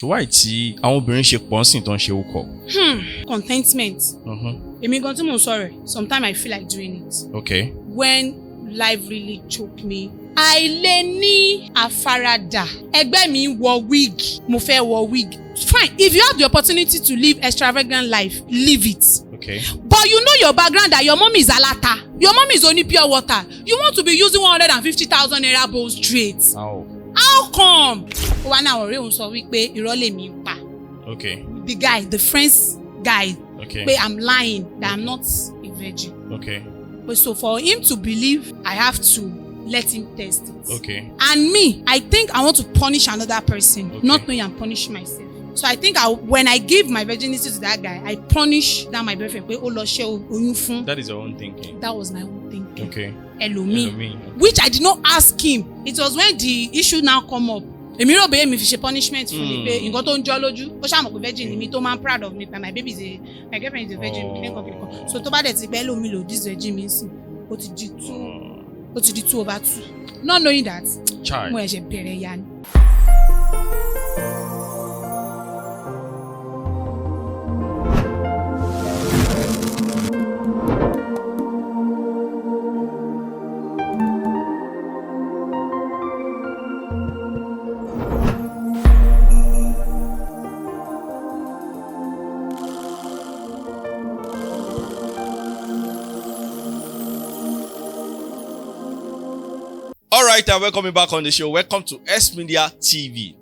Why tí àwọn obìnrin ṣe pọ̀ sí tó ń ṣe ukọ̀? Contentment. Èmi gan tí mo sọ̀rọ̀, sometimes I feel like doing it. Okay. When life really choke me. Àìlè ní àfaradà. Ẹgbẹ́ mi wọ wig. Mo fẹ́ wọ wig. Fine, if you have the opportunity to live extravagant life, live it. Okay. But you know your background that your mom is alata. Your mom is only pure water. You want to be using 150,000 naira bowl straight. How come? One hour òun sọ wípé irọ́ lèmi ń pa. Okay. The guy, the friend's guy. Okay. Pé I'm lying, that I'm not a virgin. Okay. But so for him to believe, I have to let him test it. Okay. And me, I think I want to punish another person, Okay. not knowing I'm punishing myself. So I think when I give my virginity to that guy, I punish that my boyfriend. That is your own thinking. That was my own thinking. Okay. Elomi. Which I did not ask him. It was when the issue now come up. Èmi rò bẹ́ẹ̀ mi fi ṣe punishment fún mi pé nǹkan tó ń jọ́ lójú ó ṣàmọ̀ pé virgin ni mi tó máa ń proud of me pé my girlfriend is a virgin kìnìkan. So tó bá dẹ̀ ti gbẹ́ lómi lò this virgin mi sìn ó ti di 2/2. Not knowing that mo ẹ̀ṣẹ̀ bẹ̀rẹ̀ ya ni. Alright, and welcome back on the show. Welcome to S Media TV.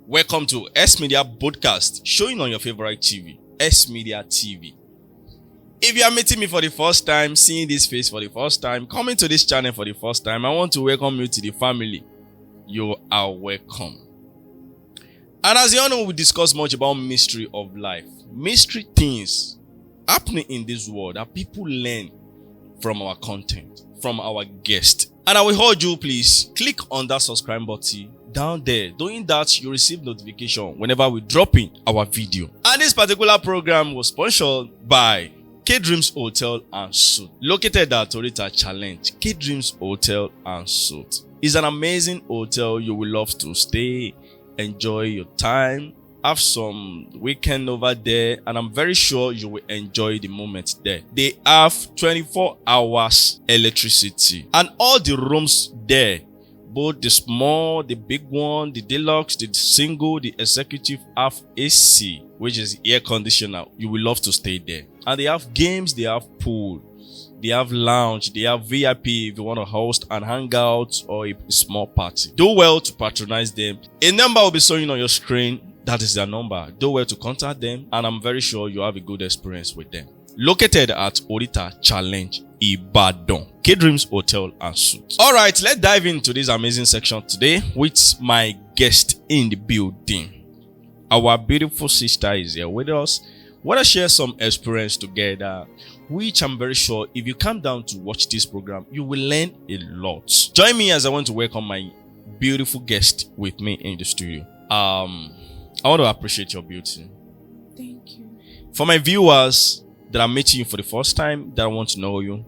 Welcome to S Media Podcast, showing on your favorite TV, S Media TV. If you are meeting me for the first time, seeing this face for the first time, coming to this channel for the first time, I want to welcome you to the family. You are welcome. And as you know, we discuss much about mystery of life. Mystery things happening in this world that people learn from our content, from our guests. And I will hold you, please click on that subscribe button down there. Doing that, you receive notification whenever we drop in our video. And this particular program was sponsored by K-Dreams Hotel and Suite, located at Oríta Challenge. K-Dreams Hotel and Suite is an amazing hotel you will love to stay, enjoy your time, have some weekend over there, and I'm very sure you will enjoy the moment there. They have 24 hours electricity, and all the rooms there, both the small, the big one, the deluxe, the single, the executive, have AC, which is air conditioner. You will love to stay there. And they have games, they have pool, they have lounge, they have VIP if you want to host and hang out or a small party. Do well to patronize them. A number will be showing on your screen. That is their number. Do well to contact them, and I'm very sure you have a good experience with them. Located at Oríta Challenge, Ibadan. K-Dreams Hotel and Suite. Alright, let's dive into this amazing section today with my guest in the building. Our beautiful sister is here with us. Want to share some experience together, which I'm very sure if you come down to watch this program, you will learn a lot. Join me as I want to welcome my beautiful guest with me in the studio. I want to appreciate your beauty. Thank you. For my viewers that are meeting you for the first time, that want to know you,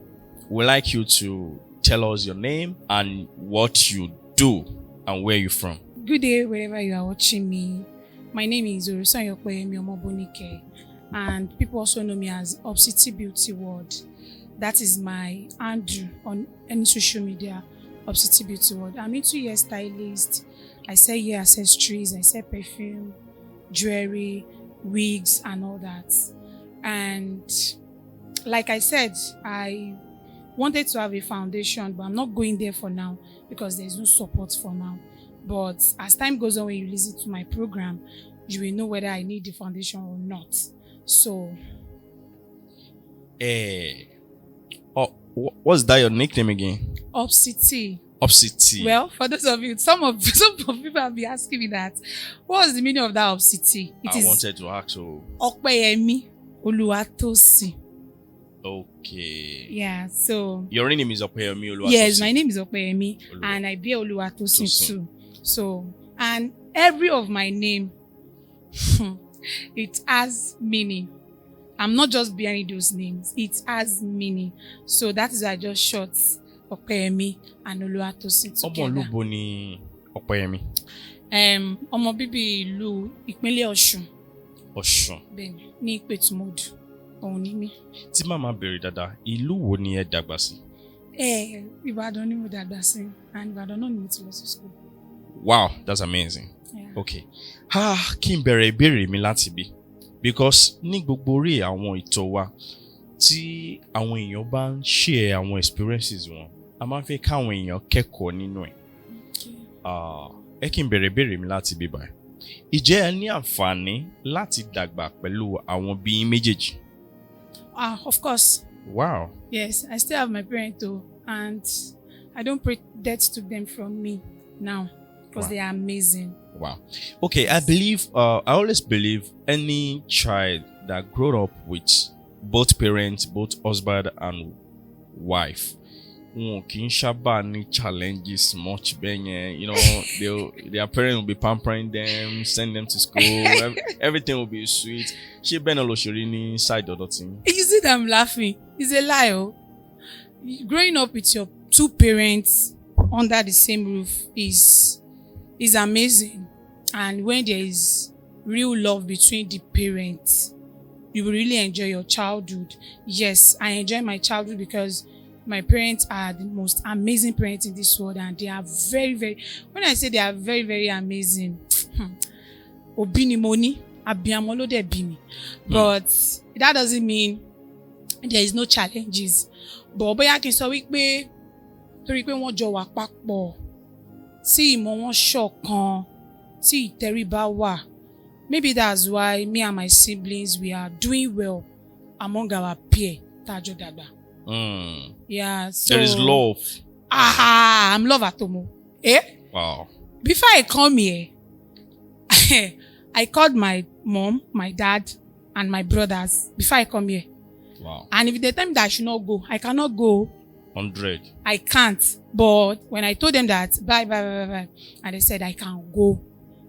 we'd like you to tell us your name and what you do and where you're from. Good day, wherever you are watching me. My name is Orosan Yokoyemi Omobonike, and people also know me as Obsity Beauty World. That is my handle on any social media, Obsity Beauty World. I'm into hair stylist. I sell hair accessories, I sell perfume, jewelry, wigs, and all that. And like I said, I wanted to have a foundation, but I'm not going there for now because there's no support for now. But as time goes on, when you listen to my program, you will know whether I need the foundation or not. So, what's that your nickname again? Obsity. Obsity. Well, for those of you, some of people have been asking me that. What's the meaning of that Obsity? I wanted to ask you. Okpeyemi Oluwatosin. Okay. Yeah, so your name is Okpeyemi Oluwatosin. Yes, my name is Okpeyemi, and I bear Oluwatosin too. So, and every of my name, it has meaning. I'm not just bearing those names. It has meaning. So that is why I just short Okpeyemi and Oluwatosin together. Okpeyemi. Ọmọ bíbí ìlú ìpínlẹ̀ Ọ̀ṣun. Ọ̀ṣun. Bẹ́ẹ̀ni, ní Ìpẹ̀tùmọdù. Òun ni mí. Tí màmá béèrè dáadáa, ìlú wo ni ẹ dàgbà sí? Ìbàdàn ni mo dàgbà sí, and Ìbàdàn náà ni mo ti lọ sí school. Wow, that's amazing. Yeah. Okay. Kí n bẹ̀rẹ̀ ìbéèrè mi láti bí. Because ní gbogbo orí àwọn ìtọ́ wa, tí àwọn èèyàn bá ń share àwọn experiences wọn, a máa ń fẹ́ káwọn èèyàn kẹ́kọ̀ọ́ nínú ẹ̀. Ẹ kí n bẹ̀rẹ̀ ìbéèrè mi láti bí báyìí. Ìjẹ́ ẹ ní àǹfààní láti dàgbà pẹ̀lú àwọn bí méjèèjì? Of course. Wow. Yes, I still have my parents too, and I don't pray death to them from me now because they are amazing. Wow. Okay, I always believe any child that grew up with both parents, both husband and wife, wọn kì í sábà ní challenges much bẹ́ẹ̀ yẹn, their parents will be pampering them, send them to school, everything will be sweet. Ṣé bẹ́ẹ̀ náà ló ṣe rí ní side ọ̀dọ̀ tí? You see that I'm laughing? It's a lie. Growing up with your two parents under the same roof is amazing, and when there is real love between the parents, you will really enjoy your childhood. Yes, I enjoy my childhood because my parents are the most amazing parents in this world, and they are very, very, when I say they are very, very amazing, òbí ni mo ní, abiyamọ ló dẹ̀ bí mi. But that doesn't mean there is no challenges. But bóyá kí n sọ wípé torí pé wọ́n jọ wà papọ̀, tí ìmọ̀ wọn ṣọ̀kan, tí ìtẹríba wà, maybe that's why me and my siblings, we are doing well among our peer tá jọ dàgbà. Yeah, so there is love. I'm love atomo. Wow. Before I come here, I called my mom, my dad, and my brothers before I come here. Wow. And if they tell me that I should not go, I cannot go. 100. I can't. But when I told them that, bye, and they said I can go.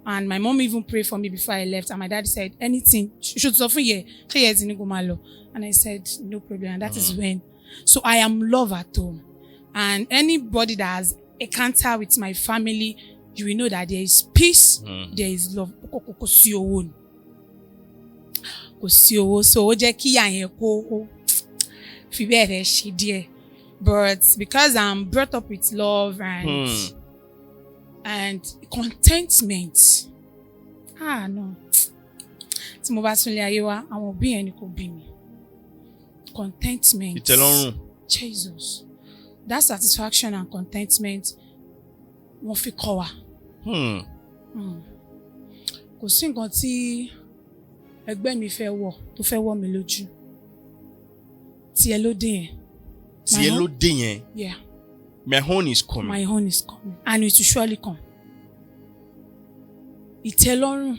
And my mom even prayed for me before I left. And my dad said, anything, should suffer here. And I said, no problem. And that is when. So I am love at home. And anybody that has a encounter with my family, you will know that there is peace, there is love. Kò sí owó. So ó jẹ́ kí àyẹn kó fi bẹ́ẹ̀ ṣe díẹ̀. But because I'm brought up with love and contentment. No. Tí mo bá tún lé ayé wá, àwọn òbí yẹn ni kò bí mi. Contentment. Ìtẹ́lọ́rùn. Jesus. That satisfaction and contentment wọ́n fi kọ́ wa. Kò sí nǹkan tí ẹgbẹ́ mi fẹ́ wọ̀ tó fẹ́ wọ̀ mí lójú. Tiẹ̀ ló dé yẹn. Tiẹ̀ ló dé yẹn? Yeah. My own is coming. My own is coming. And it will surely come. Ìtẹ́lọ́rùn.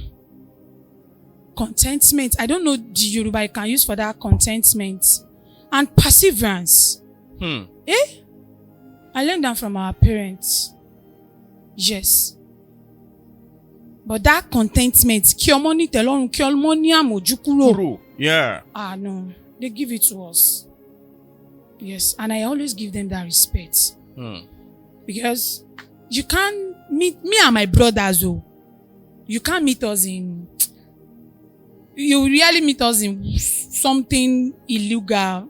Contentment. I don't know the Yoruba I can use for that contentment. And perseverance. I learned that from our parents. Yes. But that contentment, kí ọmọ ní ìtẹ́lọ́rùn, kí ọmọ ní àmójú kúrò. Yeah. No. They give it to us. Yes. And I always give them that respect. Because you can't meet me and my brothers, you can't meet us in, you really meet us in something illegal,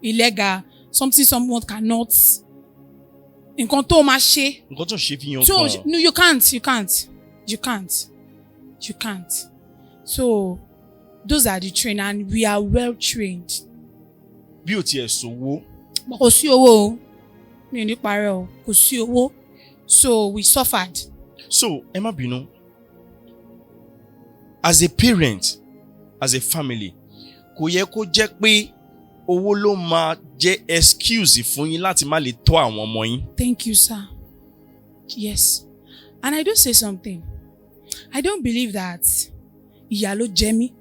something someone cannot. Nǹkan tó máa ṣe. Nǹkan tó ṣe fi yan gan. No, you can't. So those are the trained, and we are well trained. Bí o tiẹ̀ sówó. Kò sí owó o. Mi ò ní parẹ́ o. Kò sí owó. So we suffered. So ẹ má bínú. As a parent, as a family, kò yẹ kó jẹ́ pé owó ló máa jẹ́ excuse fún yín láti má lè tọ́ àwọn ọmọ yín. Thank you, sir. Yes. And I do say something. I don't believe that ìyà ló jẹ mí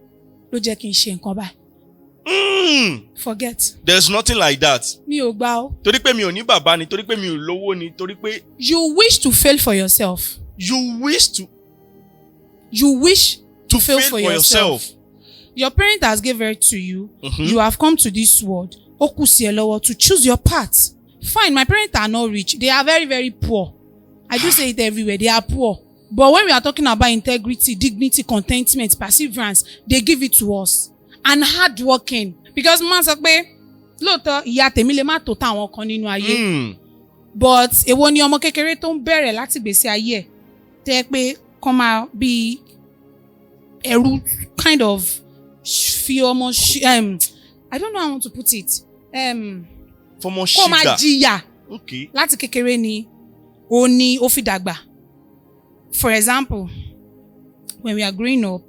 ló jẹ́ kí n ṣe nǹkan báyìí. Forget. There's nothing like that. Mi ò gbà o. Torí pé mi ò ní bàbá ni, torí pé mi ò lówó ni, torí pé. You wish to fail for yourself. You wish to fail for yourself. Your parent has given birth to you. You have come to this world. Ó kù sí ẹ lọ́wọ́ to choose your path. Fine, my parents are not rich. They are very, very poor. I do say it everywhere. They are poor. But when we are talking about integrity, dignity, contentment, perseverance, they give it to us. And hard working. Because man sọ pé lóòótọ́ ìyá tèmi lè má tó táwọn kan nínú ayé. But èwo ni ọmọ kékeré tó ń bẹ̀rẹ̀ láti gbèsè ayé ẹ̀ tẹ́ pé kọ́ máa bí ẹrú kind of fi ọmọ I don't know how I want to put it. Fọmọ ṣìgà. Kó máa jìyà. Okay. Láti kékeré ni ó ní ó fi dàgbà. For example, when we are growing up,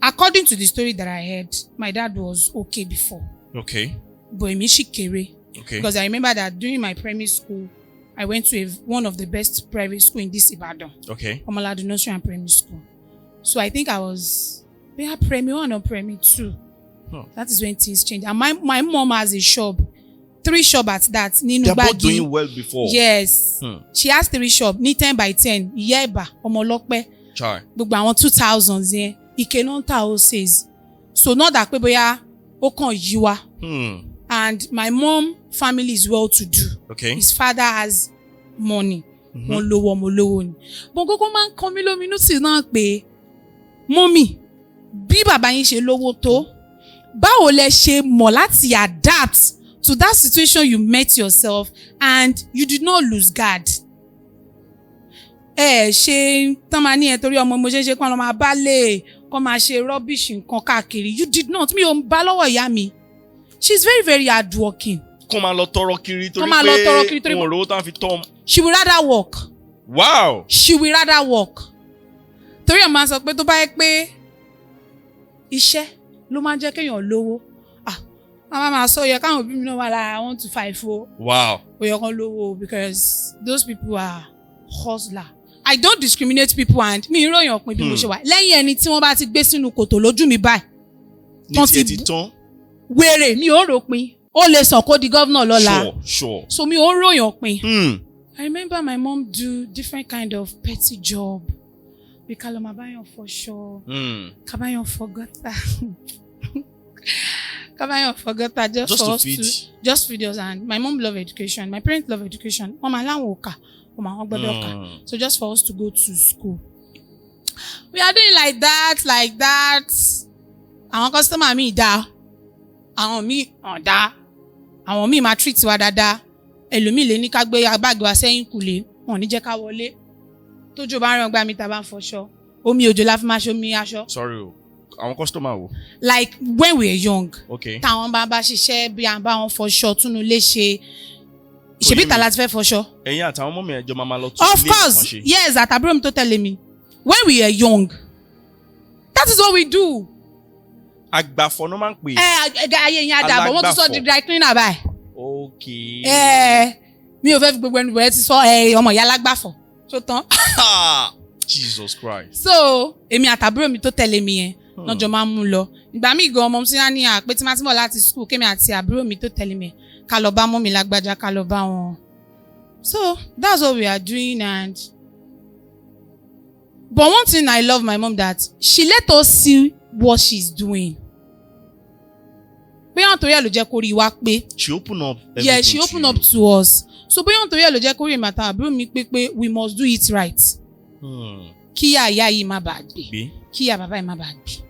according to the story that I heard, my dad was okay before. Okay. But èmi ṣì kéré. Okay. Because I remember that during my primary school, I went to one of the best private school in this Ibadan. Okay. Omaladu Nursery and Primary School. So I think I was primary 1 or primary 2. Huh. That is when things changed. And my mom has a shop. 3 shop at that. They're both doing well before. Yes. She has 3 shop. Ní 10 by 10. Ìyá-Ẹ̀bà, Ọmọlọ́pẹ́. Chai. Gbogbo àwọn 2000s yẹn. Ike náà ń ta wholesales. So not that pé bóyá ó kàn yí wa. And my mom family is well to do. Okay. His father has money. Wọ́n lówó ọmọ lówó ni. But kókó máa ń kọ́ mi lóminú sí náà pé mọ́mì bí bàbá yín ṣe lówó tó báwo lẹ ṣe mọ̀ láti adapt to that situation you met yourself and you did not lose guard. Ṣe tán máa ní ẹ torí ọmọ mo ṣe ń ṣe kán lọ máa bá lè kán máa ṣe rubbish nǹkan káàkiri. You did not. Mi ò ń bá lọ́wọ́ ìyá mi. She is very very hardworking. Kó máa lọ tọrọ kiri torí pé wọn rówó tán fi tọ́. She will rather work. Wow. She will rather work. Torí ẹ̀ máa sọ pé tó bá yẹ pé iṣẹ́ ló máa ń jẹ́ kéèyàn lówó. Mama máa sọ yẹ káwọn òbí mi náà wà lára 1 to 5 o. Wow. Ó yẹ kán lówó because those people are hustler. I don't discriminate people and mi ìròyìn ọ̀pìn bí mo ṣe wà. Lẹ́yìn ẹni tí wọ́n bá ti gbé sínú kòtò lójú mi báyìí. Ní tiẹ̀ ti tán. Wèrè mi ò ròpin. Ó lè sàn kó di governor lọ́la. Sure. So mi ò ròyìn ọ̀pìn. I remember my mom do different kind of petty job. We call them Kabayan for sure. Kabayan for gutter. Kabayan for gutter just for us to just feed us. And my mom love education. My parents love education. Mama lanwoka. Mama ogbodoka. So just for us to go to school. We are doing like that. Àwọn customer mi dá. Àwọn mi ò dá. Àwọn mi ma treat wa dáadáa. Ẹlòmíì lè ní ká gbé báàgì wa sẹ́yìn kùlé. Wọ́n ní jẹ́ ká wọlé. Tójò bá rán gbá mi tá bá ń fọṣọ. Omi òjò la fi máa ṣe omi aṣọ. Sorry o. Àwọn customer wo? Like when we were young. Okay. Táwọn bá ṣiṣẹ́ bí à ń bá wọn fọṣọ túnú lé ṣe. Ṣebí ta láti fẹ́ fọṣọ. Ẹ̀yin àtàwọn ọmọ mi ẹjọ́ máa lọ tún ilé Of course. Yes, àtàbúrò mi tó tẹ̀lé mi. When we were young. That is what we do. Àgbàfọ̀ ló máa ń pè. Ayé yẹn àdàbọ̀ wọ́n tún sọ di dry cleaner báyìí. Okay. Mi ò fẹ́ fi gbogbo ẹnu bẹ̀rẹ̀ ti sọ ọmọ ìyá alágbàfọ̀ tó tán. Jesus Christ. So èmi àtàbúrò mi tó tẹ̀lé mi yẹn lọ́jọ́ máa ń mú lọ. Ìgbà míì gan ọmọ sí á ní àpé tí máa ti bọ̀ láti school kémi àti àbúrò mi tó tẹ̀lé mi ká lọ bá mọ́mì lágbájá ká lọ bá wọn. So that's what we are doing but one thing I love my mom that she let us see what she's doing. Bóyá nítorí ẹ̀ ló jẹ́ kó rí wa pé. She open up everything. Yeah, she open up to us. So bóyá nítorí ẹ̀ ló jẹ́ kó rí màtá àbúrò mi pé we must do it right. Kí ìyá yìí má bàa gbé. Kí ìyá bàbá yìí má bàa gbé.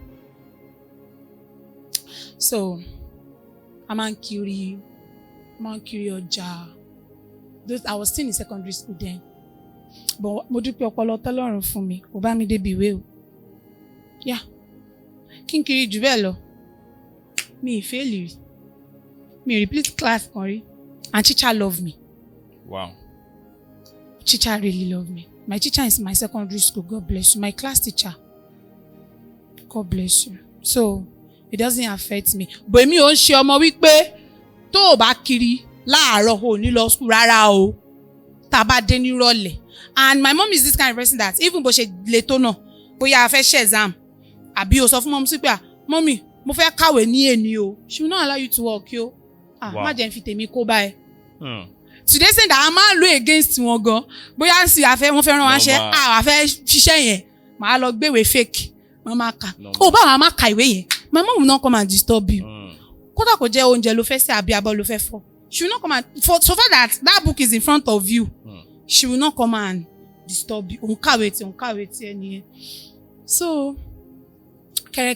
So a máa ń kiri ọjà. I was still in secondary school then. But mo dúpẹ́ ọpọlọ tọ́lọ́run fún mi kò bá mi débi ìwé o. Yeah. Kí n kiri jù bẹ́ẹ̀ lọ. Mi fail rí. Mi repeat class kan rí. And teacher love me. Wow. Teacher really love me. My teacher is my secondary school. God bless you. My class teacher. God bless you. So it doesn't affect me. But èmi ò ń ṣe ọmọ wípé tó o bá kiri láàárọ̀ o ní lọ school rárá o. Tá bá dé ní rọ̀lẹ́. And my mom is this kind of person that even bó ṣe le tó náà bóyá a fẹ́ ṣe exam àbí o sọ fún mọ́mí sí pé mọ́mí mo fẹ́ kàwé ní èní o. She will not allow you to work yo. Má jẹ́ n fi tèmi kó báyìí. Today saying that a máa lo against wọn gan bóyá sì wọ́n fẹ́ rán wa ṣẹ́ a fẹ́ ṣiṣẹ́ yẹn màá lọ gbéwèé fake màá kà ó báwa máa ka ìwé yẹn my mom will not come and disturb you kódà kò jẹ́ oúnjẹ ló fẹ́ ṣe àbí abọ́ ló fẹ́ fọ̀ she will not come and so far that book is in front of you she will not come and disturb you òun kàwé tí ẹni yẹn so kẹrẹ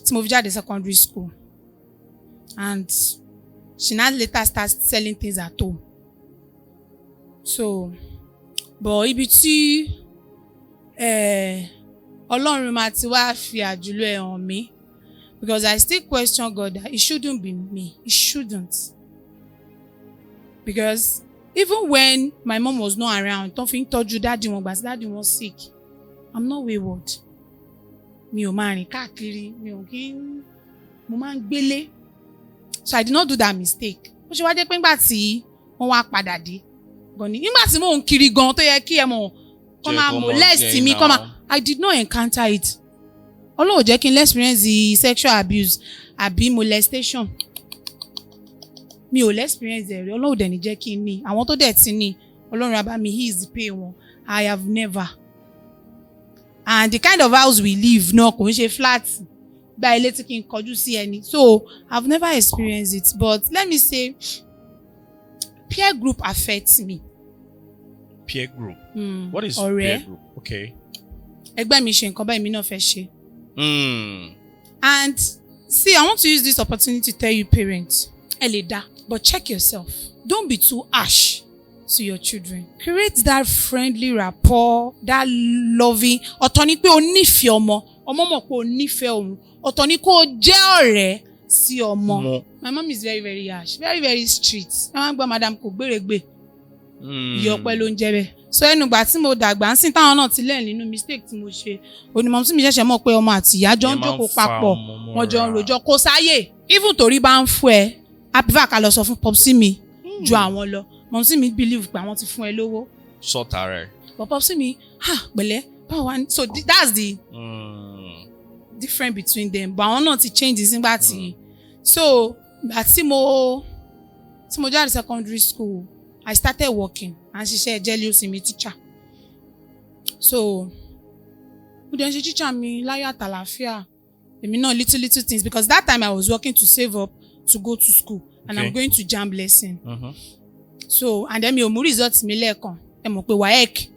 tí mo fi jáde secondary school and she now later starts selling things at home so but ibi tí Ọlọ́run máa ti wá fi àjùlọ ẹ̀ hàn mí because I still question God that it shouldn't be me. It shouldn't. Because even when my mom was not around, tó fi ń tọ́jú daddy wọn gbà sí daddy wọn sick, I'm not wayward. Mi ò máa rìn káàkiri, mo máa ń gbélé. So I did not do that mistake. Ó ṣe wá jẹ́ pé nígbà tí wọ́n wá padà dé, gan ni. Nígbà tí mò ń kiri gan tó yẹ kí ẹ mọ̀, kọ́ máa molest mi, kọ́ máa. I did not encounter it. Ọlọ́run jẹ́ kí n experience the sexual abuse àbí molestation. Mi ò experience ẹ̀ rí. Ọlọ́run dẹ̀ ní jẹ́ kí n ní. Àwọn tó dẹ̀ ti ní, Ọlọ́run á bá mi ease the pain wọn. I have never. And the kind of house we live náà kò ń ṣe flat. Gba ilé tí kí n kọjú sí ẹni. So I've never experienced it. But let me say, peer group affects me. Peer group? What is peer group? Okay. Ẹgbẹ́ mi ṣe nǹkan báyìí mi náà fẹ́ ṣe. And see, I want to use this opportunity to tell you parents, ẹ lè dá, but check yourself. Don't be too harsh to your children. Create that friendly rapport, that loving. Ọ̀tọ̀ ni pé o nífẹ̀ẹ́ ọmọ mọ̀ pé o nífẹ̀ẹ́ òun. Ọ̀tọ̀ ni kó o jẹ́ ọ̀rẹ́ sí ọmọ. My mom is very, very harsh, very, very strict. Ẹ máa ń gbọ́ madam kò gbèrègbè. Ìyá ọpẹ́ ló ń jẹ́ bẹ́ẹ̀. So ẹnu ìgbà tí mo dàgbà ń sìn táwọn náà ti lẹ́yìn nínú mistake tí mo ṣe. Onímọ̀ tí mi ṣẹ̀ṣẹ̀ mọ̀ pé ọmọ àti ìyá jọ ń jókòó papọ̀. Wọ́n jọ ń rojọ́ kó sáyè. Even torí bá ń fún ẹ, àbífà ká lọ sọ fún popsi mi ju àwọn lọ. Mọ̀mísí mi believe pé àwọn ti fún ẹ lówó. Sọ́ta rẹ̀. But popsi mi, pẹ̀lẹ́, báwo wá ní. So that's the difference between them. But àwọn náà ti change nígbà tí. So àti mo jáde secondary school, I started working and ṣiṣẹ́ jealousy mi teacher. So mo dẹ̀ ń ṣe teacher mi láyọ̀ àtàlàáfíà. Èmi náà little things because that time I was working to save up to go to school and I'm going to JAMB lesson. So and then mi ò mú result mi lẹ́ẹ̀kan. Ẹ mọ̀ pé WAEC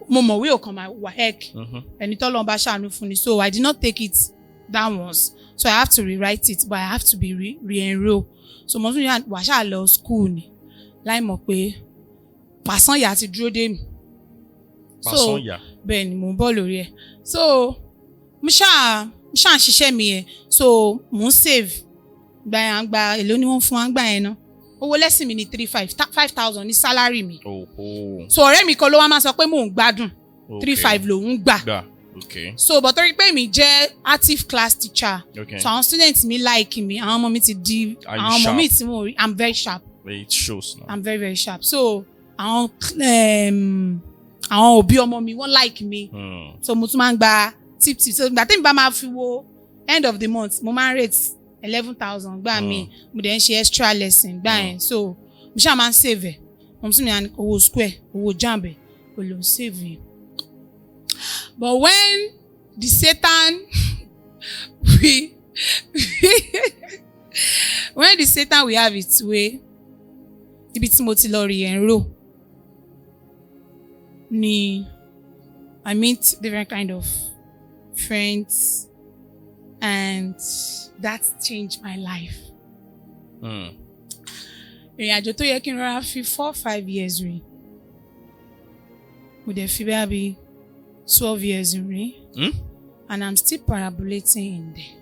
mo mọ̀wé òkan ma WAEC. Ẹni tọ́lọ́run bá ṣàánú fún ni. So I did not take it that once. So I have to rewrite it but I have to be re-enroll. So mo tún yà wá ṣáà lọ school ni. Láì mọ̀ pé Pàṣányà ti dúró dé mi. Pàṣányà. Bẹ́ẹ̀ ni mò ń bọ̀ lórí ẹ̀. So mo ṣáà ń ṣiṣẹ́ mi yẹn. So mò ń save. Gba èlò ni wọ́n fún wa gbà yẹn náà. Owó lẹ́sìn mi ni 5,000 ní salary mi. So ọ̀rẹ́ mi kan ló wá máa sọ pé mò ń gbádùn. 3,500 lòún gbà. So but torí pé mi jẹ́ active class teacher. So àwọn students mi like mi. Àwọn ọmọ mi ti di. Àwọn ọmọ mi ti mú orí. I'm very sharp. It shows now. I'm very, very sharp. So àwọn òbí ọmọ mi wọ́n like me. So mo tún máa ń gba tip. So ìgbà tí mi bá máa fi wo end of the month mo máa ń rate 11,000 gbà mí. Mo dẹ̀ ń ṣe extra lesson gbà yẹn. So mo ṣáà máa ń save ẹ̀. Mo sì ní owó square owó JAMB ẹ̀ kò ló ń save ẹ̀. But when the Satan when the Satan will have its way, ibi tí mo ti lọ re-enroll ni I meet different kind of friends and that changed my life. Ìrìn àjò tó yẹ kí n rọra fi 4-5 years rìn. Mo dẹ̀ fi bí 12 years rìn. And I'm still parabolating in there.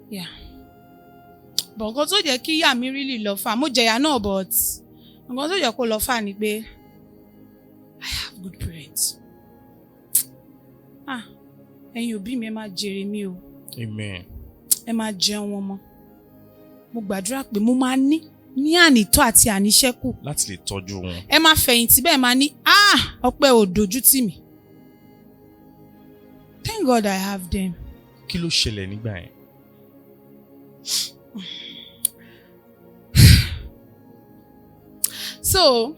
Yeah. But nǹkan tó jẹ́ kí ìyá mi really lọ fà, mo jẹ̀yà náà but nǹkan tó jẹ́ kó lọ fà ni pé I have good parents. Ẹ̀yin òbí mi ẹ máa jèrè mi o. Amen. Ẹ máa jẹun wọn mọ́. Mo gbàdúrà pé mo máa ní ànító àti àníṣẹ́kù. Láti lè tọ́jú wọn. Ẹ máa fẹ̀yìntì bẹ́ẹ̀ máa ní ọpẹ́ ò dojú tì mí. Thank God I have them. Kí ló ṣẹlẹ̀ nígbà yẹn? So,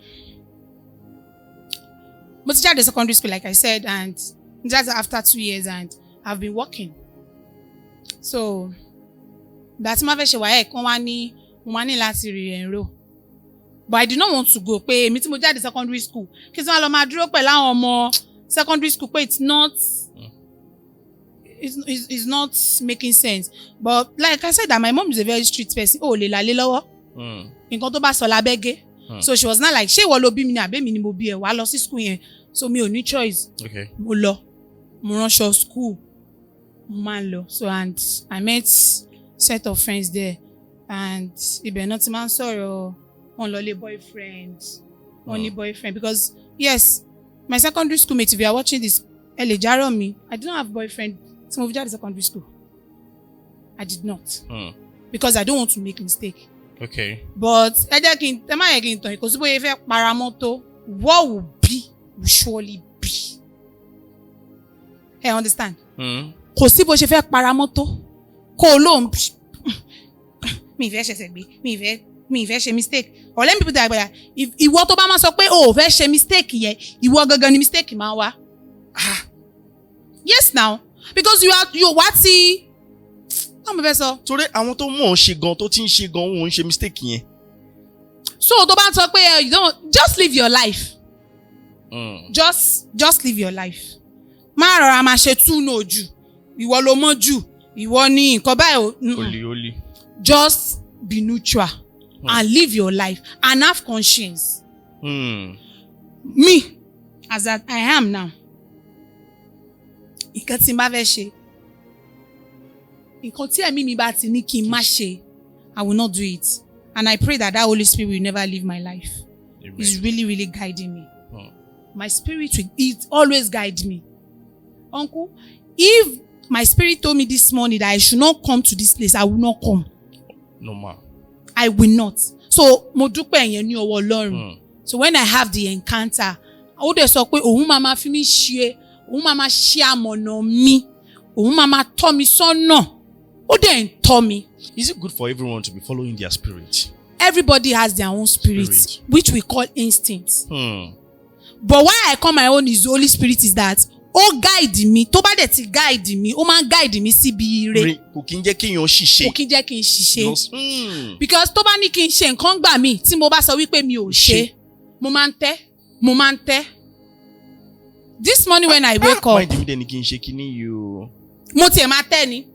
mo ti jáde secondary school like I said and that's after 2 years and I've been working. So, ìgbà tí ma fẹ́ ṣe WAEC wọ́n wá ní mo máa ní láti re-enroll. but I did not want to go pé èmi tí mo jáde secondary school kí tí wọ́n lọ máa dúró pẹ̀lú àwọn ọmọ secondary school pé it's not making sense. But like I said, that my mom is a very strict person. Oh, lè lálé lọ́wọ́. Nǹkan tó bá sọ lábẹ́gẹ́. So she was not like, ṣé ìwọ ló bí mi ni àbí mi ni mo bí ẹ wá lọ sí school yẹn. So mi ò ní choice. Okay. Mo lọ. Mo ránṣọ school. Mo máa ń lọ. So and I met set of friends there. And ibẹ̀ náà ti máa ń sọ̀rọ̀ wọn lọ lé boyfriend. Only boyfriend. Because yes, my secondary school mate, if you are watching this, ẹ lè járọ̀ mi. I didn't have boyfriend. Tí mo fi jáde secondary school. I did not. Because I don't want to make mistake. Okay. But ẹ má yẹ kí n tàn kò sí bóyá fẹ́ paramọ́ tó, what will be will surely be. Hey, understand? Kò sí bó ṣe fẹ́ paramọ́ tó, kó o lóun mi ìfẹ́ ṣẹ̀ṣẹ̀ gbé, mi ìfẹ́ ṣe mistake. Or let me put that way, if ìwọ tó bá máa sọ pé o ò fẹ́ ṣe mistake yẹn, ìwọ gangan ni mistake máa wá. Yes now, because you wá tí mo fẹ́ sọ. Torí àwọn tó mọ̀ ọ́n ṣe gan tó ti ń ṣe gan wọn ò ń ṣe mistake yẹn. So tó bá sọ pé you don't just live your life. Just live your life. Má rọra máa ṣe tú no jù. Ìwọ ló mọ̀ jù. Ìwọ ni nǹkan báyìí. Oli. Just be neutral and live your life and have conscience. Me, as I am now. Nǹkan tí n bá fẹ́ ṣe. Nǹkan tí ẹ̀mí mi bá ti ní kí n má ṣe, I will not do it. And I pray that Holy Spirit will never leave my life. Amen. He's really, really guiding me. My spirit will always guide me. Uncle, if my spirit told me this morning that I should not come to this place, I will not come. No ma. I will not. So, mo dúpẹ́ yẹn ní ọwọ́ Ọlọ́run. So when I have the encounter, ó dẹ̀ sọ pé òun máa fi mí ṣe, òun máa ṣe àmọ̀nà mi, òun máa tọ́ mi sọ́nà. Ó dẹ̀ ń tọ́ mi. Is it good for everyone to be following their spirit? Everybody has their own spirit. Which we call instinct. But why I call my own is Holy Spirit is that ó guide mi, tó bá dẹ̀ ti guide mi, ó máa ń guide mi síbi ire. Kò kí ń jẹ́ kí n ṣiṣẹ́. Kò kí ń jẹ́ kí n ṣiṣẹ́. Because tó bá ní kí n ṣe nǹkan gbà mí, tí mo bá sọ wípé mi ò ṣe, mo máa ń tẹ́. This morning when I wake up. Mind mi dẹ̀ ni kí n ṣe kíní yìí o. Mo tiẹ̀ máa tẹ́ ni.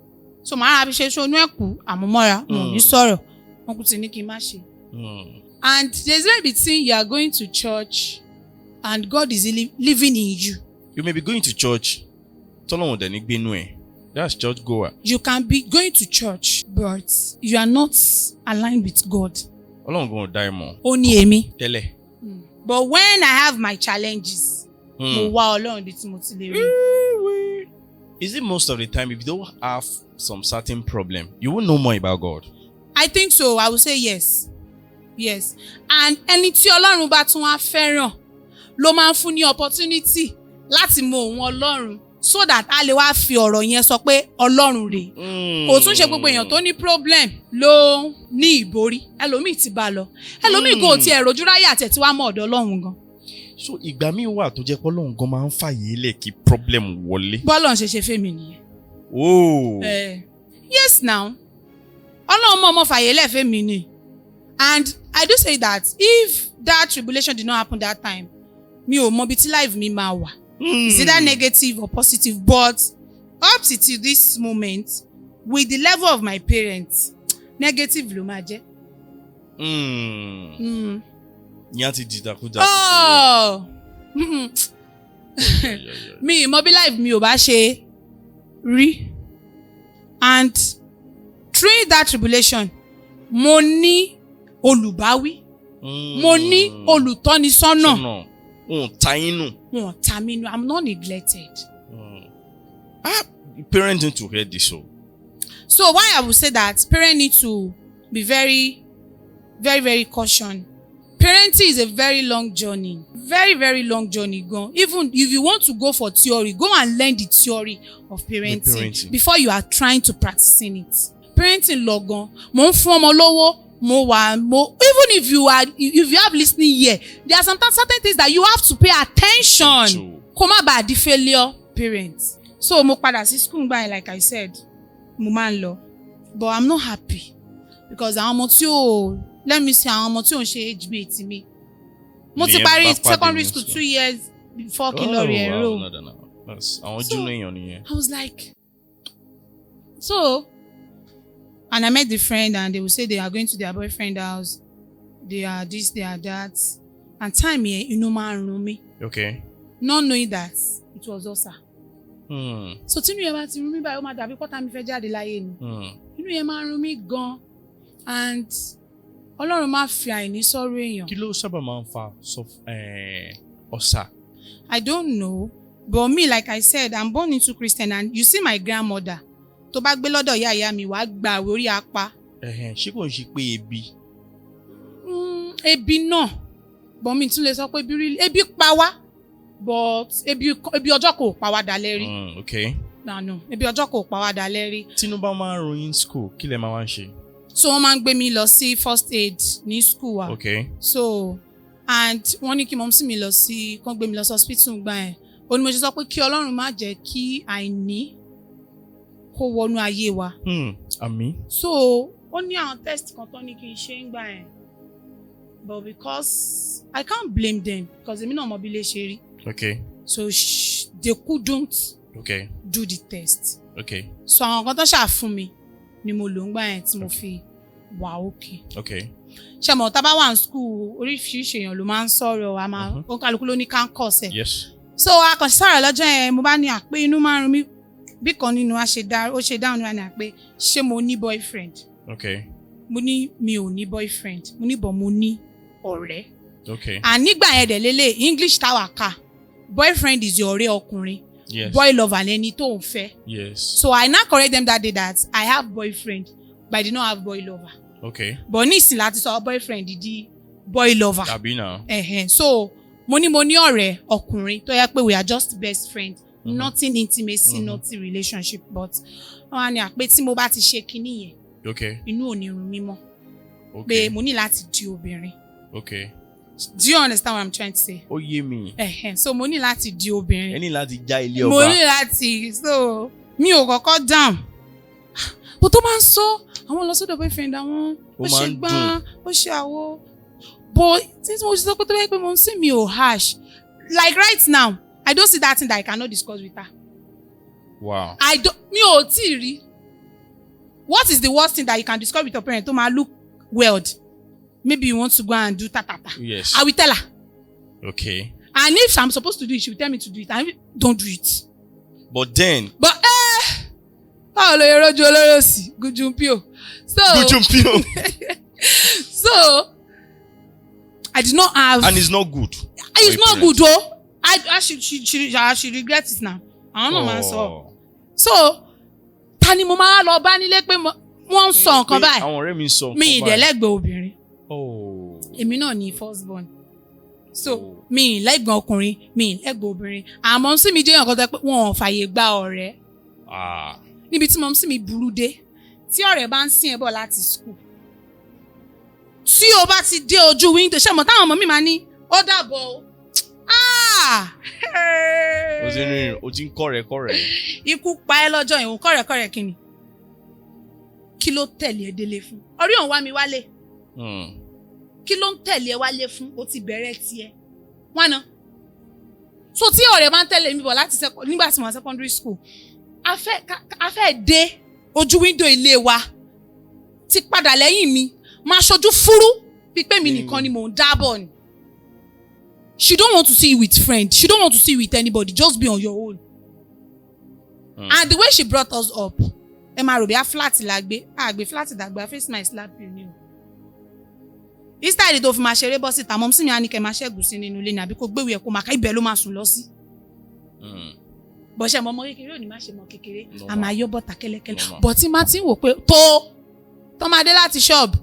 So màá ra fi ṣe ṣonú ẹ̀kú àmúmọ́ra, mo ní sọ̀rọ̀, wọn kò ti ní kí n má ṣe. And there's a between you are going to church and God is living in you. You may be going to church. Tọ́lọ́run dẹ̀ ní gbénú ẹ̀. That's church goer. You can be going to church but you are not aligned with God. Ọlọ́run gan ò dá ẹ mọ̀. Ó ní èmi. Tẹ́lẹ̀. But when I have my challenges, mo wá Ọlọ́run bí tí mo ti lè rí. Is it most of the time if you don't have some certain problem, you will know more about God? I think so. I will say yes. Yes. And ẹni tí Ọlọ́run bá tún wá fẹ́ràn ló máa ń fún ní opportunity láti mọ òun Ọlọ́run so that a lè wá fi ọ̀rọ̀ yẹn sọ pé Ọlọ́run rèé. Kò tún ṣe gbogbo èèyàn tó ní problem ló ní ìborí. Ẹlòmíì ti bá lọ. Ẹlòmíì kò tiẹ̀ rojú ráyè àtẹ̀ tí wàá mọ̀ ọ̀dọ̀ Ọlọ́run gan. So ìgbà míì wà tó jẹ́ pé Ọlọ́run gan máa ń fàyè lẹ̀ kí problem wọlé. Bọ́lọ̀ ṣe fẹ́mi nìyẹn. Oh. Yes now. Ọlọ́run mọ̀ fàyè lẹ̀ fẹ́mi ni. And I do say that if that tribulation did not happen that time, mi ò mọ bí tí life mi máa wà. Is it that negative or positive? But up to this moment, with the level of my parents, negative ló máa jẹ́. Ìyá ti dìdàkudà. Mi mọ bí life mi ò bá ṣe rí. And through that tribulation, mo ní olùbáwí. Mo ní olùtọ́nisọ́nà. Wọ́n ta yín nù. Wọ́n ta mí nù. I'm not neglected. Parents need to hear this. So why I would say that parents need to be very, very, very cautious. Parenting is a very long journey. Very, very long journey. Even if you want to go for theory, go and learn the theory of parenting before you are trying to practicing it. Parenting lọ gan. Mo ń fún ọmọ lówó. Even if you have listening here, there are sometimes certain things that you have to pay attention. Kó má bàa di failure parents. So mo padà sí school báyìí like I said, mo máa ń lọ. But I'm not happy because àwọn ọmọ tí ò let me see àwọn ọmọ tí ò ń ṣe age mate mi mo ti Ìyẹn parí bá pàdé secondary ní school school. 2 years before kí n lọ rí ẹ̀rọ. Àwọn So, júnú èèyàn nìyẹn. I was like, so, and I met the friend and they would say they are going to their boyfriend house. They are this, they are that. And time here, inú máa ń run mí. Okay. Not knowing that it was us. Hmm. So tínú yẹn bá ti run mí báyìí, ó máa dàbí pọ́tà mi fẹ́ jáde láyé ni. Inú yẹn máa ń run mí gan. And Ọlọ́run máa fi àìní sọ́rọ̀ èèyàn. Kí ló sábà máa ń fa ọ̀sà? I don't know. But me, like I said, I'm born into Christian and you see my grandmother. Tó bá gbé lọ́dọ̀ ìyá mi, wàá gba àwẹ̀ orí apá. Ṣé kò ń ṣe pé ebi? Ebi náà. But mi tún lè sọ pé ebi pa wá. But ebi ọjọ́ kò pa wá dalẹ́ rí. Okay. No. Ebi ọjọ́ kò pa wá dalẹ́ rí. Tínú bá máa ń ròyìn school, kí lẹ máa wá ń ṣe? So wọ́n máa ń gbé mi lọ sí first aid ní school wa. Okay. So and wọ́n ní kí mọ̀mísí mi lọ sí kán gbé mi lọ sí hospital gbà yẹn. Ó ní mo ṣe sọ pé kí Ọlọ́run má jẹ́ kí àìní kó wọnú ayé wa. Àmín. So ó ní àwọn test kan tó ní kí n ṣe ń gbà yẹn. But because I can't blame them because èmi náà mọ bí lè ṣe rí. Okay. So they couldn't Okay. do the test. Okay. So àwọn kan tó ṣáà fún mi ni mo lò ń gbà yẹn tí mo fi wà okay. Okay. Ṣé mo tá bá wà ní school oríṣiríṣi èèyàn ló máa ń sọ̀rọ̀ a máa ó kálukú ló ní campus ẹ̀. Yes. So a kàn sọ̀rọ̀ lọ́jọ́ yẹn mo bá ní àpé inú máa ń run mí bí kan nínú ó ṣe dáhùn ní àpé ṣé mo ní boyfriend. Okay. Mo ní mi ò ní boyfriend mo ní bọ̀ mo ní ọ̀rẹ́. Okay. Nígbà yẹn dẹ̀ lélẹ̀ English táwa kà boyfriend is your ọ̀rẹ́ ọkùnrin. Yes. Boy lover lẹni tó ń fẹ́. Yes. So I now correct them that day that I have boyfriend but I did not have boy lover. Okay. But ní ìsìn láti sọ boyfriend di boy lover. Àbí náà. So mo ní ọ̀rẹ́ ọkùnrin tó yẹ pé we are just best friends. Nothing intimacy, nothing relationship but wọ́n á ní àpé tí mo bá ti ṣe kinní yẹn. Okay. Inú ò ní run mí mọ́. Okay. Pé mo ní láti di obìnrin. Okay. Do you understand what I'm trying to say? Ó yé mi. So mo ní láti di obìnrin. Ẹ ní láti já ilé ọba. Mo ní láti so mi ò kọ́kọ́ down. Bó tó máa ń sọ àwọn lọ sọ́dọ̀ boyfriend àwọn ó ṣe gbọ́n ó ṣe àwo. But since mo ṣe sọ pé tó bẹ́ẹ̀ pé mo ń sìn mi ò harsh. Like right now, I don't see that thing that I cannot discuss with her. Wow. Mi ò tí rí. What is the worst thing that you can discuss with your parent tó máa look weird? Maybe you want to go and do ta-ta-ta. Yes. I will tell her. Okay. And if I'm supposed to do it, she will tell me to do it. And if don't do it. But then. But báwo ló yẹ rojú olóró sí? Gujumpio. Gujumpio. So I did not have. And it's not good. It's not good though. She regrets it now. I don't know man so ta ni mo máa lọ bá nílé pé wọ́n ń sọ nǹkan báyìí. Àwọn ọ̀rẹ́ mi ń sọ nǹkan báyìí. Mi ìdẹ́lẹ́gbẹ̀ẹ́ obìnrin. Oh. Èmi náà ni first born. So mi ìlẹ́gbẹ̀ẹ́ ọkùnrin mi ìlẹ́gbẹ̀ẹ́ obìnrin. Àmọ́ sí mi jẹ́ nǹkan tó pé wọn ò fàyè gba ọ̀rẹ́. Níbi tí mọ̀mísí mi burú dé tí ọ̀rẹ́ bá ń sìn ẹ́ bọ̀ láti school. Tí o bá ti dé ojú window ṣé mo táwọn ọmọ mi máa ní ó dàbọ̀ o. O ti ń kọ̀rẹ́. Ikú pa ẹ́ lọ́jọ́ yẹn, òun kọ̀rẹ́ kí ni? Kí ló tẹ̀lé ẹ délé fún? Orí òun wá mi wálé. Kí ló ń tẹ̀lé ẹ wálé fún? O ti bẹ̀rẹ̀ tiẹ̀. Wọ́n ná. So tí ọ̀rẹ́ máa ń tẹ̀lé mi bọ̀ láti nígbà tí mo wà secondary school, a fẹ́ dé ojú window ilé wa ti padà lẹ́yìn mi, máa ṣojú fúrú bí pé mi nìkan ni mò ń dábọ̀ ni. She don't want to see you with friends. She don't want to see you with anybody. Just be on your own. And the way she brought us up, ẹ máa rò bí a flat la gbé, gbé flat dàgbà, face my slap you ni o. Instead tó fi máa ṣeré bọ́ síta, mọ̀ sí mi á ní kẹ́ máa ṣẹ́gun sí nínú ilé ni àbí kó gbéwèé kó máa ká ibẹ̀ ló máa sùn lọ sí. Bọ̀ṣẹ̀ mọ́ ọmọ kékeré ò ní má ṣe mọ́ kékeré, a máa yọ́ bọ́ta kẹ́lẹ́kẹ́lẹ́. Bọ̀ tí máa ti ń wò pé tó máa dé láti ṣọ́ọ̀bù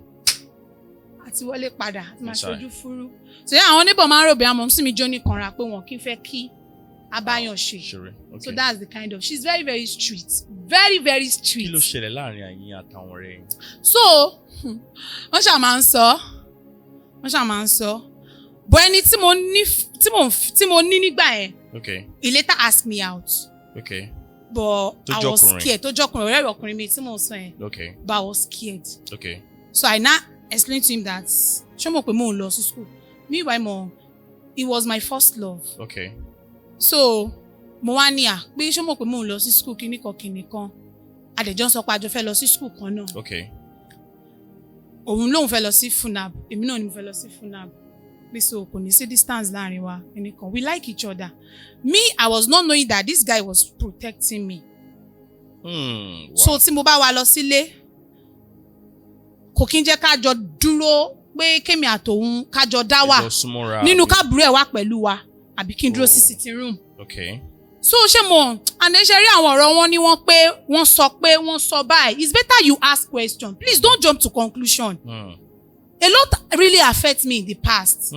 àti wọlé padà àti máa ṣojú fúrú. So àwọn oníbọ̀ máa ń rò bí àmọ́ sí mi jó ní kanra pé wọn kì í fẹ́ kí abáyàn ṣe. So that's the kind of she's very very strict, very very strict. Kí ló ṣẹlẹ̀ láàrin àyín àtàwọn ọ̀rẹ́ yín? So wọ́n ṣáà máa ń sọ bọ́ ẹni tí mo ní nígbà yẹn. Okay. He later asked me out. Okay. But I was scared. Tó jọkùnrin ọ̀rẹ́ ọkùnrin mi tí mo sọ yẹn. Okay. But I was scared. Okay. So I now explained to him that ṣé mo pé mo ń lọ sí school. Meanwhile mo, it was my first love. Okay. So mo wá ní pé ṣé mo pé mo ń lọ sí school kíní kan. Adẹ̀jọ́ sọ pé àjọ fẹ́ lọ sí school kan náà. Okay. Òun lòun fẹ́ lọ sí FUNAB, èmi náà ni mo fẹ́ lọ sí FUNAB. So kò ní sí distance láàrin wa ẹnìkan. We like each other. Me, I was not knowing that this guy was protecting me. Wow. So tí mo bá wá lọ sílé, kò kí ń jẹ́ ká jọ dúró pé kémi àtòun ká jọ dá wà nínú kábùrú ẹ̀ wá pẹ̀lú wa àbí kí n dúró sí sitting room. Okay. So ṣé mo and then ṣe rí àwọn ọ̀rọ̀ wọn ni wọ́n sọ báyìí. It's better you ask question. Please don't jump to conclusion. A lot really affect me in the past.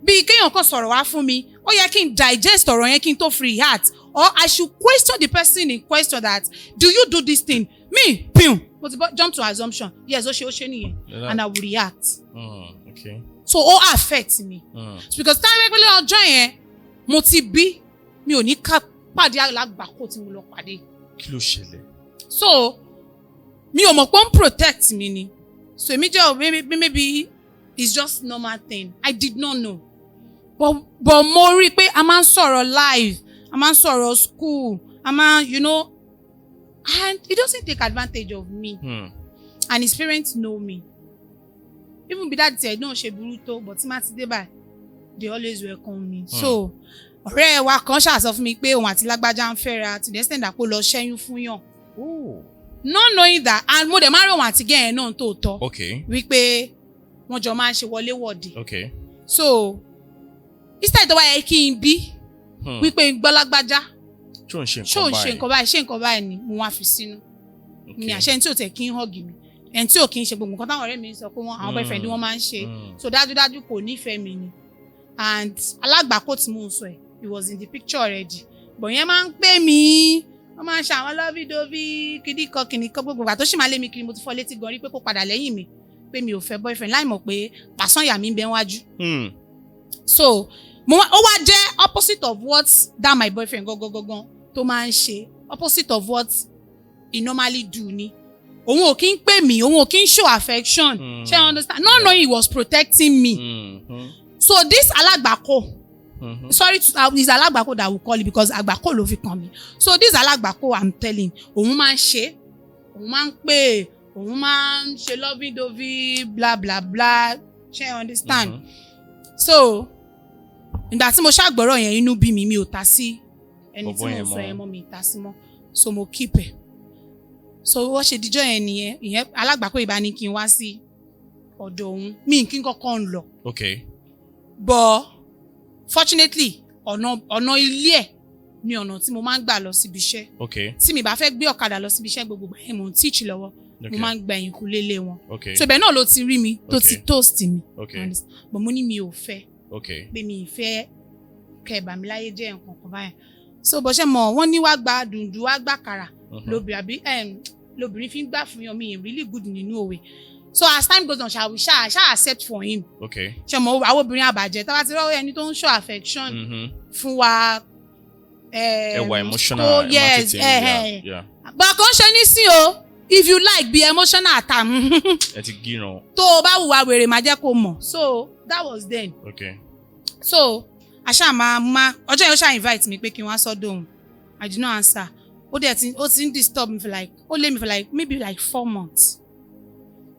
Bí kéèyàn kan sọ̀rọ̀ wá fún mi, ó yẹ kí n digest ọ̀rọ̀ yẹn kí n tó free heart. Or I should question the person in question that, do you do this thing? Me, boom. But jump to assumption. Yes, ó ṣe nìyẹn. And I will react. Okay. So ó affect me. Because time regular ọjọ́ yẹn, mo ti bí, mi ò ní ká pàdé alágbàkó tí mo lọ pàdé. Kí ló ṣẹlẹ̀? So, mi ò mọ̀ pé ó ń protect mi ni. So èmi jẹ́ maybe it's just normal thing. I did not know. But mo rí pé a máa ń sọ̀rọ̀ live, a máa ń sọ̀rọ̀ school, a máa, you know, and he doesn't take advantage of me. And his parents know me. Even bí dáàdì tiẹ̀ náà ṣe burú tó, but tí má ti dé báyìí, they always welcome me. So ọ̀rẹ́ wa kan ṣàṣọ fún mi pé òun àti lágbájá ń fẹ́ra to the extent that kó lọ ṣẹ́yún fún yàn. Not knowing that, and mo dẹ̀ máa rí òun àti gẹ́yẹn náà tóòtọ́. Okay. Wípé wọ́n jọ máa ń ṣe wọléwọ̀de. Okay. So instead tó wá yẹ kí n bí wípé gbọ́ lágbájá ṣó ń ṣe nǹkan báyìí ni mo wá fi sínú. Mi àṣẹ ẹni tí ò tẹ̀ kí ń hug mi, ẹni tí ò kí ń ṣe gbogbo nǹkan táwọn ọ̀rẹ́ mi sọ pé àwọn boyfriend wọn máa ń ṣe. So dájúdájú kò nífẹ̀ẹ́ mi ni. And alágbàkó tí mò ń sọ ẹ̀, he was in the picture already. But yẹn máa ń pè mí, wọ́n máa ń ṣe àwọn lọ́vídọ́ví kìnnìkan gbogbo ìgbà tó ṣì máa lé mi kiri, mo ti fọ́ létí gan rí pé kó padà lẹ́yìn mi pé mi ò fẹ́ boyfriend láì mọ̀ pé pàṣán ìyá mi ń bẹ wájú. So ó wá jẹ́ opposite of what that my boyfriend gangan tó máa ń ṣe, opposite of what he normally do ni. Òun ò kí ń pè mí, òun ò kí ń show affection. Ṣé you understand? Not knowing he was protecting me. So this alágbàkó, sorry, it's alágbàkó that we call it because àgbàkó ló fi kàn mí. So this alágbàkó I'm telling, òun máa ń ṣe, òun máa ń pè, òun máa ń ṣe lovey-dovey blah blah blah. Ṣé you understand? So ìgbà tí mo ṣàgbọ́rọ̀ yẹn inú bí mi ò ta sí ẹni tí mo sọ yẹn mọ́ mi ta sí mọ́. So mo keep ẹ̀. So wọ́n ṣe díjọ́ yẹn nìyẹn, ìyẹn alágbàkó ìbá ní kí n wá sí ọ̀dọ̀ òun, mi kí n kọ́kọ́ ń lọ. Okay. But fortunately ọ̀nà ilé ẹ̀ ni ọ̀nà tí mo máa ń gbà lọ síbi iṣẹ́. Okay. Tí mi bá fẹ́ gbé ọ̀kadà lọ síbi iṣẹ́ gbogbo ìgbà yẹn mo ń teach lọ́wọ́, mo máa ń gba ẹ̀yìnkùlé lé wọn. Okay. So ibẹ̀ náà ló ti rí mi tó ti toast mi. Okay. But mo ní mi ò fẹ́. Okay. Pé mi ì fẹ́ kẹ̀bà mi láyé jẹ́ nǹkan kan báyẹn. So bó ṣe mọ̀ wọ́n ní wá gba dùndú wá gbà kàrà lóbìnrin fi ń gbà fún yan, mi really good nínú òwe. So as time goes on, shall accept for him. Okay. Ṣé mo àwọn obìnrin àbàjẹ́ tá bá ti rọ́wọ́ ẹni tó ń show affection fún wa. Ẹwà emotional. Yes. But kò ń ṣe ní sí o, if you like be emotional àtàmú. Ẹ ti gíran. Tó o bá hùwà wèrè máa jẹ́ kó mọ̀. So that was then. Okay. So àṣà máa ọjọ́ yẹn ó ṣáà invite mi pé kí n wá sọ́dọ̀ òun. I did not answer. Ó ti ń disturb me for like, ó lé mi for like maybe like 4 months.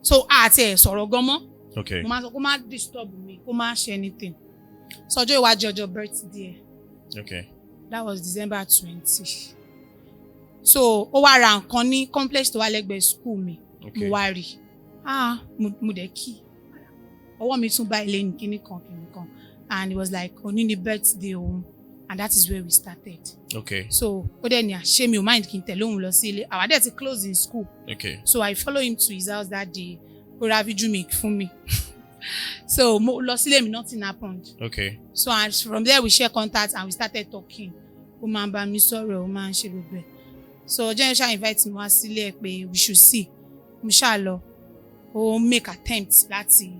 So àti ẹ̀ sọ̀rọ̀ gan mọ́. Okay. Mo máa sọ kó má disturb mi, kó má ṣe anything. So ọjọ́ ìwájú ọjọ́ birthday. Okay. That was December 20. So ó wá ra nǹkan ní complex tó wà lẹ́gbẹ̀ẹ́ school mi. Okay. Mo wá rí. Mo dẹ̀ kí. Ọwọ́ mi tún bá ilé ní kíní kan. And it was like òní ni birthday òun. And that is where we started. Okay. So ó dẹ̀ ní àṣé mi ò mind kí n tẹ̀lé òun lọ sí ilé. Àwa dẹ̀ ti close in school. Okay. So I follow him to his house that day. Ó ra viju milk fún mi. So mo lọ sílé mi, nothing happened. Okay. So and from there we share contact and we started talking. Ó máa ń bá mi sọ̀rọ̀, ó máa ń ṣe gbogbo ẹ̀. So ọjọ́ yẹn ṣáà invite mi wá sílé ẹ̀ pé we should see. Mo ṣáà lọ. Ó make attempt láti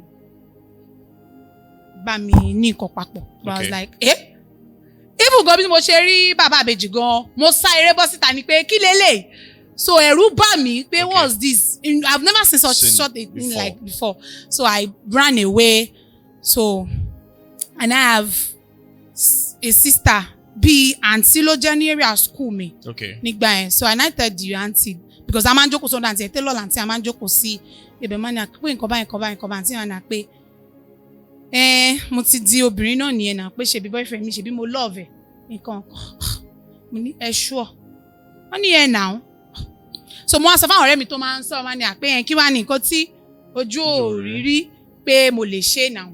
bá mi ní nǹkan papọ̀. But I was like, even gan bí mo ṣe rí bàbá àbèjì gan, mo sá eré bọ́ síta ni pé kí lélẹ̀. So ẹ̀rù bà mí pé Okay. what's this? I've never seen such Seen a thing before. like before. So I ran away. So, and I have a sister, bí àǹtí ló jẹ́ ní area school mi Okay. nígbà yẹn. So I told the auntie because a máa ń jókòó sọ́dọ̀ àǹtí ẹ̀ tẹ́lọ̀ làǹtí a máa ń jókòó sí ibẹ̀ máa ń ní pé nǹkan báyìí àǹtí wọn náà pé mo ti di obìnrin náà nìyẹn náà pé ṣebí boyfriend mi ṣebí mo love ẹ̀ nǹkan mo ní ẹ sure wọ́n ní ẹ̀ náà. So mo wá sọ fáwọn ọ̀rẹ́ mi tó máa ń sọ wọn ní àpé yẹn kí wá ní nǹkan tí ojú òrírí pé mo lè ṣe náà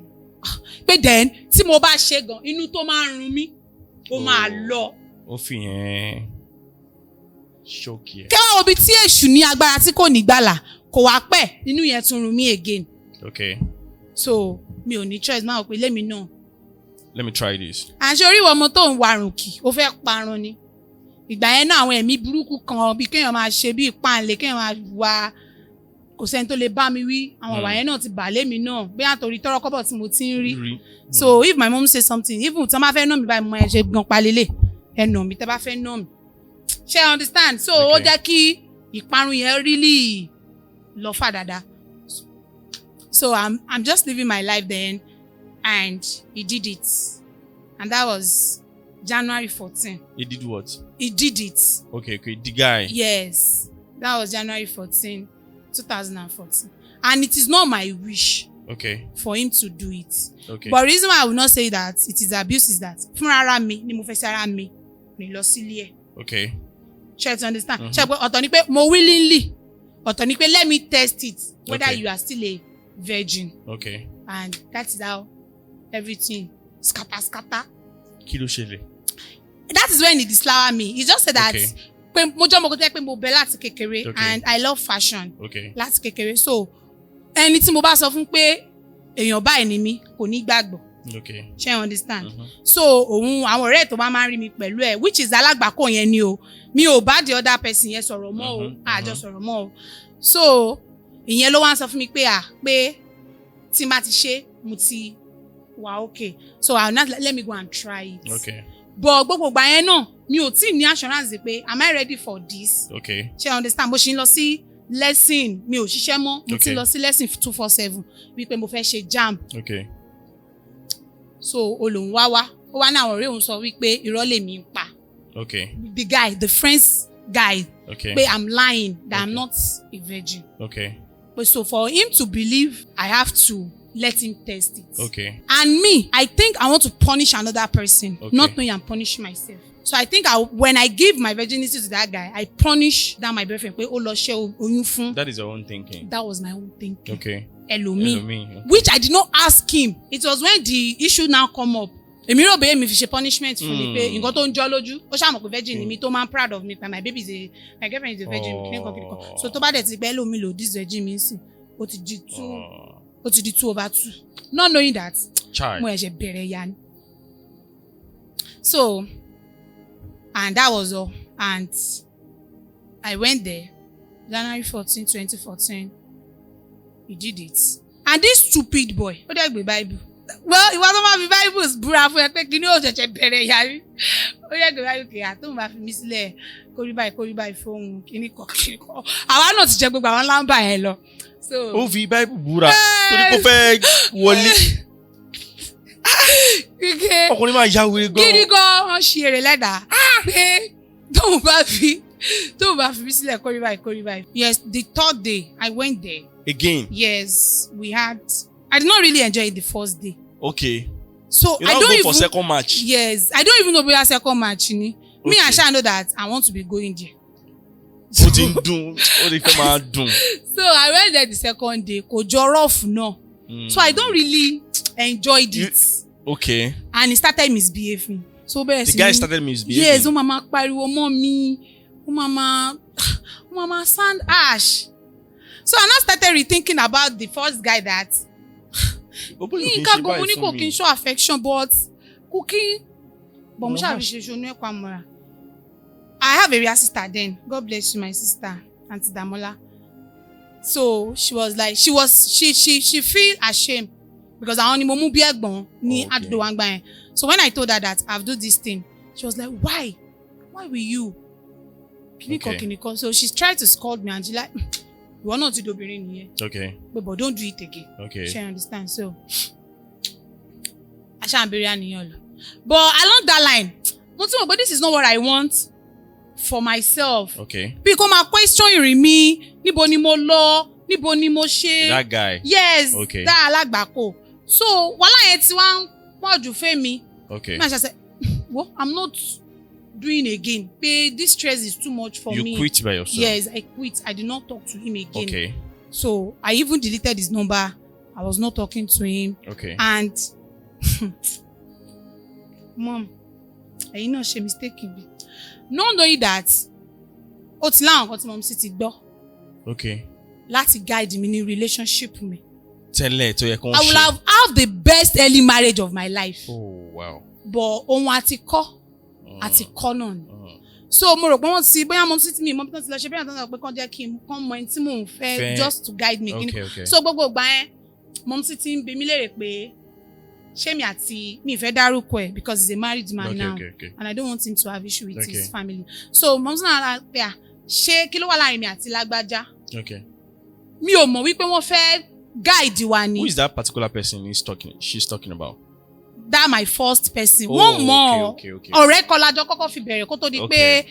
pé then tí mo bá ṣe gan inú tó máa ń run mí ó máa lọ. Ó fi yẹn ṣókì ẹ̀. kẹwàá obi tí èṣù ní agbára tí kò ní gbàlà kò wá pẹ́ inú yẹn tún run mí again. Okay. So mi ò ní choice máa wò pé lémi náà. Let me try this. àṣẹ orí ìwọ ọmọ tó ń warùn kì ó fẹ́ parun ni ìgbà yẹn náà àwọn ẹ̀mí burúkú kan bí kéèyàn máa ṣe bí ìpànlé kéèyàn máa wá kò sẹ́ni tó lè bá mi wí àwọn ìwà yẹn náà ti bà lémi náà bí àtòrí tọrọ kọ́bọ̀ tí mo ti ń rí. So if my mom say something even tí wọ́n bá fẹ́ nà mí báyìí mo máa ṣe gan palélẹ̀ ẹ nà mí tẹ́ bá fẹ́ nà mí ṣe understand so ó jẹ́ kí ìparun yẹn really lọ fà dáadáa. So I'm just living my life then and he did it and that was January 14. He did what? He did it. Okay, the guy. Yes, that was January 14, 2014. And it is not my wish Okay. for him to do it. Okay. But the reason why I will not say that it is abuse is that fún ara mi ni mo fẹ́ sí ara mi mi lọ sílé ẹ̀. Okay. Ṣé you understand? Ṣé pé ọ̀tọ̀ ni pé mo willingly ọ̀tọ̀ ni pé let me test it whether Okay. you are still a virgin. Okay. And that is how everything scatter. Kí ló ṣẹlẹ̀? That is when he dislower me. He just said that Okay. pé mo jọ́ mo kò tẹ́ pé mo bẹ láti kékeré Okay. and I love fashion Okay. láti kékeré so ẹni tí mo bá sọ fún pé èèyàn báyìí ni mí kò ní gbàgbọ́. Okay. Ṣé you understand? So òun àwọn ọ̀rẹ́ tó bá máa ń rí mi pẹ̀lú ẹ̀ which is alágbàkọ̀ yẹn ni o mi ò bá the other person yẹn sọ̀rọ̀ mọ́ o àjọ sọ̀rọ̀ mọ́ o so ìyẹn ló wá ń sọ fún mi pé pé tí n bá ti ṣe mo ti wà okay so I will not let me go and try it. Okay. But gbogbo ìgbà yẹn náà mi ò tí ní assurance pé am I ready for this? Okay. Ṣé you understand? Bó ṣe ń lọ sí lesson mi ò ṣiṣẹ́ mọ́ mo ti Okay. lọ sí lesson 247 wípé mo fẹ́ ṣe JAMB. Okay. So olóhùn wá ó wá ní àwọn ọ̀rẹ́ òun sọ wípé irọ́ lèmi ń pa. Okay. The guy the friend's guy Okay. pé I'm lying that I'm Okay. not a virgin. Okay. But so for him to believe I have to let him test it. Okay. And me, I think I want to punish another person, Okay. not knowing I'm punishing myself. So I think when I give my virginity to that guy, I punish that my boyfriend. Pé ó lọ ṣẹ́ oyún fún. That is your own thinking. That was my own thinking. Okay. Ẹlòmíì. Okay. Which I did not ask him. It was when the issue now come up. Èmi rò bẹ́ẹ̀ mi fi ṣe punishment fún mi pé nǹkan tó ń jọ́ lójú. Ó ṣàmọ̀ pé virgin ni mi tó máa ń proud of me pé my girlfriend is a virgin. Kìnìkan. So tó bá dẹ̀ ti pẹ́ lómi lò this virgin mi sìn. Ó ti di 2/2. Not knowing that. Child. Mo ẹ̀ṣẹ̀ bẹ̀rẹ̀ ya ni. So and that was all and I went there January 14, 2014 he did it and this stupid boy ó dẹ̀ gbé Bible well ìwà tó máa fi Bible búra fún ẹ pé kí ni ó ṣẹ̀ṣẹ̀ bẹ̀rẹ̀ ya rí ó dẹ̀ gbé Bible kìí àtúntò máa fi mí sílẹ̀ kórí báyìí fóun kíní kan àwa náà ti jẹ gbogbo àwọn lámbà yẹn lọ. So Ó fi Bible búra torí kó fẹ́ wọlé. Ọkùnrin máa ya wèrè gan. gidi gan wọn ṣe èrè lẹ́dàá pé tóun bá fi mí sílẹ̀ kórí báyìí. Yes, the third day I went there. Again. Yes, I did not really enjoy it the first day. Okay. So You I don't don't go even for second match. Yes, I don't even know whether second match ni. Me Okay. and Sha know that I want to be going there. Ó ti ń dùn. Ó ti fẹ́ máa dùn. So I went there the second day. Kò jọ rough náà. So I don't really enjoyed it. Okay. And he started misbehaving. So bẹ́ẹ̀ The sí guy ni- started misbehaving. Yes, ó máa máa pariwo mọ́ mi. Ó máa máa sound harsh. So I now started rethinking about the first guy that nǹkan gbogbo ní kò kí n show affection but kò kí but mo ṣáà fi ṣe ṣonú ẹ̀kọ́ àmọ́ra. I have a real sister then. God bless you, my sister, Aunty Damola. So she was like, she feel ashamed because àwọn ni mo mú bí ẹ̀gbọ́n ní àdúgbò wa ń gbà yẹn. So when I told her that I've do this thing, she was like, why will you? kìnìkan. So she's tried to scold me and she like, you are not to do obìnrin nìyẹn. Okay. But don't do it again. Okay. She understand. So I shan't bury àníyàn lọ. But along that line, but this is not what I want for myself. Okay. Because my question ìrìn mi, níbo ni mo lọ, níbo ni mo ṣe. That guy. Yes. Okay. That alágbàkó. So wàhálà yẹn ti wá ń pọ̀ jù fẹ́ mi. Okay. I said, well, I'm not doing again. This stress is too much for me. You quit by yourself? Yes, I quit. I did not talk to him again. Okay. So I even deleted his number. I was not talking to him. Okay. And Mom, ẹ̀yin náà ṣe mistake bi. Not knowing that, ó ti láwọn nǹkan tí Mom sì ti gbọ́. Okay. Láti guide mi ní relationship mi. Tẹ́lẹ̀ tó yẹ kó ń ṣe. I will have the best early marriage of my life. Oh wow. But ohun àti kọ́ náà ni. So mo rò pé wọ́n ti bóyá Mom sì ti mi mọ́ bí wọ́n ti lọ ṣe bóyá wọ́n ti lọ pé kán jẹ́ kí n kán mọ ẹni tí mò ń fẹ́ just to guide me. Okay. So gbogbo ìgbà yẹn Mom sì ti ń bi mí léèrè pé ṣé mi àti mi ìfẹ́ dárúkọ ẹ̀ because he's a married man now and I don't want him to have issue with his family. So Mom sì náà la pé ṣé kí ló wà láàrin mi àti lágbájá. Okay. Mi ò mọ̀ wípé wọ́n fẹ́ guide wa ni. Who is that particular person she's talking about? That my first person. One more. Okay. Ọ̀rẹ́ kan lájọ kọ́kọ́ fi bẹ̀rẹ̀ kó tó di pé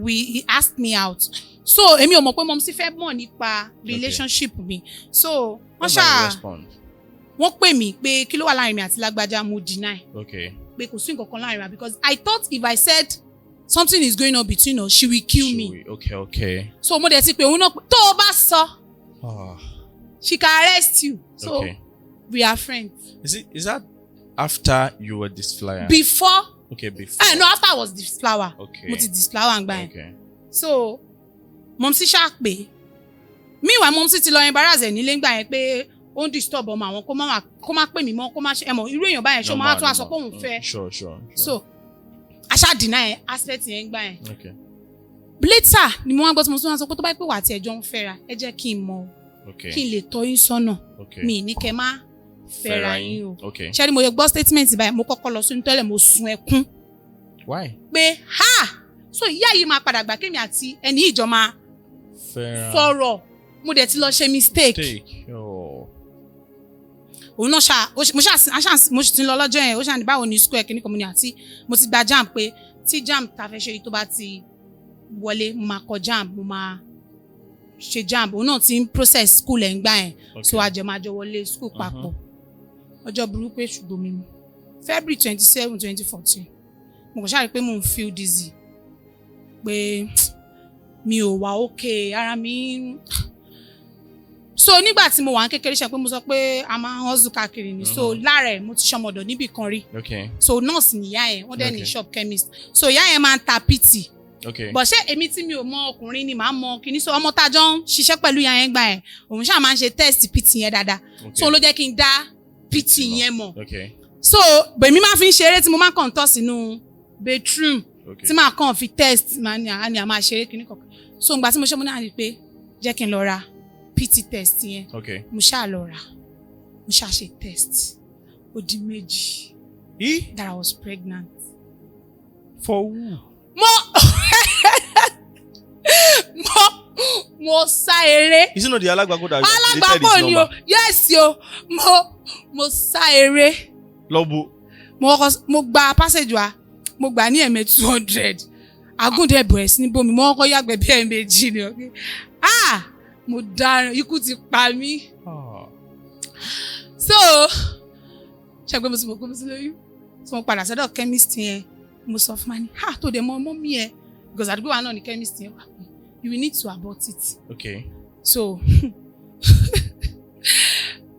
he asked me out. So èmi ò mọ̀ pé Mom sì fẹ́ mọ̀ nípa relationship mi. So wọ́n pè mí pé kí ló wà láàrin mi àti lágbájá mo deny. Okay. Pé kò sí nǹkan kan láàrin wa because I thought if I said something is going on between us she will kill me. Okay. So mo dẹ̀ ti pé òun náà tó o bá sọ she can arrest you. So we are friends. Is that after you were this flyer? Before. Okay, before. No, after I was this flower. Okay. Mo ti this flower and buy. Okay. So Mom sì ṣá pé meanwhile Mom sì ti lọ embarrass ẹ̀ nílé ńgbà yẹn pé ó ń disturb ọmọ àwọn kó má pè mí mọ́ kó má ṣe ẹmọ irú èèyàn báyẹn ṣó máa tún aṣọ pé òun fẹ́. Sure. So aṣá deny aspect yẹn ńgbà yẹn. Okay. Later ni mo wá gbọ́ tí mo tún wá sọ pé tó bá pè wá àti ẹjọ́ ń fẹ́ra ẹ jẹ́ kí n mọ̀ kí n lè tọ́ yín sọ́nà mi ní kẹ́ má fẹ́ra yín o. Ṣé ni mo yẹ gbọ́ statement báyìí mo kọ́kọ́ lọ sínú tẹ́lẹ̀ mo sun ẹkún. Why? Pé so ìyá yìí máa padà gbà kémi àti ẹni ìjọ máa sọ̀rọ̀ mo dẹ̀ ti lọ ṣe mistake. Òun náà mo sì ti lọ lọ́jọ́ yẹn ó ṣàní báwo ni school ẹ̀kíní kan mo ní àti mo ti gba JAMB pé tí JAMB ta fẹ́ ṣe yìí tó bá ti wọlé mo máa kọ JAMB mo máa ṣe JAMB òun náà ti ń process school ẹ̀ ń gbà yẹn so àjẹmájọ wọlé school papọ̀ ọjọ́ burúkú èṣù gbomi mu February 27, 2014 mo kàn ṣáà rí pé mo ń feel dizzy pé mi ò wà okay ara mi. So nígbà tí mo wà ní kékeré ṣe pé mo sọ pé a máa ń hustle káàkiri ni so lára ẹ̀ mo ti ṣọmọdọ̀ níbì kan rí so nurse nìyá yẹn wọ́n dẹ̀ ní shop chemist so ìyá yẹn máa ń ta PT but ṣé èmi tí mi ò mọ ọkùnrin ni màá mọ kìíní so ọmọ tájọ ń ṣiṣẹ́ pẹ̀lú ìyá yẹn gbà yẹn òun ṣáà máa ń ṣe test PT yẹn dáadáa so ló jẹ́ kí n dá PT yẹn mọ̀ so bèmí máa fi ń ṣeré tí mo máa kàn tọ́ sínú bedroom tí màá kàn fi test máa ní a máa ṣeré kìíní kọ̀ọ̀kan so ìgbà tí mo ṣe mo náà rí pé jẹ́ kí n lọ ra PT test yẹn mo ṣáà lọ rà mo ṣáà ṣe test ó di méjì that I was pregnant. For who? mo sá eré. Is it not the alágbàkó that alágbàkó ni o yes o mo sá eré. Lọ́bù. mo gba passage wa mo gbà ní ẹ̀mẹ́ 200 agúndẹ̀ bẹ̀rẹ̀ sí ní bomi mo kọ́kọ́ yàgbẹ́ bí ẹ̀mẹ́jì ni mo dáràn ikú ti pa mí. So ṣe pé mo ti mọ̀ pé mo ti lóyún so mo padà sọ́dọ̀ chemist yẹn mo sọ fún ma ní tó dẹ̀ mọ ọmọ mi yẹn because àdúgbò wa náà ni chemist yẹn wà pé you will need to abort it. Okay. So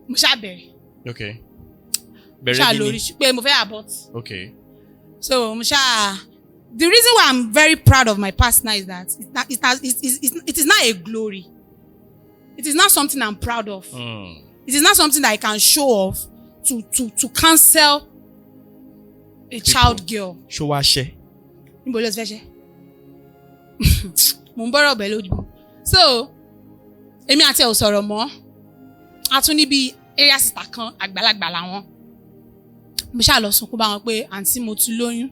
mo ṣáà bẹ̀rẹ̀. Okay. Ṣáà lórí pé mo fẹ́ abort. Okay. So mo ṣáà the reason why I'm very proud of my partner is that it is not a glory. It is not something I'm proud of. It is not something that I can show off to cancel a child girl. Show wa ṣe. Níbo ló ti fẹ́ ṣe? Mo ń bọ́rọ̀ bẹ̀ lójú. So, èmi àti ẹ̀ ò sọ̀rọ̀ mọ́. A tún ní bí area sister kan àgbàlagbà làwọn. Mo ṣáà lọ sunkún bá wọn pé àǹtí mo ti lóyún.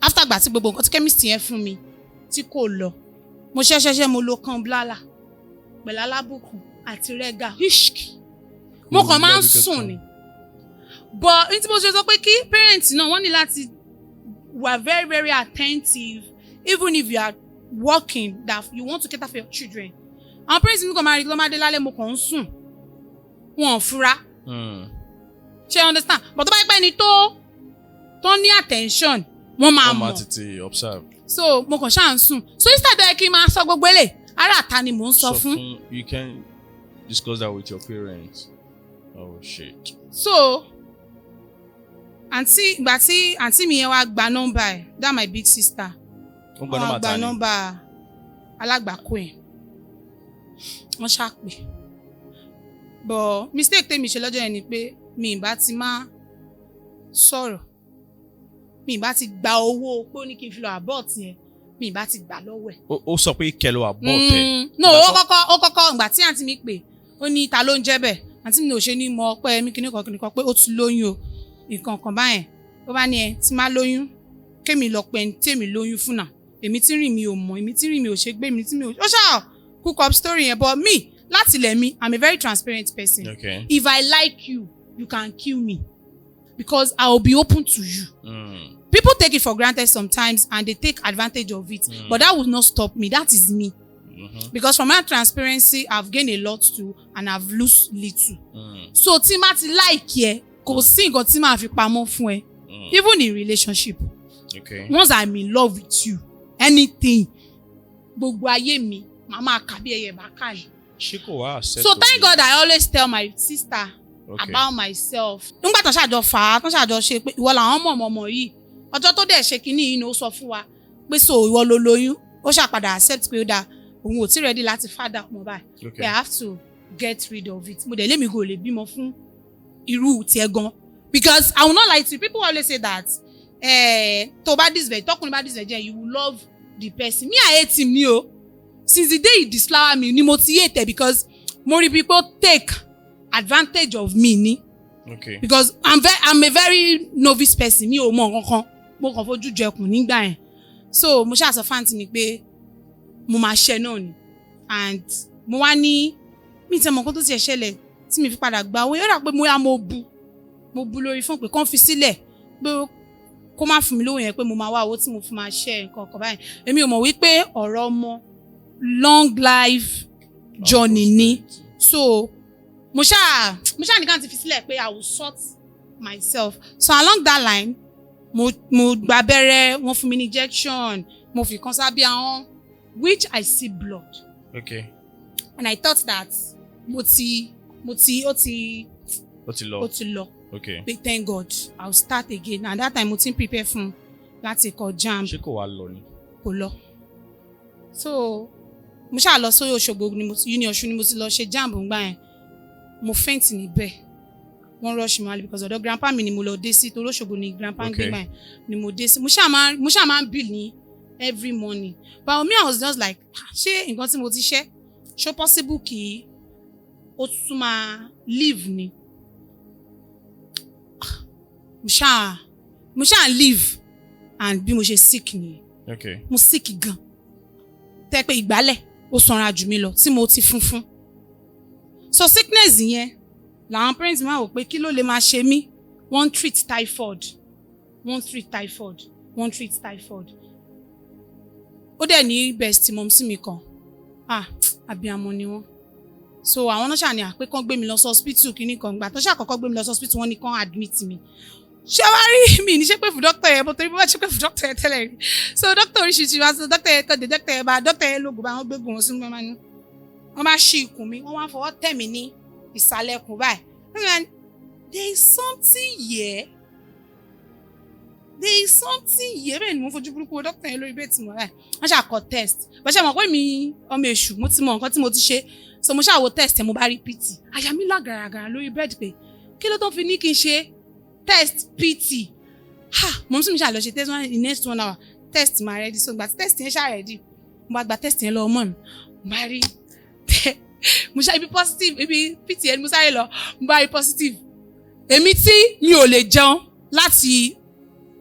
After gbà tí gbogbo nǹkan tí chemist yẹn fún mi tí kò lọ. mo ṣẹ́ṣẹ́ṣẹ́ mo lo kan blala pẹ̀lú alábùkún àti rẹ́gà mo kàn máa ń sùn ni but ní tí mo ṣe sọ pé kí parents náà wọ́n ní láti were very very attentive even if you are working that you want to cater for your children. Àwọn parents mi kàn máa rí lọ́mọdé lálẹ́ mo kàn ń sùn wọn ò fura. Ṣé you understand? But tó bá pẹ́ ni tó ní attention wọ́n máa mọ̀. Wọ́n máa tètè observe. So mo kàn ṣáà ń sùn. So instead ẹ kí n máa sọ gbogbo èlé ara àta ni mò ń sọ fún. You can discuss that with your parents. Oh shit. So ìgbà tí àǹtí mi yẹn wá gba nọ́mbà ẹ̀ that my big sister. Wọ́n gba nọ́mbà alágbàkó ẹ̀. Wọ́n ṣàpè. But mistake tèmi ṣe lọ́jọ́ yẹn ni pé mi ì bá ti máa sọ̀rọ̀. Mi ì bá ti gba owó pé ó ní kí n fi lọ abort yẹn. Mi ì bá ti gbà lọ́wọ́ ẹ̀. Ó sọ pé kẹlọ abort ẹ̀. No, ó kọ́kọ́ ìgbà tí àǹtí mi pè ó ní ta ló ń jẹ́ bẹ́ẹ̀. Àǹtí mi ò ṣe ní mọ pé mi kìnnìkan pé ó ti lóyún o. Nǹkan kan báyẹn. Ó bá ní ẹ tí máa lóyún kémi lọ pẹ́ ní tèmi lóyún fún náà. Èmi tí rìn mi ò mọ̀, èmi tí rìn mi ò ṣe gbé, èmi tí mi ò. Ó ṣáà cook up story yẹn but me láti ilẹ̀ mi I'm a very transparent person. Okay. If I like you, you can kill me because I will be open to you. People take it for granted sometimes and they take advantage of it. But that will not stop me. That is me. Because from my transparency, I've gained a lot too and I've lost little. So tí má ti like yẹ, kò sí nǹkan tí màá fi pamọ́ fún ẹ. Even in relationship. Okay. Once I'm in love with you, anything, gbogbo ayé mi, màá kà bí ẹyẹ bá kà ní. She kò wá accept. So thank God I always tell my sister about myself. Nígbà tó ṣàjọ fà á, tó ṣàjọ ṣe pé ìwọ làwọn mọ̀ yìí. Ọjọ́ tó dẹ̀ ṣe kínní yìí ni ó sọ fún wa pé so ìwọ ló lóyún. Ó ṣàpadà accept pé ó dáa òun ò tí ready láti father ọmọ báyìí. Okay. I have to get rid of it. Mo dẹ̀ lémi go lè bímọ fún irú tiẹ̀ gan. Because I will not lie to you. People always say that tó bá disvirgin, tọkùnrin bá disvirgin, you will love the person. Me, I hate him ni o. Since the day he disflower me, ni mo ti hate because more people take advantage of me ni. Okay. Because I'm a very novice person. Mi ò mọ̀ nǹkankan. Mo kàn fojú jẹkùn nígbà yẹn. So mo ṣáà sọ fáǹtì mi pé mo máa ṣe náà ni. And mo wá ní mi tẹ́ mọ̀ nǹkan tó ti ṣẹlẹ̀ tí mi fi padà gba owó. Ó dà pé mo bu lórí fún pé kàn fi sílẹ̀ pé kó má fún mi lówó yẹn pé mo máa wá owó tí mo fi máa ṣe nǹkan kan báyìí. Èmi ò mọ̀ wípé ọ̀rọ̀ ọmọ long life journey ni. So mo ṣáà ní ká ti fi sílẹ̀ pé I will sort myself. So along that line mo gba abẹ́rẹ́, wọ́n fún mi ní injection, mo fi kan sábẹ́ ahọ́n which I see blood. Okay. And I thought that ó ti lọ. Okay. But thank God I will start again. And that time mo ti ń prepare fún láti kọ JAMB. Ṣé kò wá lọ ni? Kò lọ. So mo ṣáà lọ sórí Òṣogbo uni Ọ̀ṣun ni mo ti lọ ṣe JAMB ńgbà yẹn. Mo faint níbẹ̀. Wọ́n rush mi wálé because ọ̀dọ̀ grandpa mi ni mo lọ dé sí torí Òṣogbo ni grandpa ń gbé báyìí ni mo dé sí. Mo ṣáà máa ń bill ní every morning. But me I was just like ṣé nǹkan tí mo ti ṣe ṣó possible kí ó tún máa live ni. Mo ṣáà live and bí mo ṣe sick ni. Okay. Mo sick gan. Tẹ́ pé ìgbálẹ̀ ó sanra jù mí lọ tí mo ti funfun. So sickness yẹn làwọn parents máa wò pé kí ló lè máa ṣe mí. Wọ́n treat typhoid. Ó dẹ̀ ní best mom sí mi kan. Àbíamọ ni wọ́n. So àwọn náà ṣàní àpé kán gbé mi lọ sí hospital kíní kan gbà tó ṣàkọ́kọ́ gbé mi lọ sí hospital wọ́n ní kán admit mi. Ṣé wàá rí mi ní ṣe pé fún doctor yẹn bó torí bí wọ́n ṣe pé fún doctor yẹn tẹ́lẹ̀ rí. So doctor oríṣiríṣi wá sí doctor yẹn tọ́jú doctor yẹn bá doctor yẹn lóògùn bá wọ́n gbé gùn wọn sínú mẹ́má ní. Wọ́n bá ṣí ikùn mi, wọ́n wá fọwọ́ tẹ̀ mí ní ìsàlẹ̀ ikùn báyìí. There is something here. Bẹ́ẹ̀ ni mo fojú burúkú doctor yẹn lórí bẹ́ẹ̀tì mọ́ báyìí. Wọ́n ṣàkọ test. Bọ́sẹ̀ mọ̀ pé mi ọmọ èṣù mo ti mọ nǹkan tí mo ti ṣe. So mo ṣàwo test ẹ̀ mo bá rí PT. Àyà mi lá gàràgàrà lórí bẹ́ẹ̀dì pé kí ló tó fi ní kí n ṣe test PT. Mo ń sún mi ṣàlọ́ ṣe test in next 1 hour. Test máa ready. So gba test yẹn ṣáà ready. Mo bá gba test yẹn lọ ọmọ mi. Mo bá rí mo ṣá ibi positive ibi PT yẹn mo sáré lọ. Mo bá rí positive. Èmi tí mi ò lè jẹun láti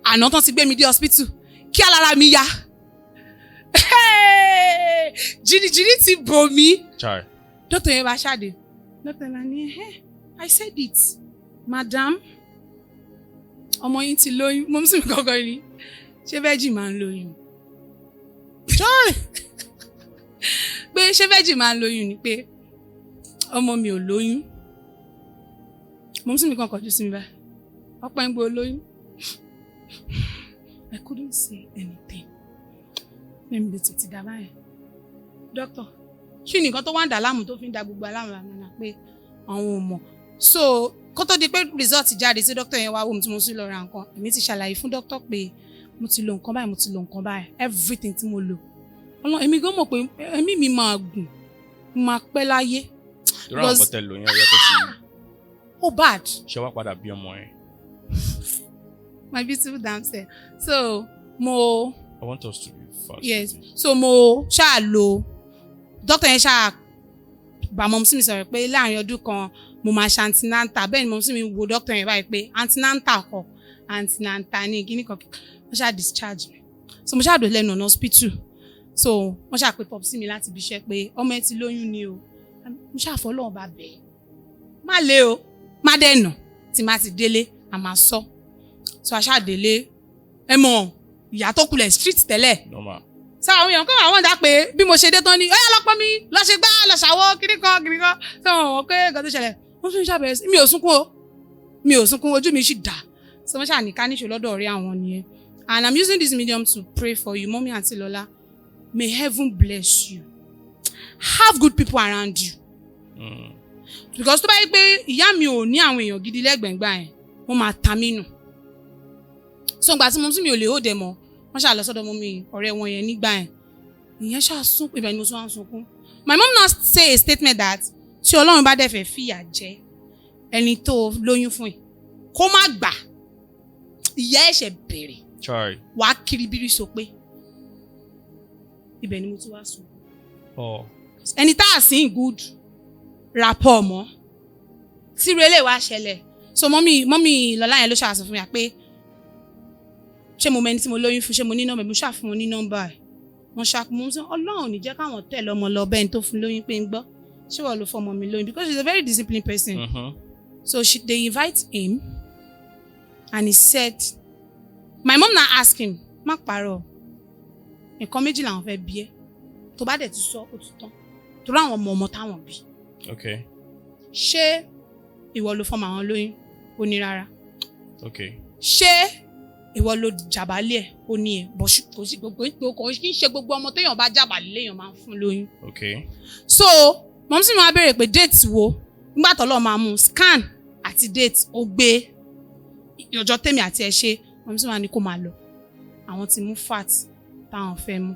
àná tán ti gbé mi dé hospital kí alára mi yá. jìnnìjìnnì ti bò mí. Chai. Doctor yẹn bá ṣáde. Doctor yẹn ní I said it. Madam, ọmọ yín ti lóyún. Mo sì kọ́kọ́ ní ṣé virgin máa ń lóyún? Chai. Pé ṣé virgin máa ń lóyún ni pé ọmọ mi ò lóyún. Mo sì kọ́kọ́ kọjú sí mi báyìí. Ọ̀pọ̀ ń gbé olóyún. I couldn't say anything. Mímí lè tètè dá báyìí. Doctor, kí ni nǹkan tó wá ń dà láàmú tó fi ń da gbogbo aláàmú àmì pé àwọn ò mọ̀. So kó tó di pé result jáde sí doctor yẹn wá wò mí tí mo sì lọ ra nǹkan. Èmi ti ṣàlàyé fún doctor pé mo ti lo nǹkan báyìí, mo ti lo nǹkan báyìí. Everything tí mo lò. Ọlọ́run èmi gan mọ̀ pé ẹ̀mí mi máa gùn, máa pẹ́ láyé. Irú àwọn kọ́tẹ́ lò yẹn ọ̀yọ́ tó ti. Oh bad. Ṣé wá padà bí ọmọ yẹn? My beautiful damsel. So mo. I want us to be fast. Yes. So mo ṣáà lo doctor yẹn ṣáà bá mọ̀ sí mi sọ̀rọ̀ pé láàrin ọdún kan mo máa ṣe antenatal. Bẹ́ẹ̀ ni mo sì mi wo doctor yẹn báyìí pé antenatal kọ́ antenatal ní kíní kan wọ́n ṣáà discharge mi. So mo ṣáà dò lẹ́nu ọ̀nà hospital. So wọ́n ṣáà pé pop sí mi láti ibi iṣẹ́ pé ọmọ ẹ ti lóyún ni o. Mo ṣáà fọlọ́run bá bẹ̀. Má lé o, má dẹ̀nà tí má ti délé a máa sọ. So aṣáà délé ẹ mọ̀ ìyá tó kulẹ̀ street tẹ́lẹ̀. Normal. So àwọn èèyàn kọ́ àwọn dá pé bí mo ṣe dé tán ni ọ̀yá lọ́pọ̀ mi lọ ṣe gbá lọ ṣàwọ́ kìnìkan. So wọ́n pé nǹkan tó ṣẹlẹ̀ wọ́n tún ṣàbẹ̀rẹ̀ sí mi ò sunkún ojú mi sì dà. So wọ́n ṣáà ní ká níṣó lọ́dọ̀ ọ̀rẹ́ àwọn nìyẹn. And I'm using this medium to pray for you, Mommy Aunty Lola. May heaven bless you. Have good people around you. Because tó bá yẹ pé ìyá mi ò ní àwọn èèyàn gidi lẹ́gbẹ̀ngbà yẹn wọ́n máa ta mí nù. So ìgbà tí mo tún mi ò lè hold ẹ̀ mọ́ wọ́n ṣáà lọ sọ́dọ̀ mọ́mí ọ̀rẹ́ wọn yẹn nígbà yẹn ìyẹn ṣáà sún pé ibẹ̀ ni mo tún wá ń sunkún. My mom now say a statement that tí Ọlọ́run bá dẹ̀ fẹ́ fìyà jẹ ẹni tó lóyún fún ẹ kó má gbà ìyá ẹ̀ṣẹ̀ bẹ̀rẹ̀ wàá kiri bírí so pé ibẹ̀ ni mo tún wá sùn. Ẹni tá a sì ń good rapport mọ́ tí relé wá ṣẹlẹ̀. So mọ́mí Lọ́lá yẹn ló ṣàṣọ fún mi pé ṣé mo mẹni tí mo lóyún fún ṣé mo ní nọ́mbà mo ṣáà fún wọn ní nọ́mbà ẹ̀ wọ́n ṣàkóso sọ Ọlọ́run ní jẹ́ káwọn tẹ̀lé ọmọ lọ bẹ́ẹ̀ tó fún lóyún pé ń gbọ́ ṣé wọ́n ló fọmọ mi lóyún because she's a very disciplined person. So they invite him and he said my mom now ask him má parọ́ nǹkan méjì làwọn fẹ́ bí ẹ tó bá dẹ̀ ti sọ ó ti tán torí àwọn ọmọ táwọn bí. Ṣé ìwọ ló fọmọ àwọn lóyún ó ní rárá. Ṣé ìwọ ló jàbálẹ̀ ẹ̀ ó ní ẹ̀ bọ̀ kò sí gbogbo kò kí ń ṣe gbogbo ọmọ téèyàn bá jàbálẹ̀ léèyàn máa ń fún lóyún. So mọ̀mí sì máa béèrè pé déètì wo nígbà tó lọ́ọ́ máa mú scan àti déètì ó gbé ọjọ́ tèmi àti ẹ̀ ṣe mọ̀mí sì máa ní kó máa lọ àwọn ti mú fat táwọn fẹ́ mú.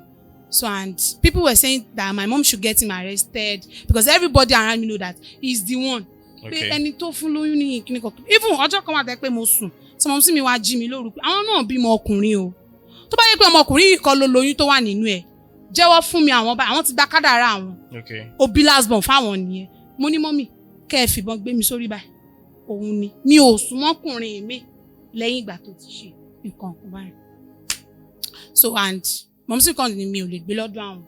So and people were saying that my mom should get him arrested because everybody around me know that he's the one. Pé ẹni tó fún lóyún ní kíní kan even ọjọ́ kan wà tẹ́ pé mo sùn tí mọ̀mí sì mi wá jí mi lóru pé àwọn náà bímọ ọkùnrin o tó bá yẹ pé ọmọkùnrin yìí kan ló lóyún tó wà nínú ẹ̀ jẹ́wọ́ fún mi àwọn ti gba kádàrá àwọn òbí last born fáwọn nìyẹn mo ní mọ́mì kẹ́ ẹ fìbọn gbé mi sórí báyìí òun ni mi ò sún mọ́kùnrin mi lẹ́yìn ìgbà tó ti ṣe nǹkan kan báyìí. So and mọ̀mí sì kàn ní mi ò lè gbé lọ́dọ̀ àwọn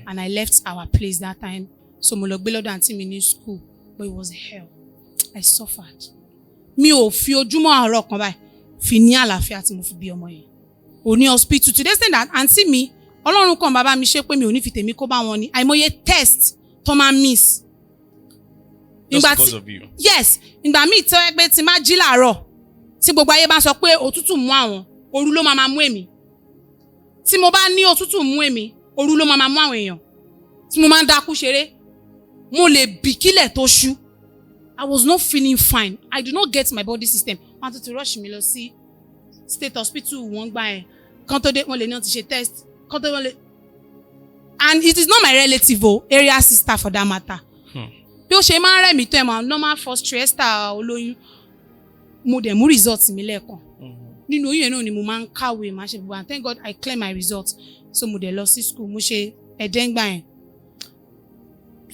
and I left our place that time so mo lọ gbé lọ́dọ̀ àǹtí mi ní school but it was hell. I suffered. Mi ò fi ojúmọ́ àárọ̀ kan báyìí fi ní àlàáfíà tí mo fi bí ọmọ yẹn ò ní hospital today say that àǹtí mi Ọlọ́run kan bàbá mi ṣe pé mi ò ní fi tèmi kó bá wọn ní àìmọye test tó máa miss. Just because of you. Yes ìgbà míì tí wọ́n pé tí má jí làárọ̀ tí gbogbo ayé bá sọ pé òtútù mú àwọn òru ló máa mú èmi tí mo bá ní òtútù mú èmi òru ló máa mú àwọn èèyàn tí mo máa ń dákú ṣeré mo lè bì kílẹ̀ tó ṣú. I was not feeling fine. I did not get my body system. Wọ́n tún ti rush mi lọ sí state hospital wọ́n gbà ẹ̀ kan tó dé wọ́n lè ní wọ́n ti ṣe test kan tó wọ́n lè. And it is not my relative o area sister for that matter. Bí ó ṣe máa ń rẹ̀ mí tó ẹ̀ mọ̀ normal first trimester olóyún mo dẹ̀ mú result mi lẹ́ẹ̀kan. Nínú oyún yẹn náà ni mo máa ń kàwé máa ṣe gbogbo and thank God I clear my result so mo dẹ̀ lọ sí school mo ṣe ẹ̀dẹ́ngbà yẹn.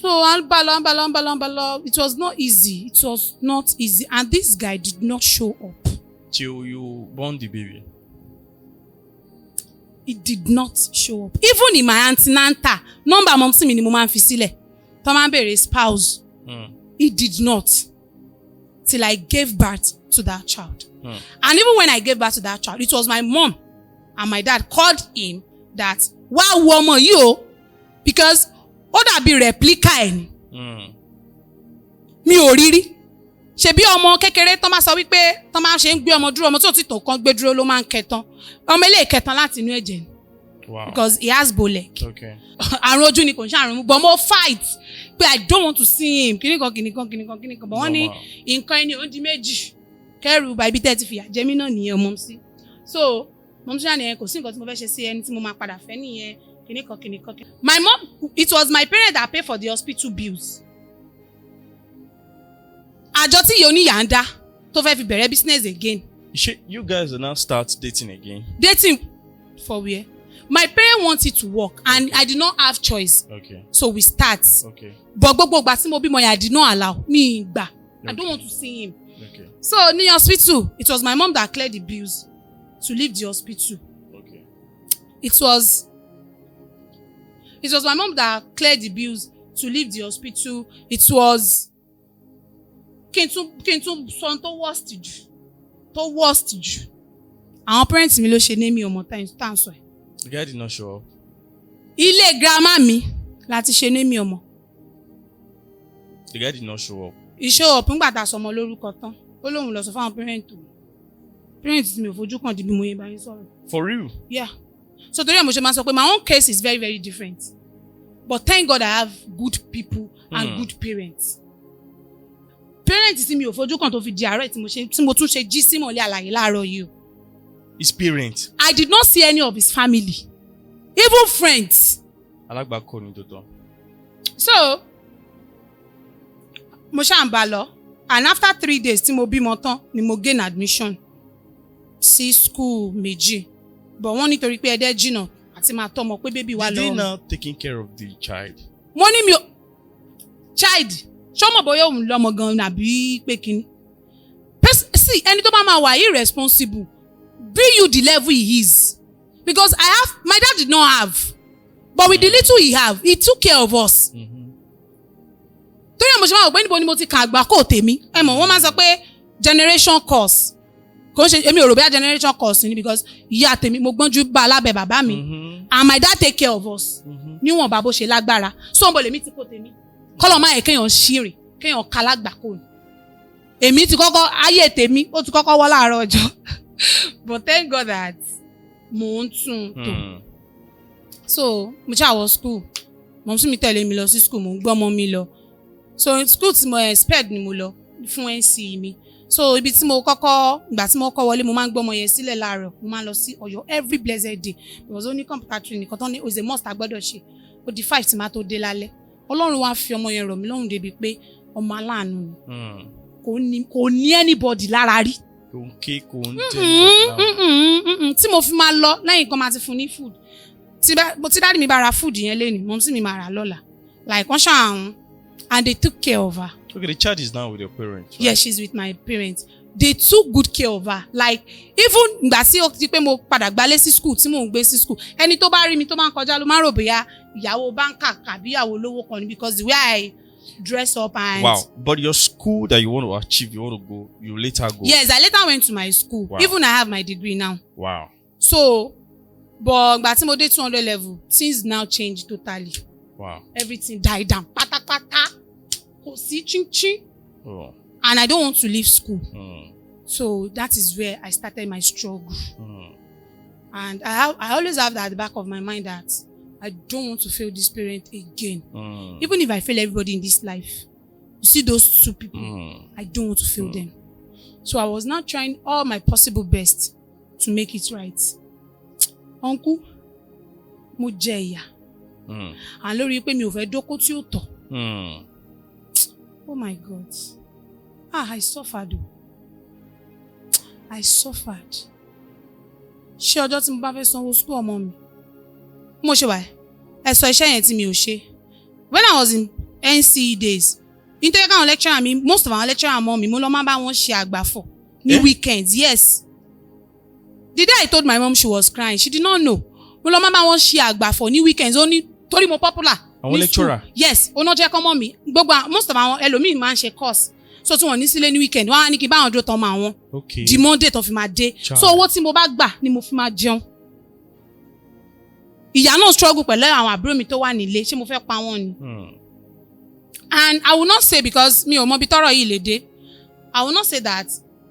So ambalo. It was not easy. It was not easy. And this guy did not show up. Till you born the baby? It did not show up. Even in my antenatal, number mom sí mi ni mo máa ń fi sílẹ̀. Tó máa ń bèrè spouse. It did not. Till I gave birth to that child. And even when I gave birth to that child, it was my mom and my dad called him that, wá wo ọmọ yìí o, because ó dàbí replica ẹ̀ ni. Mi ò rí rí. Ṣebí ọmọ kékeré tó máa sọ wípé tó máa ṣe ń gbé ọmọ dúró, ọmọ tí ò tí tó kan gbé dúró ló máa ń kẹtàn. Ọmọ ilé ìkẹtàn láti inú ẹ̀jẹ̀ ni. Wow. Because he has bow leg. Okay. Àrùn ojú ni kò ń ṣàrùn, but mo fight pé I don't want to see him. Kìnìkan. But wọ́n ní nǹkan ẹni ò ń di méjì. Kẹ́rù bá ibi tẹ́ ti fìyà jẹ mí náà nìyẹn mọ́ sí. So mọ́ sí àná kò sí nǹkan tí mo fẹ́ ṣe sí ẹni tí mo máa padà fẹ́ nìyẹn. Kìnìkan. My mom, it was my parents that paid for the hospital bills. Àjọ tí ìyá oníyà ń dá tó fẹ́ fi bẹ̀rẹ̀ business again. You guys will now start dating again. Dating for where? My parents wanted to work and I did not have choice. Okay. So we start. Okay. But gbogbo ìgbà tí mo bímọ yẹn I did not allow. Mi gbà. I don't want to see him. Okay. So ní hospital, it was my mom that cleared the bills to leave the hospital. Okay. It was my mom that cleared the bills to leave the hospital. It was kí n tún sọ tó worst jù. Àwọn parents mi ló ṣe ní mi ọmọ tá ń sọ ẹ̀. The guy did not show up. Ilé grandma mi láti ṣe ní mi ọmọ. The guy did not show up. Show up nígbà tá a sọmọ lórúkọ tán. Ó lóun lọ sọ fáwọn parents mi ò fojú kàn di bí mo yẹ bá yín sọ̀rọ̀. For real? Yeah. So torí ẹ̀ mo ṣe máa sọ pé my own case is very, very different. But thank God I have good people and good parents. Parents tí mi ò fojú kàn tó fi di àárẹ̀ tí mo tún ṣe jí símọ̀lẹ́ àlàyé láàárọ̀ yìí o. His parents? I did not see any of his family. Even friends. Alágbàkọ ni tó tán. So, mo ṣáà ń bá lọ. And after 3 days tí mo bímọ tán ni mo gain admission sí school méjì. But wọ́n nítorí pé ẹdẹ jìnnà àti máa tọ́mọ pé bébí wa lọ. Did they now taking care of the child? Mo ní mi ò child ṣọmọ bóyá òun lọmọ gan nàbí pé kíní. See, ẹni tó bá máa wà irresponsible be you the level he is. Because my dad did not have. But with the little he have, he took care of us. Torí ẹ̀ mo ṣe máa wò pé níbo ni mo ti kàn àgbà kò tèmi. Ẹ mọ̀ wọ́n máa sọ pé generation curse. Kò ṣe èmi ò rò bí generation curse ni because ìyá tèmi mo gbọ́njú bá alábẹ̀ bàbá mi. And my dad take care of us. Níwọ̀n bá bó ṣe lágbára. So ń bọ̀ lèmi ti kó tèmi. Kọ́lọ̀ máa yẹ kéèyàn ṣírin, kéèyàn kalágbà kò ní. Èmi ti kọ́kọ́ ayé tèmi, ó ti kọ́kọ́ wọ́ láàárọ̀ ọjọ́. But thank God that mo ń tún tò. So mo ṣáà wọ school. Mom sí mi tẹ̀lé mi lọ sí school, mo ń gbọ́ ọmọ mi lọ. So school tí mo expect ni mo lọ fún NCE mi. So ibi tí mo kọ́kọ́ ìgbà tí mo kọ́ wọlé mo máa ń gbọ́ ọmọ yẹn sílẹ̀ láàárọ̀. Mo máa ń lọ sí Ọ̀yọ́ every blessed day. Because ó ní computer training kan tán ní ó ṣe must agbọ́dọ̀ ṣe. Ó di 5 tí máa tó dé lálẹ́. Ọlọ́run wá fi ọmọ yẹn rọ̀ mí lọ́rùn débi pé ọmọ aláàánú ni. Kò ní anybody lára rí. Kò ń ké kò ń jẹ́. Tí mo fi máa lọ lẹ́yìn kan máa ti fún ní food. Tí dáàdì mi bá ra food yẹn lénìí, mom sí mi máa rà lọ́la. Like wọ́n ṣàrùn and they took care of her. Okay, the child is now with your parents. Right? Yes, she's with my parents. They took good care of her. Like even ìgbà tí ó ti pé mo padà gbálé sí school tí mò ń gbé sí school. Ẹni tó bá rí mi tó máa ń kọjá ló máa ń rò bóyá ìyàwó báńkà tàbí ìyàwó olówó kan ni because the way I dress up and. Wow, but your school that you want to achieve, you want to go, you later go. Yes, I later went to my school. Wow. Even I have my degree now. Wow. So, but ìgbà tí mo dé 200 level, things now changed totally. Wow. Everything died down. Pátápátá. Kò sí chin-chin. Oh. And I don't want to leave school. So that is where I started my struggle. And I always have that at the back of my mind that I don't want to fail this parent again. Even if I fail everybody in this life, you see those two people, I don't want to fail them. So I was now trying all my possible best to make it right. Uncle, mo jẹ ìyà. And lórí pé mi ò fẹ́ dóko tí ó tọ́. Oh my God. I suffered. I suffered. Ṣé ọjọ́ tí mo bá fẹ́ sanwó school ọmọ mi? Mo ṣe wà ẹ sọ iṣẹ́ yẹn tí mi ò ṣe. When I was in NCE days, nítorí káwọn lecturer mi, most of our lecturer mọ́ mi, mo lọ máa bá wọn ṣe àgbàfọ̀ ní weekends, yes. The day I told my mom she was crying, she did not know. mo lọ máa bá wọn ṣe àgbàfọ̀ ní weekends ó ní torí mo popular. Àwọn lecturer. Yes, ó náà jẹ́ kọ́mọ́ mi gbogbo most of àwọn ẹlòmíì máa ń ṣe course so tí wọ́n ní sílé ní weekend wọ́n á ní kí n bá àwọn dúró tán mọ́ àwọn di Monday tó fi máa dé so owó tí mo bá gbà ni mo fi máa jẹun. Ìyá náà struggle pẹ̀lú àwọn àbúrò mi tó wà nílé ṣé mo fẹ́ pa wọ́n ni. And I will not say because mi ò mọ bí tọ́rọ̀ yìí lè dé I will not say that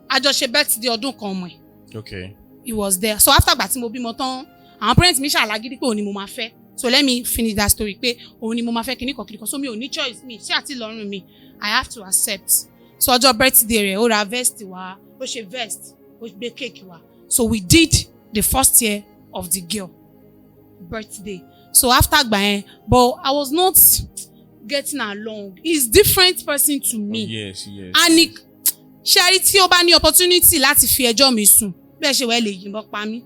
àjọṣe birthday ọdún kan ọmọ ẹ̀. Okay. He was there so after gbà tí mo bímọ tán àwọn parents mi ṣàlágídí pé òun ni mo máa fẹ́ so let me finish that story pé òun ni mo máa fẹ́ kíníkan so mi ò ní choice mi ṣé àti lọ́rùn mi I have to accept so ọjọ́ birthday rẹ̀ ó ra vest wa ó ṣe vest ó gbé cake wa so we did the first year of the girl birthday so after gbà yẹn but I was not getting along he's different person to me. Yes. And ṣẹ́rí tí ó bá ní opportunity láti fi ẹjọ́ mi sùn bẹ́ẹ̀ ṣe wẹ́ẹ́ lè yìnbọn pa mí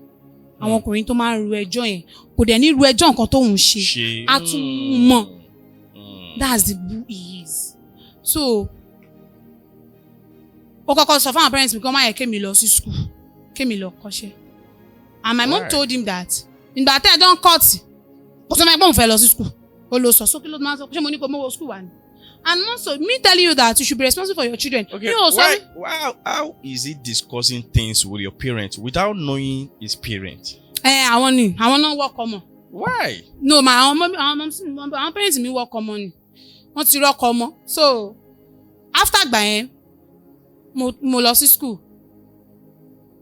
àwọn ọkùnrin tó máa ń ru ẹjọ́ yẹn kò dẹ̀ ní ru ẹjọ́ nǹkan tó ń ṣe á tún mọ̀ that's the who he is so ó kọ́kọ́ sọ fún àwọn parents mi kí wọ́n má yẹ kémi lọ sí school kémi lọ kọ́ṣẹ́ and my mom told him that ìgbà tẹ́ ẹ dán kọ́ọ̀tì kò sọ ma ẹgbọ́n fẹ́ lọ sí school ó lọ sọ sókè ló máa sọ ṣé mo ní kó mọ́wọ́ school wà ní. And also, me telling you that you should be responsible for your children. Okay, how is he discussing things with your parents without knowing his parents? Àwọn náà work ọmọ. Why? No, àwọn parents mi work ọmọ ni. Wọ́n ti rọ́kọ ọmọ. So, after gbà yẹn, mo lọ sí school.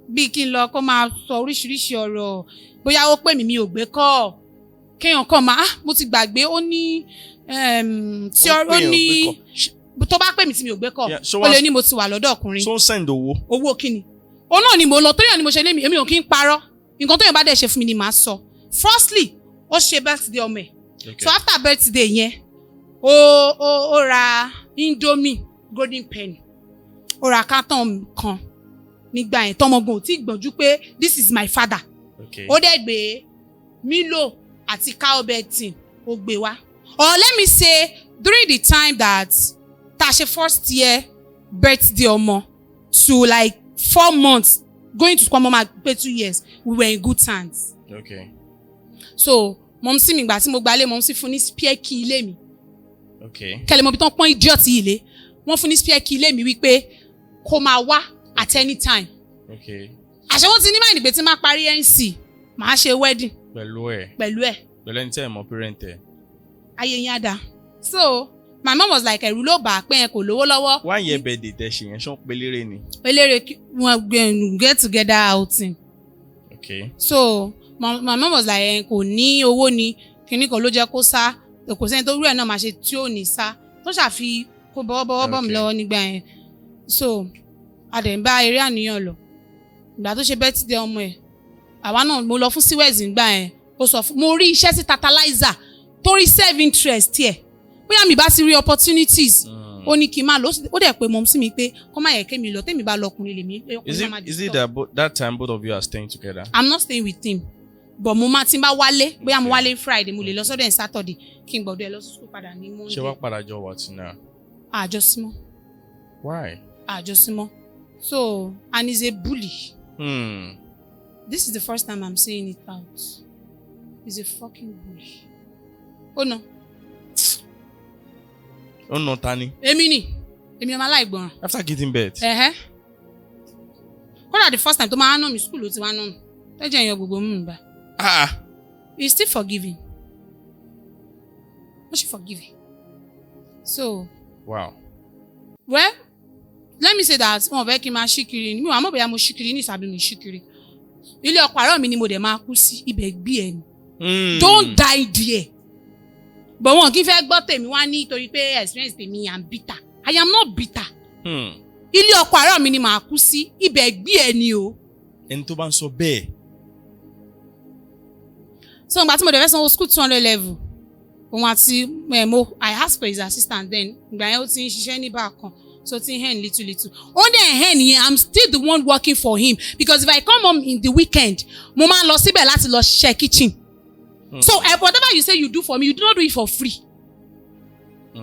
Bí kí n lọ kó máa sọ oríṣiríṣi ọ̀rọ̀. Bóyá ó pè mí mi ò gbé call. Kéèyàn kàn máa, mo ti gbàgbé, ó ní tí ó ní tó bá pè mí tí mi ò gbé kọ ó lè ní mo ti wà lọ́dọ̀ ọkùnrin. So send owó kíni ó náà ni mo lọ tó yàn ni mo ṣe lémi èmi ò kí ń parọ́ nǹkan tó yàn bá dẹ̀ ṣe fún mi ni màá sọ. Firstly ó ṣe birthday ọmọ ẹ̀ so after birthday yẹn ó ra Indomie golden penny ó ra carton kan nígbà yẹn tọmọgbọ̀n ò tí gbọ̀njú pé this is my father ó dẹ̀ gbé Milo àti cowbell tin ó gbé wá. Or let me say, during the time that Tasha first year birthday ọmọ to like 4 months, going to school mama pay 2 years, we were in good terms. Okay. So, mom sí mi gbà tí mo gbalé, mom sí fún ní spare key ilé mi. Okay. Kẹ́lẹ́ mo bí tán pọ́n idiot ilé, wọ́n fún ní spare key ilé mi wípé kó máa wá at any time. Okay. Àṣẹ wọ́n ti ní mind pé tí máa parí NC, màá ṣe wedding. Pẹ̀lú ẹ̀. Pẹ̀lú ẹni tí ẹ̀ mọ parent ẹ̀. Ayé yín á dá. So my mom was like ẹ̀rù ló bà á pé ẹ kò lówó lọ́wọ́. 1 year birthday tẹ ṣe yẹn ṣán pelére ni. Pelére wọn get together outing. Okay. So my mom was like kò ní owó ni kíní kan ló jẹ́ kó sá kò sẹ́ni tó rú ẹ̀ náà máa ṣe tí ò ní sá tó ṣàfi kó bọ́wọ́ bọ̀ mí lọ́wọ́ nígbà yẹn. So àdẹ̀ǹbá eré àníyàn lọ ìgbà tó ṣe birthday ọmọ ẹ̀ àwa náà mo lọ fún Suez nígbà yẹn ó sọ fún mo rí iṣẹ́ sí Tantalizer torí self interest ẹ̀ bóyá mi bá ti rí opportunities ó ní kí n máa lọ ó dẹ̀ pé mọ̀ sí mi pé kó má yẹ kémi lọ tèmi bá lọkùnrin lèmi. Is it that time both of you are staying together? I'm not staying with him but mo máa ti bá wálé bóyá mo wálé Friday mo lè lọ sọ́dọ̀ ẹ̀ Saturday kí n gbọ́dọ̀ ẹ̀ lọ sí school padà ní Monday. ṣé wàá padà jọ wà tí náà. àjọsímọ́. Why? àjọsímọ́ so and he's a bully. This is the first time I'm saying it out. He's a fucking bully. Oh no. Oh no, Tani. Èmi ọmọ aláìgbọràn. After getting birth. Kódà the first time tó máa ń ná mi school ló ti wá ná mi. Tẹ́jọ́ èèyàn gbogbo mú mi bá. He's still forgiving. What's she forgiving? So. Wow. Well, let me say that wọn fẹ́ kí n máa ṣí kiri ni mi ò àmọ́ bóyá mo ṣí kiri ní ìsàbí mi ṣí kiri. Ilé ọkọ àárọ̀ mi ni mo dẹ̀ máa kú sí ibẹ̀ gbé ẹ̀ ni. Don't die there. But wọn kì í fẹ́ gbọ́ tèmi wá ní torí pé experience tèmi I'm bitter. I am not bitter. Ilé ọkọ àárọ̀ mi ni màá kú sí ibẹ̀ gbé ẹ̀ ni o. Ẹni tó bá ń sọ bẹ́ẹ̀. So ìgbà tí mo dẹ̀ fẹ́ sanwó school 200 level òun àti I asked for his assistant then ìgbà yẹn ó ti ń ṣiṣẹ́ ní bákan. So ti hen little. Only hen yẹn I'm still the one working for him because if I come home in the weekend, mo máa lọ síbẹ̀ láti lọ share kitchen. So whatever you say you do for me, you do not do it for free.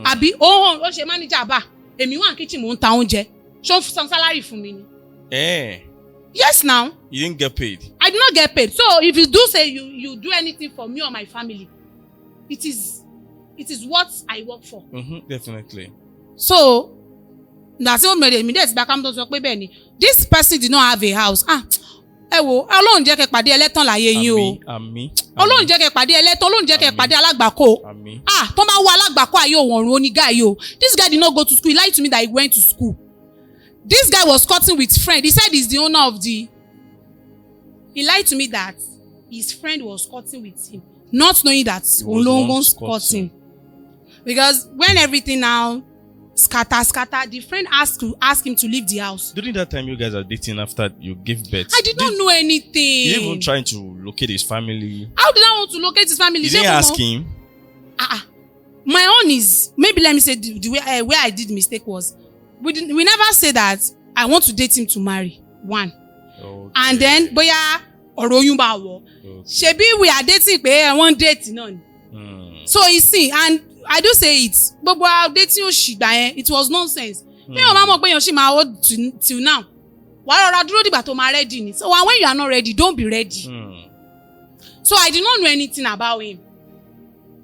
Àbí ó ṣe manager bá èmi wà kitchen mo ń ta oúnjẹ. Ṣó ń san salary fún mi ni? Yes, now. You didn't get paid. I did not get paid. So if you do say you do anything for me or my family, it is what I work for. Definitely. So that's what made me that's back. I'm not talking about this person did not have a house. Ẹ wo Ọlọ́run jẹ́ kẹ́ pàdé ẹlẹ́tàn láyé yín o. Àmín. Ọlọ́run jẹ́ kẹ́ pàdé ẹlẹ́tàn, Ọlọ́run jẹ́ kẹ́ pàdé alágbàkó. Àmín. Tó bá wá alágbàkó ayé òun oní guy yo. This guy did not go to school. He lied to me that he went to school. This guy was cutting with friend. He said he's the owner of the. He lied to me that his friend was cutting with him, not knowing that Olongon's cutting. Because when everything now scatter, the friend asked him to leave the house. During that time, you guys are dating after you gave birth. I did not know anything. You didn't even trying to locate his family. How did I want to locate his family? You didn't ask him? My own is, maybe let me say the way where I did mistake was, we never say that I want to date him to marry. One. Okay. And then, boya ọ̀rọ̀ oyún bá wọ̀. Ṣebí we are dating pé I want dating náà ni. So you see, and I do say it, gbogbo dating òṣìgbà yẹn, it was nonsense. Bí o máa mọ̀ pé èèyàn ṣì máa hold till now, wàá rọra dúró dìgbà tó máa ready ni. So when you are not ready, don't be ready. So I did not know anything about him.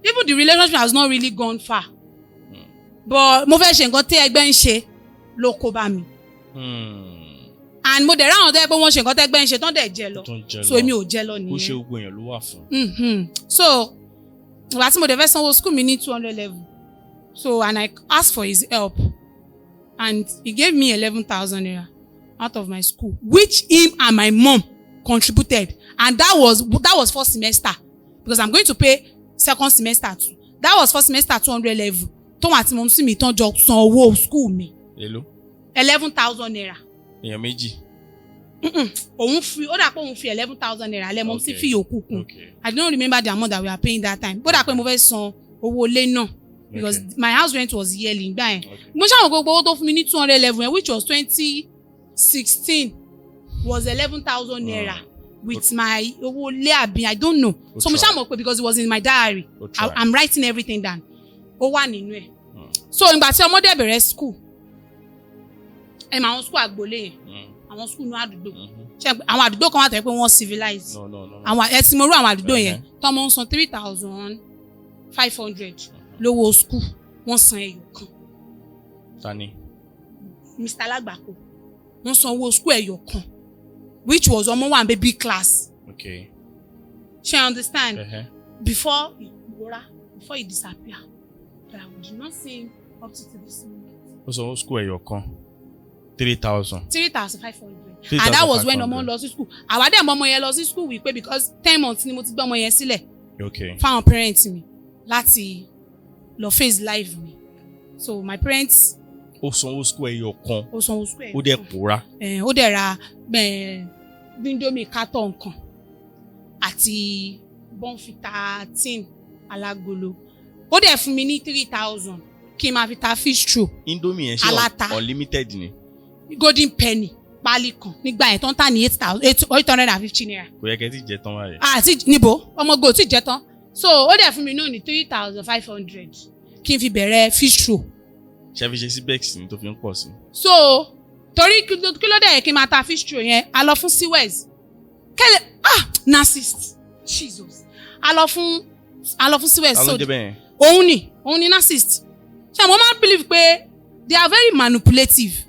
Even the relationship has not really gone far. But mo fẹ́ ṣe nǹkan tí ẹgbẹ́ ń ṣe ló kó bá mi. And mo dẹ̀ ráwọn tó yẹ pé wọ́n ṣe nǹkan tẹ́gbẹ́ ń ṣe tán dẹ̀ jẹ lọ. So èmi ò jẹ lọ nìyẹn. Ó ṣe gbogbo èèyàn ló wà fún. So ìgbà tí mo dẹ̀ fẹ́ sanwó school mi ní 200 level. So and I asked for his help. And he gave me 11,000 naira out of my school, which him and my mom contributed. And that was first semester. Because I'm going to pay second semester too. That was first semester 200 level. Tóun àti mom sí mi tán jọ san owó school mi. Hello? 11,000 naira. Èèyàn méjì. Òun fi, ó dà pé òun fi 11,000 naira lẹ́ mom sí fi yòókù kún. I don't remember the amount that we were paying that time. Ó dà pé mo fẹ́ san owó ilé náà. Because my house rent was yearly nígbà yẹn. Mo ṣàwọn gbogbo owó tó fún mi ní 200 level which was 2016 was 11,000 naira. With my owó ilé àbí, I don't know. So mo ṣàmọ̀ pé because it was in my diary. I'm writing everything down. Ó wà nínú ẹ̀. So ìgbà tí ọmọdé bẹ̀rẹ̀ school, mà àwọn school àgbòlé yẹn, àwọn school ní àdúgbò. Àwọn àdúgbò kan wà tẹ̀ pé wọ́n civilize. Àwọn ẹ̀sìn mo rú àwọn àdúgbò yẹn tọ́mọ ń san 3,500 lówó school, wọ́n san ẹyọ kan. Tani? Mr. Alagbako, wọ́n san owó school ẹyọ kan, which was ọmọ one baby class. Okay. She understand? Before he disappear, but I did not see him up to this moment. Ó san owó school ẹyọ kan. 3,000. 3,500. And that was when ọmọ lọ sí school. Àwa dẹ̀ mọ ọmọ yẹn lọ sí school wípé because 10 months ni mo ti gbé ọmọ yẹn sílẹ̀. Okay. Fáwọn parents mi láti lọ face life mi. So my parents. Ó san owó school ẹyọ kan. Ó san owó school ẹyọ kan. Ó dẹ̀ pòórá. Ó dẹ̀ ra Indomie carton kan àti Bonfita tin alágolo. Ó dẹ̀ fún mi ní 3,000 kí n máa fi ta fish roll. Indomie yẹn ṣe unlimited ni. Golden penny pálí kan nígbà yẹn tó ń tà ní 850 naira. Kò yẹ kẹ́ ti jẹ tán wáyé. Àti níbo ọmọ go ti jẹ tán. So ó dẹ̀ fún mi náà ní 3,500 kí n fi bẹ̀rẹ̀ fish roll. Ṣé fi ṣe sí bex ni tó fi ń pọ̀ sí? So torí kí ló dẹ̀ kí n máa ta fish roll yẹn a lọ fún Suez. Kẹ́lẹ̀ narcissist Jesus a lọ fún Suez. Àwọn jẹ́ bẹ́ẹ̀. Òun ni narcissist. Ṣé mo máa ń believe pé they are very manipulative.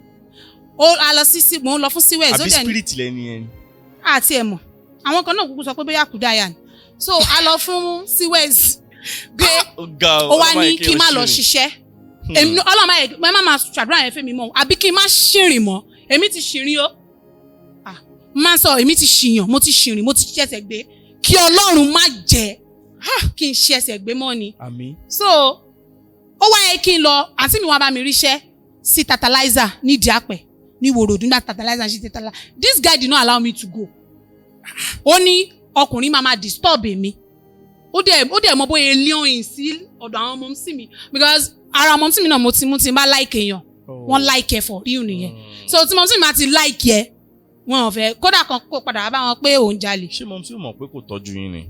A lọ sí mo ń lọ fún Suez. Àbí spirit lẹ́ni yẹn. Àti ẹ̀ mọ̀ àwọn kan náà kúkú sọ pé bóyá kùdáyà ni. So a lọ fún Suez pé ó wá ní kí n má lọ ṣiṣẹ́. Èmi ọlọ́mọ ẹ̀ má máa ṣàdúrà yẹn fún mi mọ́ àbí kí n má ṣìrìn mọ́ èmi ti ṣìrìn o. Má sọ èmi ti ṣìyàn mo ti ṣìrìn mo ti ṣẹ̀ṣẹ̀ gbé kí Ọlọ́run má jẹ́ kí n ṣẹ̀ṣẹ̀ gbé mọ́ ni. Àmín. So ó wáyé kí n lọ àǹtí mi wá bá mi ríṣẹ́ sí Tantalizer ní Ìdíàpẹ̀ ní Ìwòròdú ní Tantalizer sí Tantalizer. This guy did not allow me to go. Ó ní ọkùnrin máa disturb mi. Ó dẹ̀ mọ bóyá léoyin sí ọ̀dọ̀ àwọn ọmọ sí mi because ara ọmọ sí mi náà mo ti bá like èèyàn. Wọ́n like ẹ for real nìyẹn. So tí mọ̀ sí mi máa ti like ẹ wọn ò fẹ́ kódà kan kó padà bá wọn pé òun jalè. Ṣé mọ̀ sí o mọ̀ pé kò tọ́jú yín ni?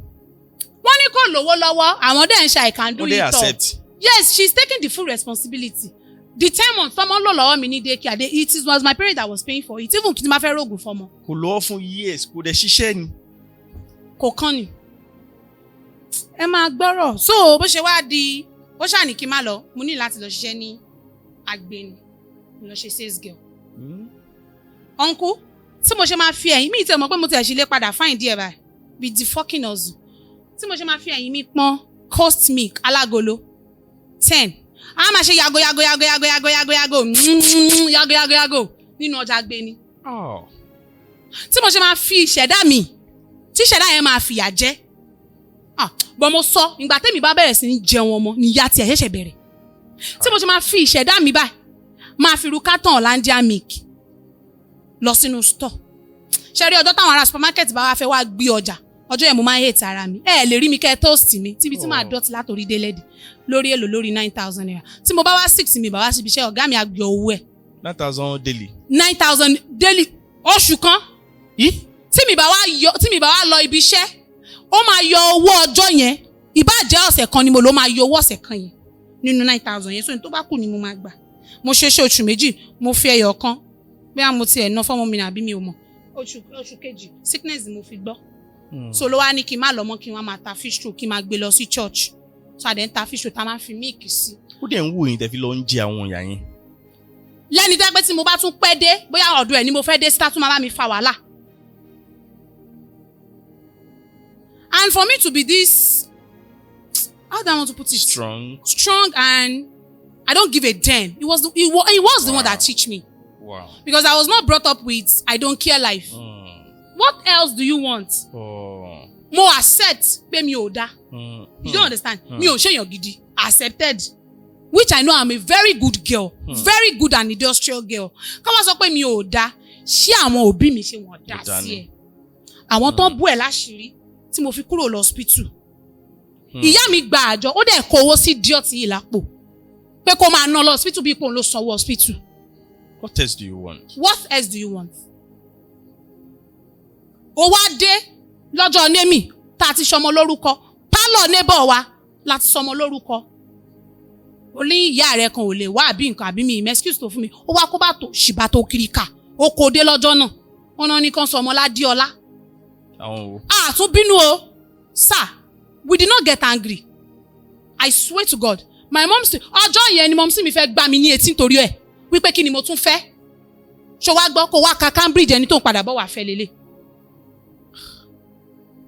Wọ́n ní kò lówó lọ́wọ́ àwọn dẹ̀ ń ṣe I can do it all. They accept. Yes, she's taking the full responsibility. the 10 months tọ́mọ lò lọ́wọ́ mi ní daycare it was my parents that was paying for it even kí n máa fẹ́ rògùn fọmọ. Kò lọ́wọ́ fún years kò dẹ̀ ṣiṣẹ́ ni. Kò kán ni. Ẹ máa gbọ́rọ̀ so bó ṣe wá di ó ṣàní kí n má lọ mo ní láti lọ ṣiṣẹ́ ní Agbeni mo lọ ṣe sales girl. Uncle tí mo ṣe máa fi ẹ̀yìn mi ìtẹ̀ mọ̀ pé mo ti ẹ̀ ṣe lé padà fáìn díẹ̀ báyìí with the fucking hustle tí mo ṣe máa fi ẹ̀yìn mi pọ́n coast milk alágolo 10 a máa ṣe yago nínú ọjà Agbeni. Tí mo ṣe máa fi ìṣẹ̀dá mi tí ìṣẹ̀dá yẹn máa fìyà jẹ bọ́n mo sọ ìgbà tẹ́mi bá bẹ̀rẹ̀ sí ní jẹun ọmọ níyà tí ẹ̀ ṣẹ̀ṣẹ̀ bẹ̀rẹ̀ tí mo ṣe máa fi ìṣẹ̀dá mi báyìí máa fi ru carton Hollandia milk lọ sínú store ṣe rí ọjọ́ táwọn ará supermarket bá wá fẹ́ wá gbé ọjà ọjọ́ yẹn mo máa ń hate ara mi ẹ lè rí mi kẹ́ toast mi tíbi tí màá dọ̀tí látòrí délẹ́dì lórí èlò lórí 9,000 naira tí mo bá wá 6 mi bá wá síbi iṣẹ́ ọ̀gá mi á gbé owó ẹ̀ 9,000 daily. 9,000 daily oṣù kan tí mi bá wá lọ ibi iṣẹ́ ó máa yọ owó ọjọ́ yẹn ìbá jẹ́ ọ̀sẹ̀ kan ni mo ló máa yọ owó ọ̀sẹ̀ kan yẹn nínú 9,000 yẹn so ní tó bá kù ni mo máa gbà mo ṣe oṣù méjì mo fi ẹyọ kan bí a mo ti ẹ̀ ná fọ́mọ mi àbí mi ò mọ̀ oṣù kejì sickness mo fi gbọ́ so ló wá ní kí n má lọ mọ́ kí n wá máa ta fish roll kí n máa gbé lọ sí church so àdé ń ta fish roll tá a máa fi milk sí. Ó dẹ̀ ń wù yín tẹ́ fi lọ ń jẹ àwọn ìyá yẹn. lẹ́ni tẹ́ pé tí mo bá tún pẹ́ dé bóyá ọ̀dọ̀ ẹ̀ ni mo fẹ́ dé síta tún máa bá mi fa wàhálà. And for me to be this, how do I want to put it? Strong and I don't give a damn. It was the one that teach me. Wow. Because I was not brought up with I don't care life. What else do you want? Mo accept pé mi ò dá. You don't understand? Mi ò ṣèyàn gidi. Accepted. Which I know I'm a very good girl. Very good and industrial girl. Ká wá sọ pé mi ò dá. Ṣé àwọn òbí mi ṣe wọ́n dá sí ẹ? Àwọn tó bú ẹ láṣìírí tí mo fi kúrò lọ hospital. Ìyá mi gba àjọ ó dẹ̀ kó owó sí idiot yìí lápò. Pé kó máa ná lọ hospital bí ipò ló sanwó hospital. What else do you want? What else do you want? Ó wá dé lọ́jọ́ Némì tá a ti sọmọ lórúkọ. Pálọ̀ neighbor wa láti sọmọ lórúkọ. Ó ní ìyá rẹ̀ kan ò lè wá àbí nǹkan àbí mi excuse tó fún mi. Ó wá kó bá tó ṣìbá tó kiri ká. Ó kó dé lọ́jọ́ náà. Wọ́n náà ní kan sọmọ Ládíọlá. Tún bínú o. Sir, we did not get angry. I swear to God. My mom say, ọjọ́ yẹn ni mom sí mi fẹ́ gbá mi ní etí nítorí ẹ̀. Wípé kí ni mo tún fẹ́? Ṣó wá gbọ́ kó wá ka Cambridge ẹni tó ń padà bọ̀ wá fẹ́ lélẹ̀.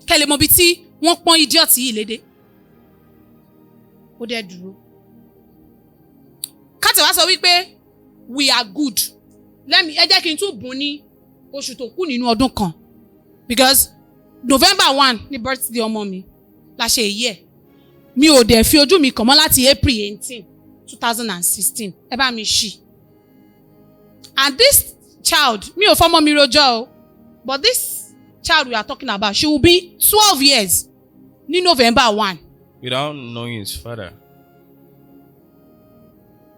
Kẹ́lẹ̀ mọ bí tí wọ́n pọ́n idiot yìí lédè. Ó dẹ̀ dúró. Káàtì wá sọ wípé we are good. Ẹ jẹ́ kí n tún bùn ní oṣù tó kù nínú ọdún kan. Because November 1 ní birthday ọmọ mi la ṣe èyí ẹ̀. Mi ò dẹ̀ fi ojú mi kàn mọ́ láti April 18, 2016. Ẹ bá mi ṣí. And this child, mi ò fọmọ mi rojọ́ o, but this child we are talking about, she will be 12 years ní November 1. Without knowing his father.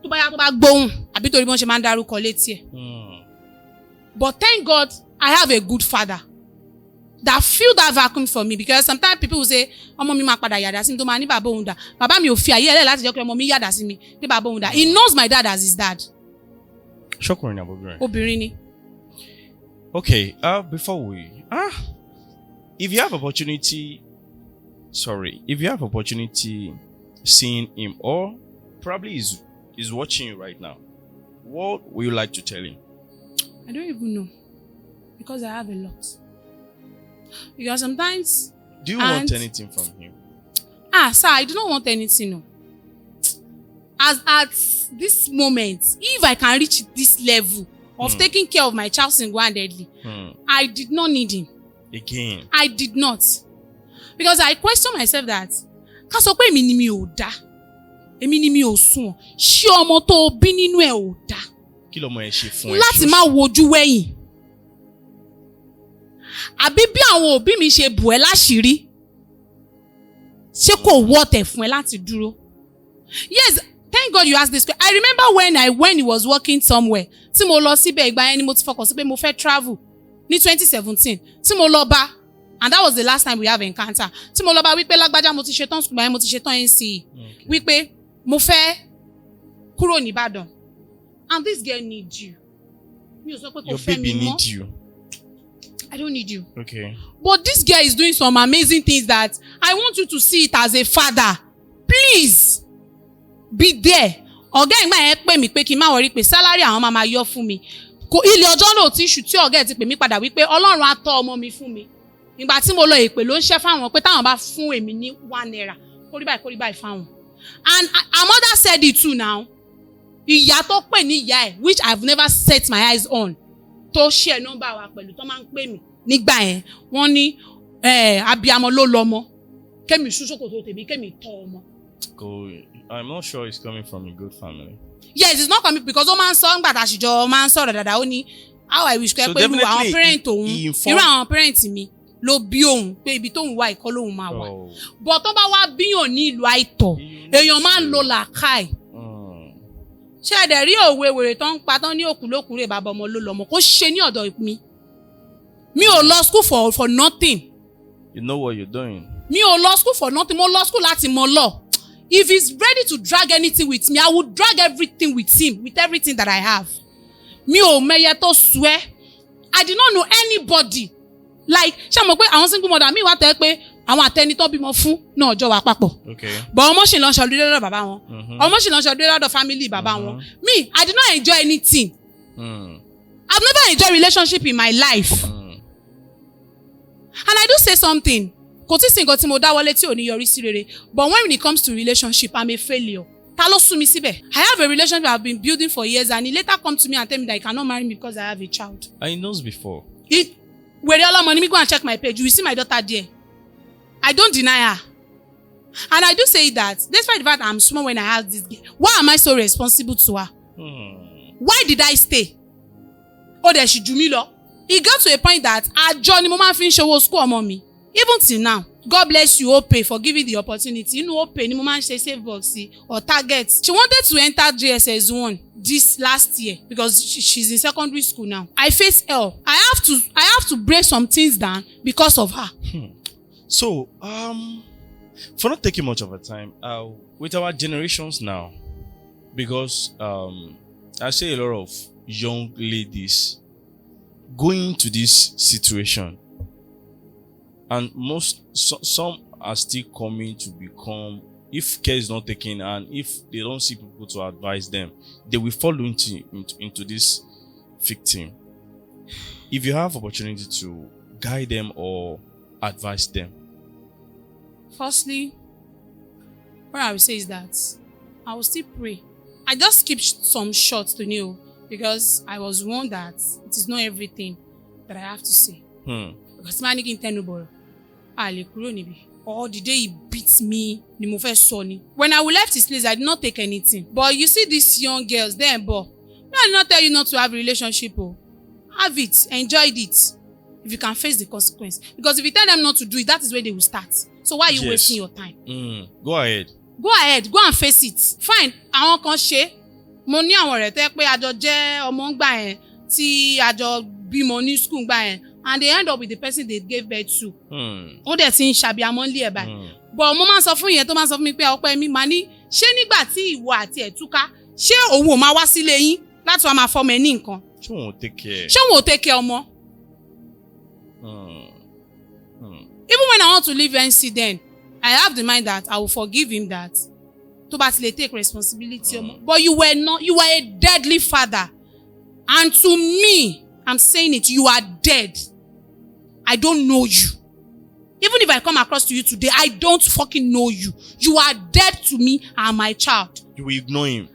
Tó bá yá tó bá gbóhùn, àbí torí bí wọ́n ṣe máa ń dárúkọ létí ẹ̀. But thank God I have a good father that fill that vacuum for me, because sometimes people will say ọmọ mi máa padà yàdá sí mi tó máa ní bàbá òun dà. Bàbá mi ò fi àyè ẹlẹ́ láti jẹ́ pé ọmọ mi yàdá sí mi pé bàbá òun dà. He knows my dad as his dad. Ṣọkùnrin ni àbọ̀bìnrin? Obìnrin ni. Okay, before we if you have opportunity seeing him, or probably is watching you right now, what would you like to tell him? I don't even know, because I have a lot. Because sometimes. Do you want anything from him? Sir, I do not want anything. No. As at this moment, if I can reach this level of taking care of my child single-handedly, I did not need him. Again. I did not. Because I question myself that, ká sọ pé èmi ni mi ò dá, èmi ni mi ò sùn, ṣé ọmọ tó bí nínú ẹ̀ ò dá? Kí lọmọ ẹ ṣe fún ẹ? Láti má wojú wẹ̀yìn. Àbí bí àwọn òbí mi ṣe bù ẹ́ láṣìírí, ṣé kò wọ́tẹ̀ fún ẹ láti dúró? Yes, thank God you asked this question. I remember when he was working somewhere, tí mo lọ síbẹ̀ ìgbà yẹn ni mo ti fọkàn sí pé mo fẹ́ travel ní 2017, tí mo lọ bá, and that was the last time we have encounter, tí mo lọ bá wípé lágbájá mo ti ṣetán school báyìí, mo ti ṣetán NCE, wípé mo fẹ́ kúrò ní Ìbàdàn, And this girl needs you. Your baby needs you. I don't need you. Okay. But this girl is doing some amazing things that I want you to see it as a father. Please be there. Ọ̀gá ìgbà yẹn pè mí pé kí n má worry pé salary àwọn máa yọ fún mi. Ilé ọjọ́ náà ti ṣù tí ọ̀gá ẹ̀ ti pè mí padà wípé Ọlọ́run á tọ́ ọmọ mi fún mi. Ìgbà tí mo lọ èpè ló ń ṣẹ́ fáwọn pé táwọn bá fún èmi ní £1 kórí báyìí fáwọn. And her mother said it too now. Ìyá tó pè ní ìyá ẹ̀ which I've never set my eyes on tó share number wa pẹ̀lú tó máa ń pè mí nígbà yẹn wọ́n ní abiyamọ ló lọ́mọ kémi ṣúṣòkòtò tèmi kémi tọ́ ọmọ. I'm not sure it's coming from a good family. Yes, it's not coming because ó máa ń sọ ńgbà tá a ṣì jọ máa ń sọ̀rọ̀ dáadáa ó ní how I wish kẹ́ pé irú àwọn parent òun irú àwọn parent mi ló bí òun pé ibi tóun wà ìkọ́ lóun máa wà. But tó bá wá bíyàn ní ìlú àìtọ́ èèyàn máa ń lo làákàì. Ṣé ẹ dẹ̀ rí òwe wèrè tó ń pa tán ní òkú lókùnrin bàbá ọmọ ló lọ́mọ kó ṣe ní ọ̀dọ̀ mi. Mi ò lọ school for nothing. You know what you're doing. Mi ò lọ school for nothing. Mo lọ school láti mọ law. If he's ready to drag anything with me, I would drag everything with him, with everything that I have. Mi ò mẹyẹ tó swear. I did not know anybody. Like, ṣé mo pé àwọn single mother mi wá tẹ́ pé àwọn àtẹni tó bímọ fún náà jọ wà papọ̀. Okay. But ọmọ ṣì lọ ṣọdún lọ́dọ̀ bàbá wọn. Ọmọ ṣì lọ ṣọdún lọ́dọ̀ family bàbá wọn. Me, I did not enjoy anything. I've never enjoyed relationship in my life. And I do say something. Kò tí sí nǹkan tí mo dáwọ́lé tí ò ní yọrí sí rere. But when it comes to relationship, I'm a failure. Ta ló sún mi síbẹ̀? I have a relationship I've been building for years and he later come to me and tell me that he cannot marry me because I have a child. And he knows before. Wèrè ọlọ́mọ ni mi go and check my page. You will see my daughter there. I don't deny her. And I do say that, despite the fact I'm small when I have this girl, why am I so responsible to her? Why did I stay? Oh, there she do me lọ. It got to a point that àjọ ni mo máa fi ń ṣòwò school ọmọ mi. Even till now, God bless you, Ope, for giving the opportunity. You know, Ope ni mo máa ń ṣe save box or target. She wanted to enter JSS 1 this last year because she's in secondary school now. I face hell. I have to break some things down because of her. So, for not taking much of a time, with our generations now, because I see a lot of young ladies going to this situation, and some are still coming to become, if care is not taken and if they don't see people to advise them, they will fall into this victim. If you have opportunity to guide them or advise them. Firstly, what I will say is that I will still pray. I just keep some shots to know because I was warned that it is not everything that I have to say. Because man can tell nobody. Or the day he beats me, ni mo fẹ́ sọ ni. When I left his place, I did not take anything. But you see these young girls, they boy. I did not tell you not to have a relationship. Have it, enjoy it. If you can face the consequence. Because if you tell them not to do it, that is where they will start. So why are you wasting your time? Go ahead. Go and face it. Fine. Àwọn kan ṣe. Mo ní àwọn ọ̀rẹ́ tẹ́ pé àjọ jẹ́ ọmọ ńgbà yẹn tí àjọ bímọ ní school ńgbà yẹn and they end up with the person they gave birth to. Ó dẹ̀ ti ń ṣàbíamọ́ nílé ẹ̀ báyìí. But mo máa ń sọ fún ìyẹn tó máa ń sọ fún mi pé ọpẹ́ mi máa ní ṣé nígbà tí ìwọ àti ẹ̀ túká ṣé òun ò máa wá sílé yín láti wá máa fọmọ ẹ ní nǹkan. Ṣé òun ò take care? Ṣé òun ò take care ọmọ? Even when I want to leave NC then, I have the mind that I will forgive him that. To bá ti lè take responsibility ọmọ. But you were a deadly father. And to me, I'm saying it, you are dead. I don't know you. Even if I come across to you today, I don't fucking know you. You are dead to me and my child. You will ignore him.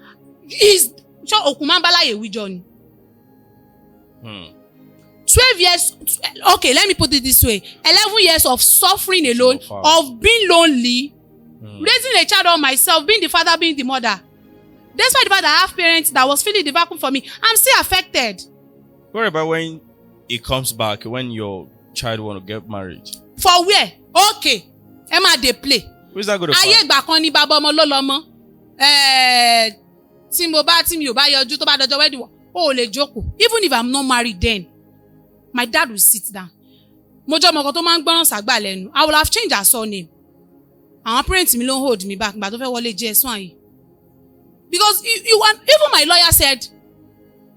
So Okumambalaye Wijoni. 12 years, okay, let me put it this way. 11 years of suffering alone, of being lonely, raising a child on myself, being the father, being the mother. Despite the fact that I have parents that was feeling the vacuum for me, I'm still affected. What about when it comes back, when your child want to get married? For where? Okay. Emma, they play. Who's that going to find? Ayé ìgbà kan ni bàbá ọmọ ló lọ́mọ. Tí mi ò bá yọjú tó bá dọjọ́ wedding, ó lè jókòó. Even if I'm not married then, my dad will sit down. Mo jẹ́ ọmọ kan tó máa ń gbọ́ràn sàgbà lẹ́nu. I will have changed her surname. Àwọn parents mi ló ń hold me back. Ìgbà tó fẹ́ wọlé JS1 yìí. Because even my lawyer said,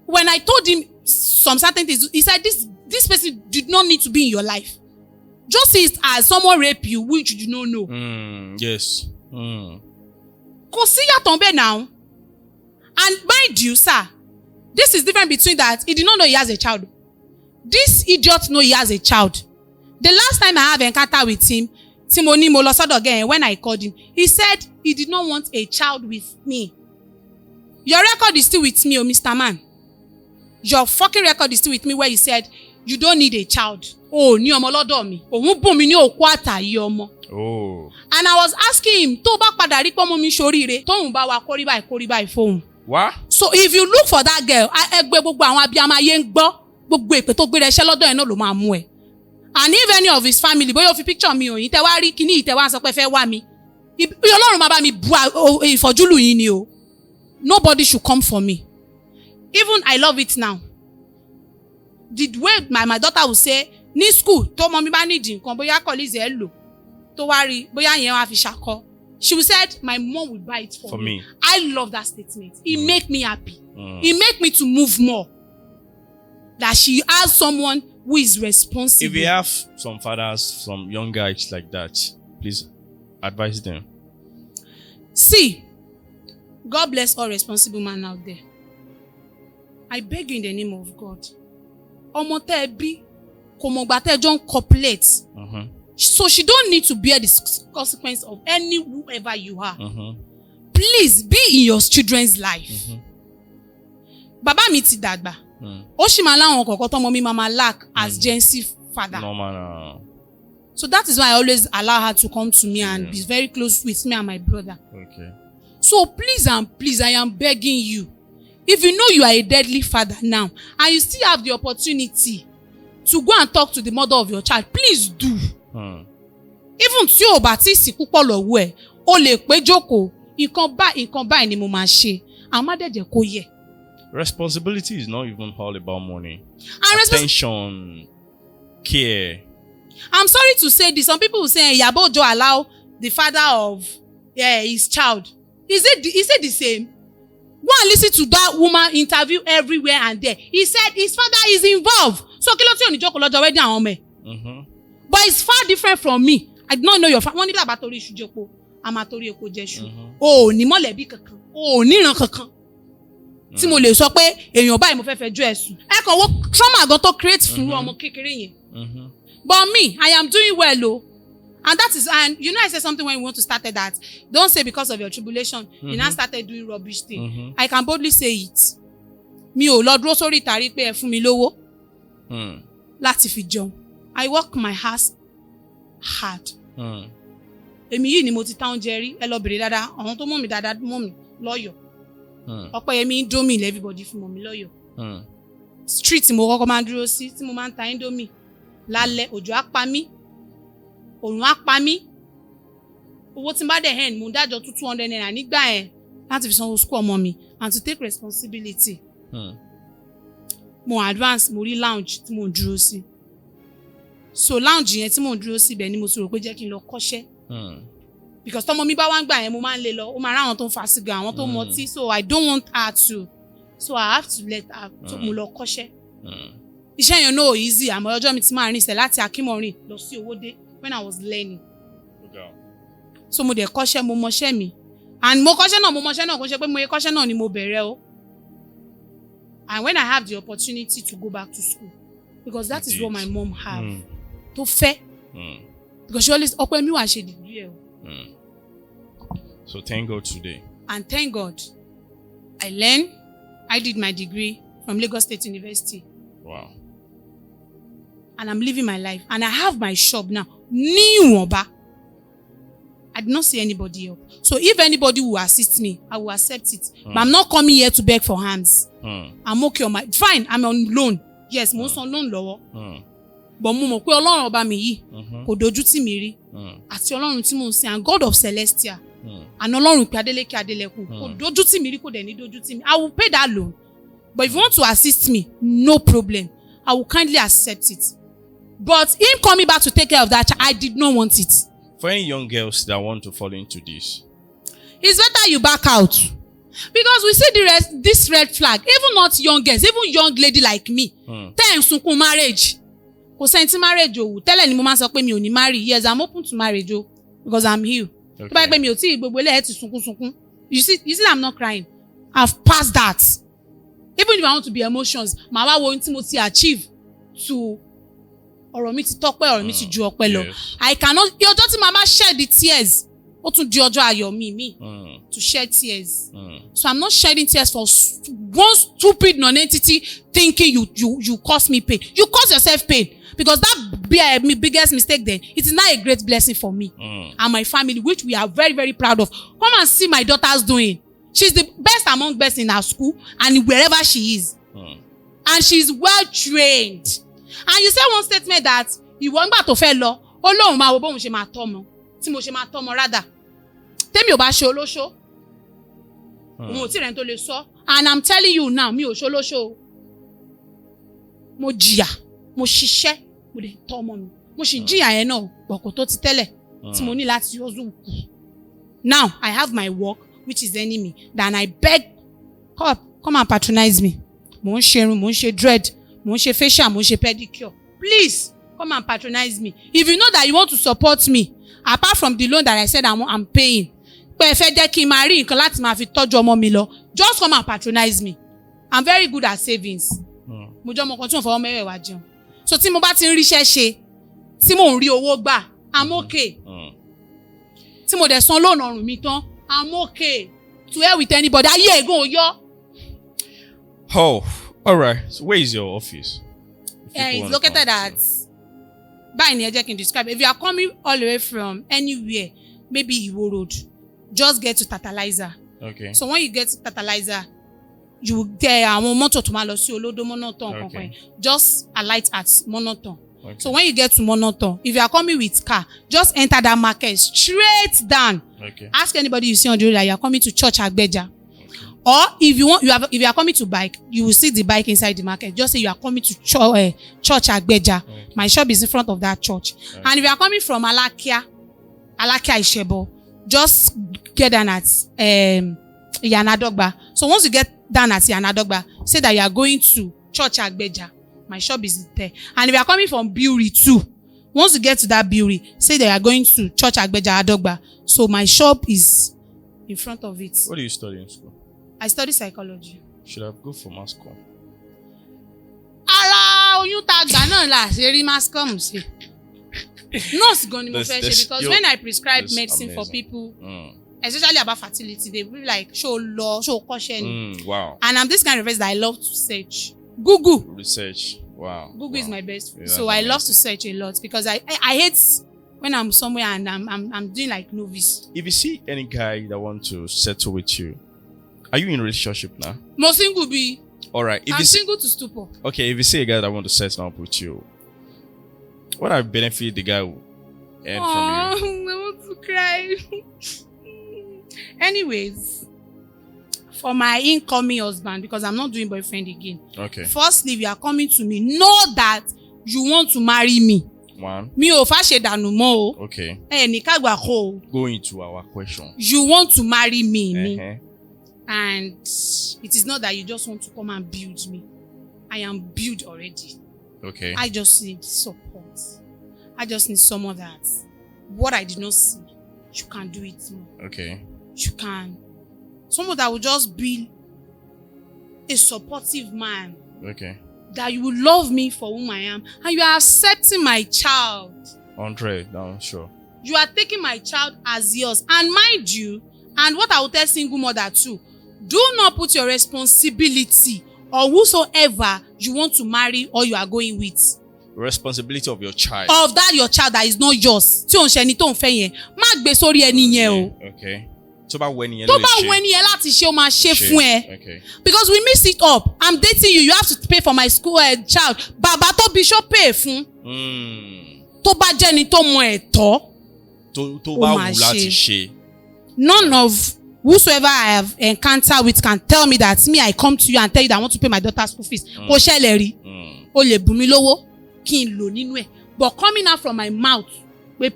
when I told him some certain things, he said this person did not need to be in your life. Just see it as someone rape you, which you do not know. Yes. Kò sí yàtọ̀ ńbẹ̀ now. And mind you, sir, this is different between that. He did not know he has a child. This idiot know he has a child. The last time I have encounter with him, Timoni Molosado again, when I called him, he said he did not want a child with me. Your record is still with me, oh Mr. Man. Your fucking record is still with me where you said you don't need a child. Oh, ní ọmọ lọ́dọ̀ mi. Òun bùn mi ní òkú àtàyè ọmọ. Oh. And I was asking him, tó bá padà rí pọ́nmọ́ mi ṣoríire, tóun bá wa kórí báyìí fóun. What? So if you look for that girl, ẹgbẹ́ gbogbo àwọn abiyamọ ayé ń gbọ́, gbogbo èpè tó gbé rẹṣẹ́ lọ́dọ̀ ẹ̀ náà ló máa mú ẹ. And if any of his family, bóyá o fi picture mi òyìn tẹ wá rí kíní ìtẹ wá sọ pé fẹ́ wá mi. Ọlọ́run máa bá mi bu ìfọ̀júlù yín ni o. Nobody should come for me. Even I love it now. The way my daughter will say, ní school, tó mọ mi bá nídìí nǹkan, bóyá colleagues ẹ̀ lò, tó wá rí, bóyá yẹn wá fi ṣakọ. She will said, my mom will buy it for me. I love that statement. It make me happy. It make me to move more. That she has someone who is responsible. If you have some fathers, some young guys like that, please advise them. See, God bless all responsible men out there. I beg you in the name of God. Ọmọ tẹ́ ẹ bí, kò mọ̀ gbà tẹ́ ẹ jọ ń copulate. So she don't need to bear the consequence of any whoever you are. Please be in your children's life. Bàbá mi ti dàgbà. Ó sì máa láwọn kọ̀ọ̀kan tọ́mọ mi máa lack as Gen Z father. No man. So that is why I always allow her to come to me and be very close with me and my brother. Okay. So please and please, I am begging you. If you know you are a deadly father now and you still have the opportunity to go and talk to the mother of your child, please do. Even tí o bá ti sì púpọ̀ lọ́wọ́ ẹ̀, o lè pé jókòó, nǹkan báyìí ni mo máa ṣe. Àmọ́ dẹ̀dẹ̀ kó yẹ. Responsibility is not even all about money. And attention, care. I'm sorry to say this. Some people will say Iyabo Ojo allow the father of his child. Is it the same? Go and listen to that woman interview everywhere and there. He said his father is involved. So kí ló tí ò ní jókòó lọ́jọ́ wedding àwọn ọmọ ẹ̀. But it's far different from me. I did not know your family. Wọ́n ní bàbá torí iṣu jẹ́po, àmà torí epo jẹ́ṣu. O ò ní mọ̀lẹ́bí kankan, o ò níran kankan. Tí mo lè sọ pé èèyàn báyìí mo fẹ́ fẹ́ jó ẹ̀sùn. Ẹ kàn wo trauma gan tó create fún ọmọ kékeré yẹn. But me, I am doing well o. And that is, and you know I said something when we want to start that. Don't say because of your tribulation, you now started doing rubbish thing. I can boldly say it. Mi ò lọ dúró sórí ìtàrí pé ẹ fún mi lówó. Láti fi jẹun. I work my ass hard. Èmi yìí ni mo ti ta oúnjẹ rí. Ẹ lọ bèrè dáadáa. Àwọn tó mọ̀ mí dáadáa mọ̀ mí lọ́yọ̀. Ọpẹ́yẹmí Indomie everybody fún mọ̀ mí lọ́yọ̀. Street mo kọ́kọ́ máa ń dúró sí tí mo máa ń ta Indomie. Lálẹ́ òjò á pa mí. Òrùn á pa mí. Owó tí n bá dẹ̀ hẹ́n mo dájọ́ tó 200 naira nígbà yẹn láti fi sanwó school ọmọ mi and to take responsibility. Mo advance mo rí lounge tí mo ń dúró sí. So lounge yẹn tí mo ń dúró sí ibẹ̀ ni mo ti rò pé jẹ́ kí n lọ kọ́ṣẹ́. Because tọ́mọ mi bá wá ń gbà yẹn mo máa ń lé lọ. Ó máa rá àwọn tó ń fa sìgá, àwọn tó ń mọtí. So I don't want her to. So I have to let her. So mo lọ kọ́ṣẹ́. Iṣẹ́ yẹn náà easy àmọ́ ọjọ́ mi ti máa rìn sẹ̀ láti Akínmọ̀rin lọ sí Owódé when I was learning. So mo dẹ̀ kọ́ṣẹ́ mo mọṣẹ́ mi. And mo kọ́ṣẹ́ náà kò ṣe pé mo yẹ kọ́ṣẹ́ náà ni mo bẹ̀rẹ̀ o. And when I have the opportunity to go back to school, because that is what my mom have. Tó fẹ́. Because she always ọpẹ́ mi wà ṣe degree ẹ̀ o. So thank God today. And thank God, I did my degree from Lagos State University. Wow. And I'm living my life. And I have my shop now. Níwọ̀nba. I did not see anybody help. So if anybody will assist me, I will accept it. But I'm not coming here to beg for hands. I'm okay on my... Fine, I'm on loan. Yes, mo san loan lọ́wọ́. But mo mọ̀ pé Ọlọ́run ọba mi yìí kò dojú tì mí rí. Àti Ọlọ́run tí mo ń sìn, and God of Celestia. And Ọlọ́run pé Adélékè Adélẹ́kùn. Kò dojú tì mí rí, kò dẹ̀ ní dojú tì mí. I will pay that loan. But if you want to assist me, no problem. I will kindly accept it. But him coming back to take care of that child, I did not want it. For any young girls that want to fall into this, It's better you back out. Because we see this red flag, even not young girls, even young lady like me, tẹ́ ń sunkún marriage. Kò sẹ́ni tí marriage òwú. Tẹ́lẹ̀ ni mo máa sọ pé mi ò ní marry. Yes, I'm open to marriage o because I'm healed. Tó bá yẹ pé mi ò tí gbogbo ilé ẹ̀ ti sunkún. You see I'm not crying. I've passed that. Even if I want to be emotions, màá wá wo ohun tí mo ti achieve to ọ̀rọ̀ mi ti tọ́pẹ́, ọ̀rọ̀ mi ti ju ọpẹ́ lọ. I cannot, ọjọ́ tí màá shed the tears, ó tún di ọjọ́ ayọ̀ mi to shed tears. So I'm not shedding tears for one stupid non-entity thinking you cause me pain. You cause yourself pain because that biggest mistake then, it is not a great blessing for me and my family, which we are very, very proud of. Come and see my daughter's doing. She's the best among best in her school and wherever she is. And she's well trained. And you said one statement that ìwọ ńgbà tó fẹ́ lọ, Ọlọ́run máa wo bóun ṣe máa tọ́mọ, tí mo ṣe máa tọ́mọ rádà. Tèmi ò bá ṣe olóṣó. Òun ò tí rẹ̀ tó lè sọ. And I'm telling you now, mi ò ṣe olóṣó. Mo jìyà, mo ṣiṣẹ́, mo lè tọ́mọ mi. Mo sì jìyà yẹn náà, bọ̀kọ̀ tó ti tẹ́lẹ̀, tí mo ní láti yọjú kù. Now, I have my work, which is enemy. Then I beg, come and patronize me. Mo ń ṣerun, mo ń ṣe dread. Mo ń ṣe facial, mo ń ṣe pedicure. Please come and patronize me. If you know that you want to support me, apart from the loan that I said I'm paying, pé ẹ fẹ́ jẹ́ kí n máa rí nǹkan láti máa fi tọ́jú ọmọ mi lọ, just come and patronize me. I'm very good at savings. Mo jẹ́ ọmọ kan tí mo fọwọ́ mẹ́wẹ̀ẹ́wá jẹun. So tí mo bá ti ń ríṣẹ́ ṣe, tí mo ń rí owó gbà, I'm okay. Tí mo dẹ̀ san loan ọrùn mi tán, I'm okay. To hell with anybody. Ayé ègún òyọ́. Oh. All right. So where is your office? It's located at by ni ẹ jẹ́ kí n describe. If you are coming all the way from anywhere, maybe Iwo Road, just get to Tantalizer. Okay. So when you get to Tantalizer, you get àwọn mọ́tò tó máa lọ sí Olodo Monoton kankan. Just alight at Monoton. Okay. So when you get to Monoton, if you are coming with car, just enter that market straight down. Okay. Ask anybody you see on the road that you are coming to Church Agbeja. Or if you are coming to bike, you will see the bike inside the market. Just say you are coming to Church Agbeja. Okay. My shop is in front of that church. Okay. And if you are coming from Alakia Ishebo, just get down at Yanadogba. So once you get down at Yanadogba, say that you are going to Church Agbeja. My shop is there. And if you are coming from Bury too, once you get to that Bury, say that you are going to Church Agbeja Adogba. So my shop is in front of it. What do you study in school? I study psychology. Should have go for mass comm. Ara oyún tá gbà náà la ṣe rí mass comm ṣe. Nurse gan ni mo fẹ́ ṣe because when I prescribe medicine for people, especially about fertility, they be like, show caution. Wow. And I'm this kind of person that I love to search. Google. Research. Wow. Google is my best friend. So I love to search a lot because I hate when I'm somewhere and I'm doing like novice. If you see any guy that want to settle with you, are you in a relationship now? No single be. All right. I'm single to stupor. Okay, if you see a guy that want to settle up with you, what are the benefits the guy will earn from you? I want to cry. Anyways, for my incoming husband, because I'm not doing boyfriend again. Okay. Firstly, if you are coming to me, know that you want to marry me. One. Mi ò fà ṣe dànù mọ́ o. Okay. Ní ká gbà kó o. Going to our question. You want to marry me. And it is not that you just want to come and build me. I am built already. Okay. I just need support. I just need someone that what I did not see, you can do it more. Okay. You can. Someone that will just be a supportive man. Okay. That you will love me for whom I am. And you are accepting my child. 100, no, sure. You are taking my child as yours. And mind you, and what I will tell single mother too, do not put your responsibility or whosoever you want to marry or you are going with. Responsibility of your child. Of that your child that is not yours. Tí o ń ṣe ẹni tó ń fẹ́ yẹn, má gbé sórí ẹni yẹn o. Okay. Tó bá wù ẹni yẹn láti ṣe, ó máa ṣe fún ẹ. Okay. Because we mix it up. I'm dating you, you have to pay for my school child. Bàbá tó bí ṣó pay fún. Tó bá jẹ́ ni tó mọ ẹ̀tọ́. Tó bá wù láti ṣe. None of whosoever I have encountered with can tell me that me I come to you and tell you that I want to pay my daughter's school fees. Kò ṣẹlẹ̀ rí. O lè bù mí lówó kí n lò nínú ẹ̀. But coming out from my mouth,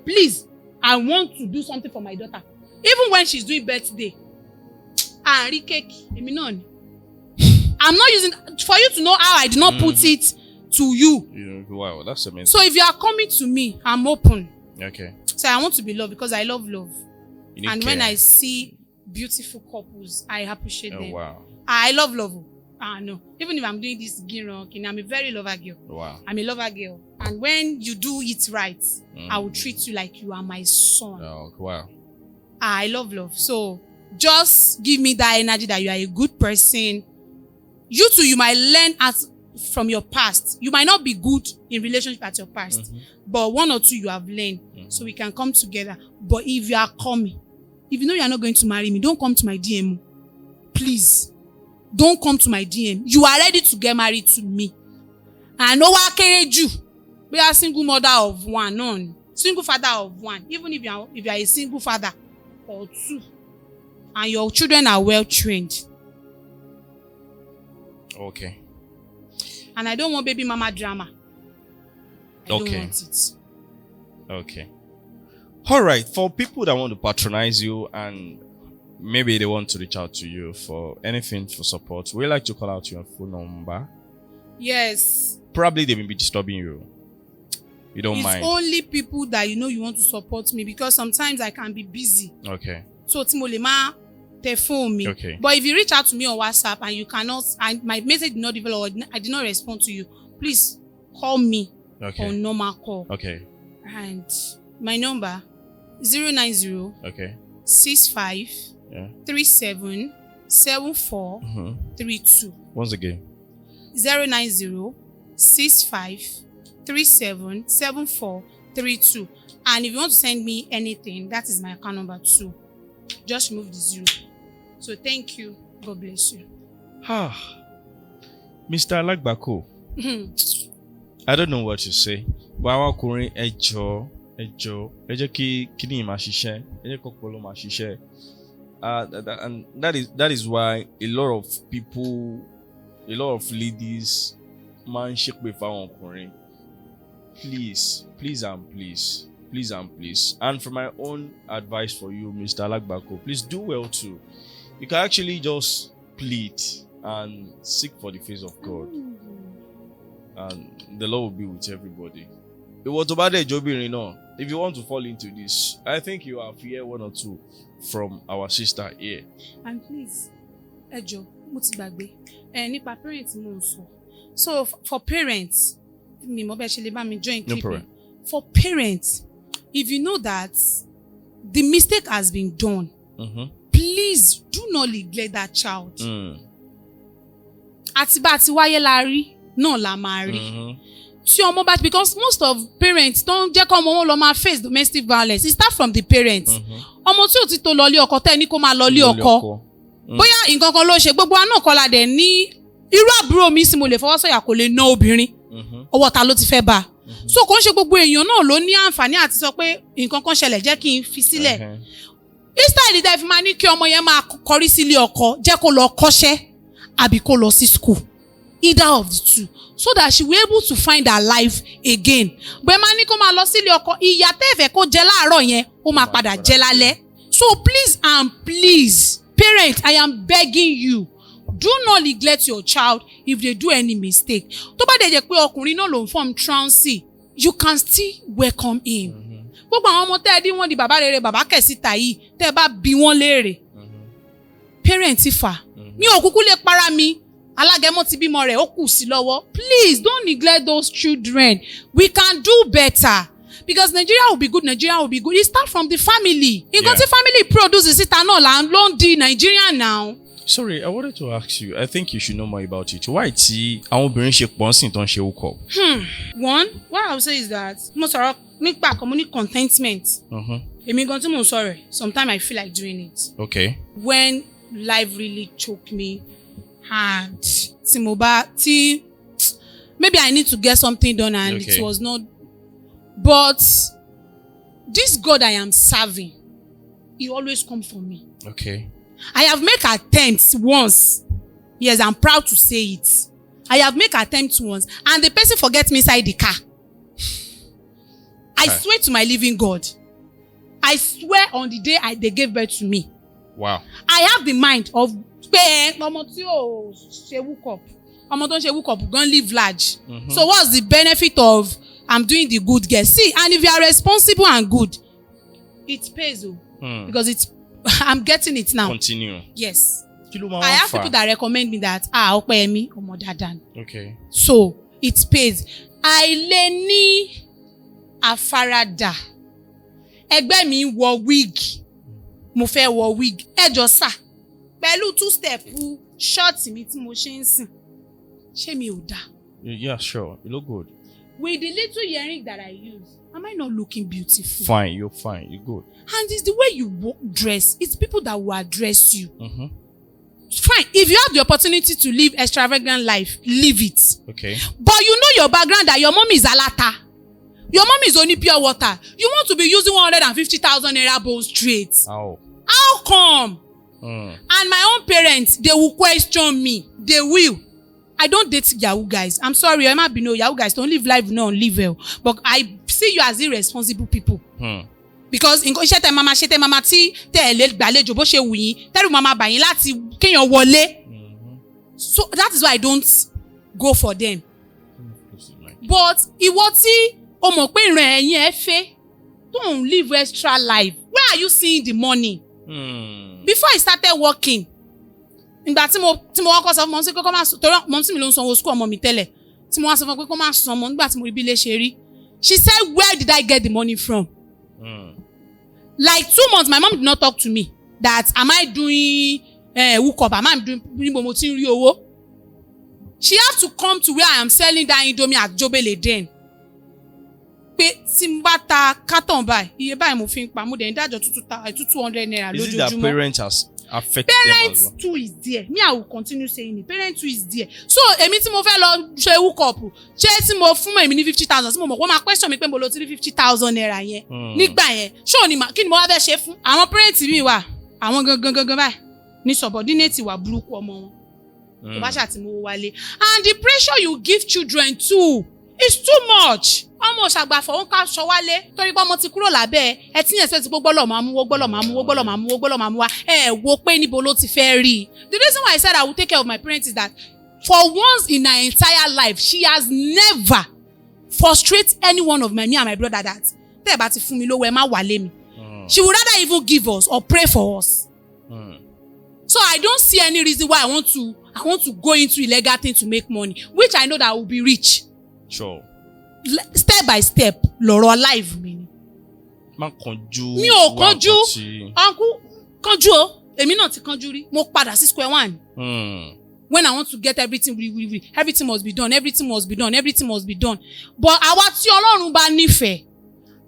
please, I want to do something for my daughter. Even when she's doing birthday, rí cake èmi náà ni. I'm not using for you to know how I did not put it to you. Wow, that's amazing. So if you are coming to me, I'm open. Okay. So I want to be loved because I love love. And when care. I see beautiful couples, I appreciate them. Wow. I love love. No. Even if I'm doing this girl, I'm a very lover girl. Wow. I'm a lover girl. And when you do it right, I will treat you like you are my son. Oh, wow. I love love. So just give me that energy that you are a good person. You too, you might learn from your past. You might not be good in relationship at your past, but one or two you have learned, so we can come together. But if you are coming, if you know you are not going to marry me, don't come to my DM. Please, don't come to my DM. You are ready to get married to me. I know what I you. We are single mother of one, none. Single father of one. Even if you are a single father or two, and your children are well trained. Okay. And I don't want baby mama drama. I don't want it. Okay. All right. For people that want to patronize you and maybe they want to reach out to you for anything for support, we like to call out your phone number. Yes. Probably they will be disturbing you. You don't mind. It's only people that you know you want to support me, because sometimes I can be busy. Okay. So Timolema, they phone me. Okay. But if you reach out to me on WhatsApp and you cannot, and my message did not develop, or I did not respond to you, please call me on normal call. Okay. And my number 090 okay 65 37 74 32. Once again. 090 65 37 74 32. And if you want to send me anything, that is my account number too. Just remove the 0. So thank you. God bless you. Mr. Alagbako. I don't know what to say. But our current ejo ki kini ma ṣiṣẹ́, eje kokolo ma ṣiṣẹ́. And that is why a lot of people, a lot of ladies man ṣépè fáwọn ọkùnrin. Please and please. And for my own advice for you, Mr. Alagbako, please do well too. You can actually just plead and seek for the face of God. And the Lord will be with everybody. If you want to fall into this, I think you have heard one or two from our sister here. And please, Ejo, mo ti gbàgbé. Nípa parents mo sọ. So for parents, mi mo be ṣe lè bá mi join clip. For parents, if you know that the mistake has been done, please do not neglect that child. Àti bá ti wáyé la rí, náà la máa rí. Because most of parents don't jẹ́ kó ọmọ wọn lọ máa face domestic violence. It starts from the parents. Ọmọ tí ò ti tó lọ lé ọkọ tẹ́ ní kó máa lọ lé ọkọ. Bóyá nǹkan kan ló ṣe, gbogbo wa náà kọ́ la dẹ̀ ní irú àbúrò mi sì mo lè fọwọ́ sọ̀yà kò lè ná obìnrin. Ọwọ́ ta ló ti fẹ́ bá. So kò ń ṣe gbogbo èèyàn náà ló ní àǹfààní àti sọ pé nǹkan kan ṣẹlẹ̀ jẹ́ kí n fi sílẹ̀. Instead ìdá ìfimá ní kí ọmọ yẹn máa kọrí sílé ọkọ, jẹ́ kó lọ kọ́ṣẹ́ àbí kó lọ sí school. Either of the two, so that she will be able to find her life again. Bẹ́ẹ̀ máa ní kó máa lọ sílé ọkọ, ìyà tẹ́ẹ̀fẹ̀ kó jẹ láàárọ̀ yẹn, ó máa padà jẹ lálẹ́. So please and please, parents, I am begging you, do not neglect your child if they do any mistake. Tó bá dẹ̀ jẹ́ pé ọkùnrin náà ló ń form trancy, you can still welcome him. Gbogbo àwọn ọmọ tẹ́ ẹ dín wọ́n di bàbá rere bàbá kẹ̀síta yìí, tẹ́ ẹ bá bí wọ́n léèrè. Parents ifá, mi ò kúkú lè para mi. Alágẹmọ ti bímọ rẹ̀ ó kù sí lọ́wọ́. Please don't neglect those children. We can do better. Because Nigeria will be good, Nigeria will be good. It starts from the family. Nǹkan tí family produces síta náà là ń ló ń di Nigeria now. Sorry, I wanted to ask you. I think you should know more about it. Why tí àwọn obìnrin ṣe pọ̀ sí tó ń ṣe hook-up? One, what I would say is that mo sọ̀rọ̀ nípa community contentment. Èmi gan tí mo sọ̀rọ̀, sometimes I feel like doing it. Okay. When life really choked me. And maybe I need to get something done and it was not. But this God I am serving, He always comes for me. Okay. I have made attempts once. Yes, I'm proud to say it. I have made attempts once, and the person forgets me inside the car. I swear to my living God. I swear on the day they gave birth to me. Wow. I have the mind of pé ọmọ tí ò ṣe hook up. Ọmọ tó ń ṣe hook up gan live large. So what's the benefit of I'm doing the good girl? See, and if you are responsible and good, it pays because I'm getting it now. Continue. Yes. I have people that recommend me that Opeyemi ọmọ dáadáa. Okay. So it pays. Àìlè ní àfaradà. Ẹgbẹ́ mi wọ wig. Mo fẹ́ wọ wig. Ẹ jọ̀ọ́ sà. Pẹ̀lú 2-step short mi tí mo ṣe ń sìn. Ṣé mi ò dá? Yeah, sure. You look good. With the little earring that I use, am I not looking beautiful? Fine. You're fine. You're good. And it's the way you dress. It's people that will address you. Fine. If you have the opportunity to live extravagant life, live it. Okay. But you know your background that your mom is alata. Your mom is only pure water. You want to be using 150,000 naira bone straight. How come? And my own parents, they will question me. They will. I don't date Yahoo guys. I'm sorry, I might be no Yahoo guys. Don't live life, no live well. But I see you as irresponsible people. Because in ṣe tẹ mama tí tẹ lè gbàlejò bó ṣe wù yín tẹ́rù mama bà yín láti kéèyàn wọlé. So that is why I don't go for them. But ìwọ tí o mọ̀ pé ìran ẹ̀yìn ẹ fẹ́ don't live extra life. Where are you seeing the money? Before I started working, ìgbà tí mo kọ́kọ́ sọ fún mọ́mísí pé kó má sọ torí mọ́mísí mi ló ń sanwó school ọmọ mi tẹ́lẹ̀ tí mo wá sọ fún pé kó má sọ ọmọ nígbà tí mo rí bí ilé ṣe rí. She said, where did I get the money from? Like 2 months, my mom did not talk to me that am I doing hook up? Am I doing níbo mo ti ń rí owó? She have to come to where I am selling that Indomie at Jobele then. Pé tí n bá ta carton báyìí, iye báyìí mo fi ń pa mo dẹ̀ ń dájọ́ 200 naira lójoojúmọ́. Is it that parents has affected Parents them as well? too is there. Me, I will continue saying it. Parents too is there. So, èmi tí mo fẹ́ lọ ṣe hook up, ṣé tí mo fún èmi ní 50,000, tí mo mọ̀ wọ́n máa question mi pé mo lo ti rí 50,000 naira yẹn. Nígbà yẹn, ṣé òní kí ni mo wá fẹ́ ṣe fún? Àwọn parents mi wà, àwọn gangan báyìí, ní subordinate wà burúkú ọmọ wọn. Tó bá ṣàtì mo wálé. And the pressure you give children too is too much. Ọmọ ṣàgbàfọ̀ ń ká aṣọ wálé torí pé ọmọ ti kúrò lábẹ́ ẹ tí yẹn ṣe ti gbọ́lọ̀ máa mú gbọ́lọ̀ máa mú wá ẹ wo pé níbo ló ti fẹ́ rí. The reason why I said I will take care of my parents is that for once in her entire life she has never frustrated any one of me and my brother that tẹ́ ẹ bá ti fún mi lówó ẹ má wálé mi. She would rather even give us or pray for us. So I don't see any reason why I want to go into illegal thing to make money, which I know that I will be rich. Sure. Step by step lọ́rọ̀ life mi ni. Má kánjú. Mi ò kánjú. Uncle kánjú o. Èmi náà ti kánjú rí. Mo padà sí square one. When I want to get everything everything must be done. But àwa tí Ọlọ́run bá nífẹ̀ẹ́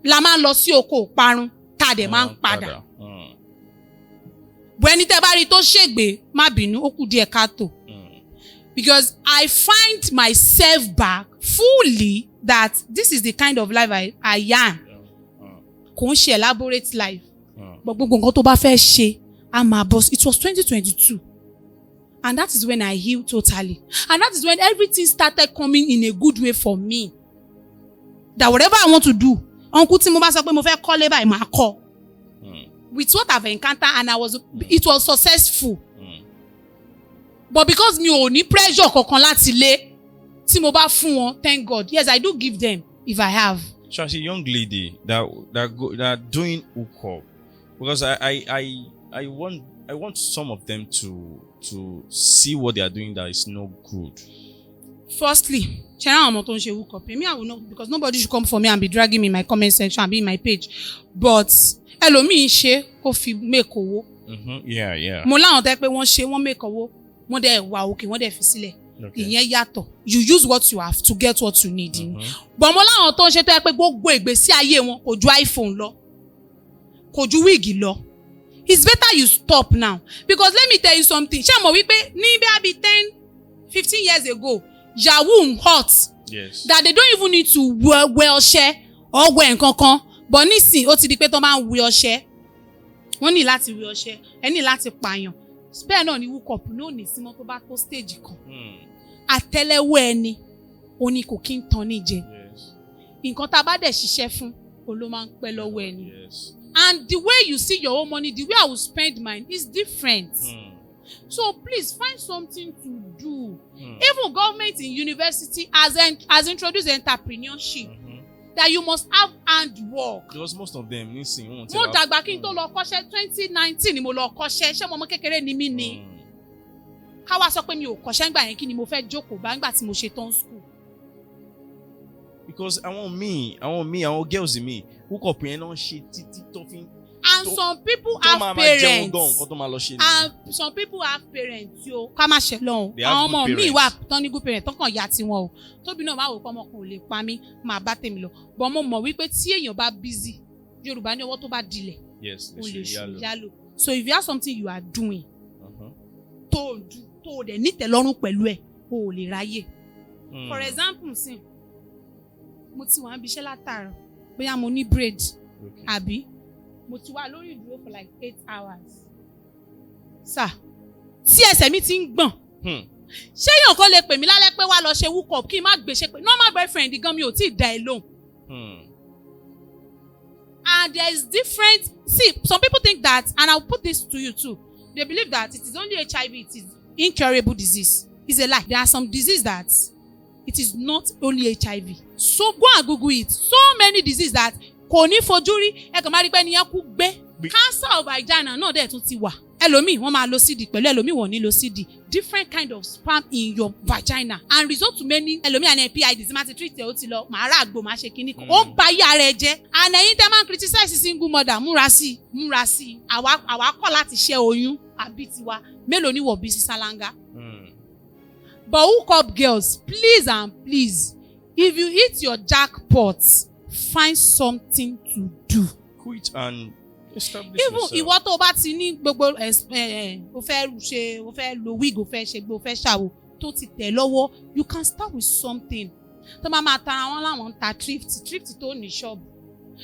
la máa ń lọ sí oko parun tá dẹ̀ máa ń padà. Bó ẹni tẹ́ bá rí tó ṣègbè má bínú ó kù díẹ̀ káàtó. Because I find myself back fully that this is the kind of life I am. Kò ń ṣe elaborate life. But gbogbo nǹkan tó bá fẹ́ ṣe, I'm a boss. It was 2022. And that is when I healed totally. And that is when everything started coming in a good way for me. That whatever I want to do, Uncle tí mo bá sọ pé mo fẹ́ kọ́lé báyìí máa kọ́. With what I've encountered and it was successful. But because mi ò ní pressure kankan láti lé, tí mo bá fún wọn, thank God. Yes, I do give them if I have. So as a young lady that doing hook up, because I want some of them to see what they are doing that is no good. Firstly, ṣẹ́ra àwọn ọmọ tó ń ṣe hook up. Me, I will not, because nobody should come for me and be dragging me in my comment section and be in my page. But ẹlòmíì ṣe kó fi make owó. Yeah. Mo láwọn tẹ́ pé wọ́n ṣe wọ́n make owó. Wọ́n dẹ̀ wà òkè wọ́n dẹ̀ fi sílẹ̀. Ìyẹn yàtọ̀. You use what you have to get what you need. But mo láwọn tó ń ṣe tó yẹ pé gbogbo ìgbésí ayé wọn kò ju iPhone lọ. Kò ju wíìgì lọ. It's better you stop now. Because let me tell you something. Ṣé mo wí pé ní bí abi 10-15 years ago, Yahoo hot. Yes. That they don't even need to wear ọṣẹ or wear nǹkankan. But nísìn ó ti di pé tó máa ń wẹ ọṣẹ. Wọ́n ní láti wẹ ọṣẹ. Ẹ ní láti pààyàn. Bẹ́ẹ̀ náà ni hook up náà ní símọ́ tó bá tó stage kan. Àtẹ́lẹwọ́ ẹni òní kò kí ń tan ní jẹ. Nǹkan tá a bá dẹ̀ ṣiṣẹ́ fún òun ló máa ń pẹ́ lọ́wọ́ ẹni. And the way you see your own money, the way I will spend mine is different. So please find something to do. Even government in university has introduced entrepreneurship. That you must have handwork. Because most of them, mo dàgbà kí n tó lọ kọ́ṣẹ́ 2019 ni mo lọ kọ́ṣẹ́ ṣé mo ọmọ kékeré ni mí ni. Ká wá sọ pé mi ò kọ́ṣẹ́ ńgbà yẹn kí ni mo fẹ́ jókòó bá ńgbà tí mo ṣe tán school. Because àwọn girls mi hook up yẹn náà ṣe títí tó fi. And some people have parents. And some people have parents yo. Ká má ṣe lọ́hùn. Àwọn ọmọ mi wà tán ní good parents tán kàn ya tiwọn o. Tóbi náà máa wò pé ọmọkùnrin lè pa mí máa bá tèmi lọ. But mo mọ̀ wípé tí èèyàn bá busy Yorùbá ní ọwọ́ tó bá dilẹ̀. Yes, o lè ṣe yálò. So if you have something you are doing tó o dẹ̀ nítẹ̀lọ́rùn pẹ̀lú ẹ̀ o ò lè ráyè. For example nsìn mo ti wà ń bíṣẹ́ látàárọ̀ bóyá mo ní braid àbí mo ti wà lórí ìdúró for like 8 hours. Sir, tí ẹsẹ̀ mi ti ń gbọ̀n. Ṣé èèyàn kan lè pè mí lálẹ́ pé wá lọ ṣe hook up kí n má gbèsè pé normal boyfriend gan mi ò tí ì dá ẹ lóhùn. And there is different, see, some people think that, and I'll put this to you too, they believe that it is only HIV, it is incurable disease. It's a lie. There are some diseases that it is not only HIV. So go and Google it. So many diseases that kò ní fojú rí ẹ kàn máa rí pé ẹnìyẹn kú gbé. Cancer of vagina náà dẹ̀ tún ti wà. Ẹlòmíì wọ́n máa lo CD pẹ̀lú ẹlòmíì wọ́n ní lo CD. Different kind of sperm in your vagina and result to many ẹlòmíì àná PID tí máa ti treat ẹ̀ ó ti lọ màá rà àgbo máa ṣe kíní kan. Ó ń ba ayé ara ẹ jẹ́. And ẹ̀yin tẹ́ máa ń criticize single mother múra sí i. Àwa kọ̀ láti ṣẹ́ oyún àbí tiwa. Mélòó ni wọ̀ bí sí sálángá. But hook up girls, please and please, if you hit your jackpot, find something to do. Quit and establish even yourself. Ìwọ tó bá ti ní gbogbo o fẹ́ lo wig o fẹ́ ṣe gbogbo o fẹ́ ṣàwò tó ti tẹ̀ lọ́wọ́, you can start with something. Tó máa tara wọn láwọn ń ta thrift tó ní ṣọ́ọ̀bù.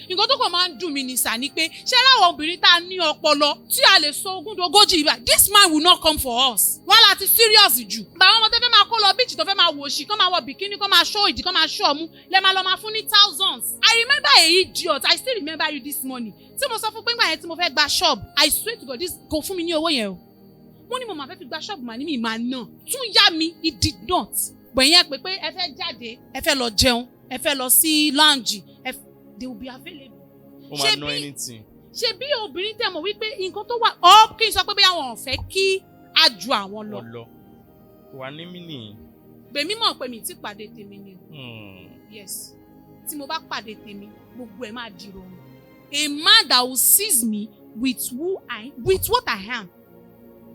Nǹkan tó kàn máa ń dùn mí ní sà ni pé ṣé láwọn obìnrin tá a ní ọpọlọ tí a lè sọ ogójì ibà this man will not come for us. Wọ́n láti serious jù. Bàwọn ọmọ tó fẹ́ máa kó lọ beach tó fẹ́ máa wò sí kán máa wọ bikini kán máa show ìdí kán máa show ọmú lẹ́ máa lọ máa fún ní thousands. I remember a idiot, I still remember you this morning. Tí mo sọ fún pé ńgbà yẹn tí mo fẹ́ gba shop, I swear to God this kò fún mi ní owó yẹn o. Wọ́n ní mo máa fẹ́ fi gba shop mà ní mi máa ná. Tún yá mi, it did not. But ìyẹn pé ẹ fẹ́ jáde, ẹ fẹ́ lọ jẹun, ẹ fẹ́ lọ sí lounge, they will be available. Ṣé bí obìnrin tẹ̀ mọ̀ wípé nǹkan tó wà ọ́ kí n sọ pé bí àwọn ò fẹ́ kí á ju àwọn lọ. Wà ní mí nìyí. Bèmí mọ̀ pé mi ti pàdé tèmi ni. Yes. Tí mo bá pàdé tèmi, gbogbo ẹ̀ máa di rọrùn. A man that will seize me with what I am.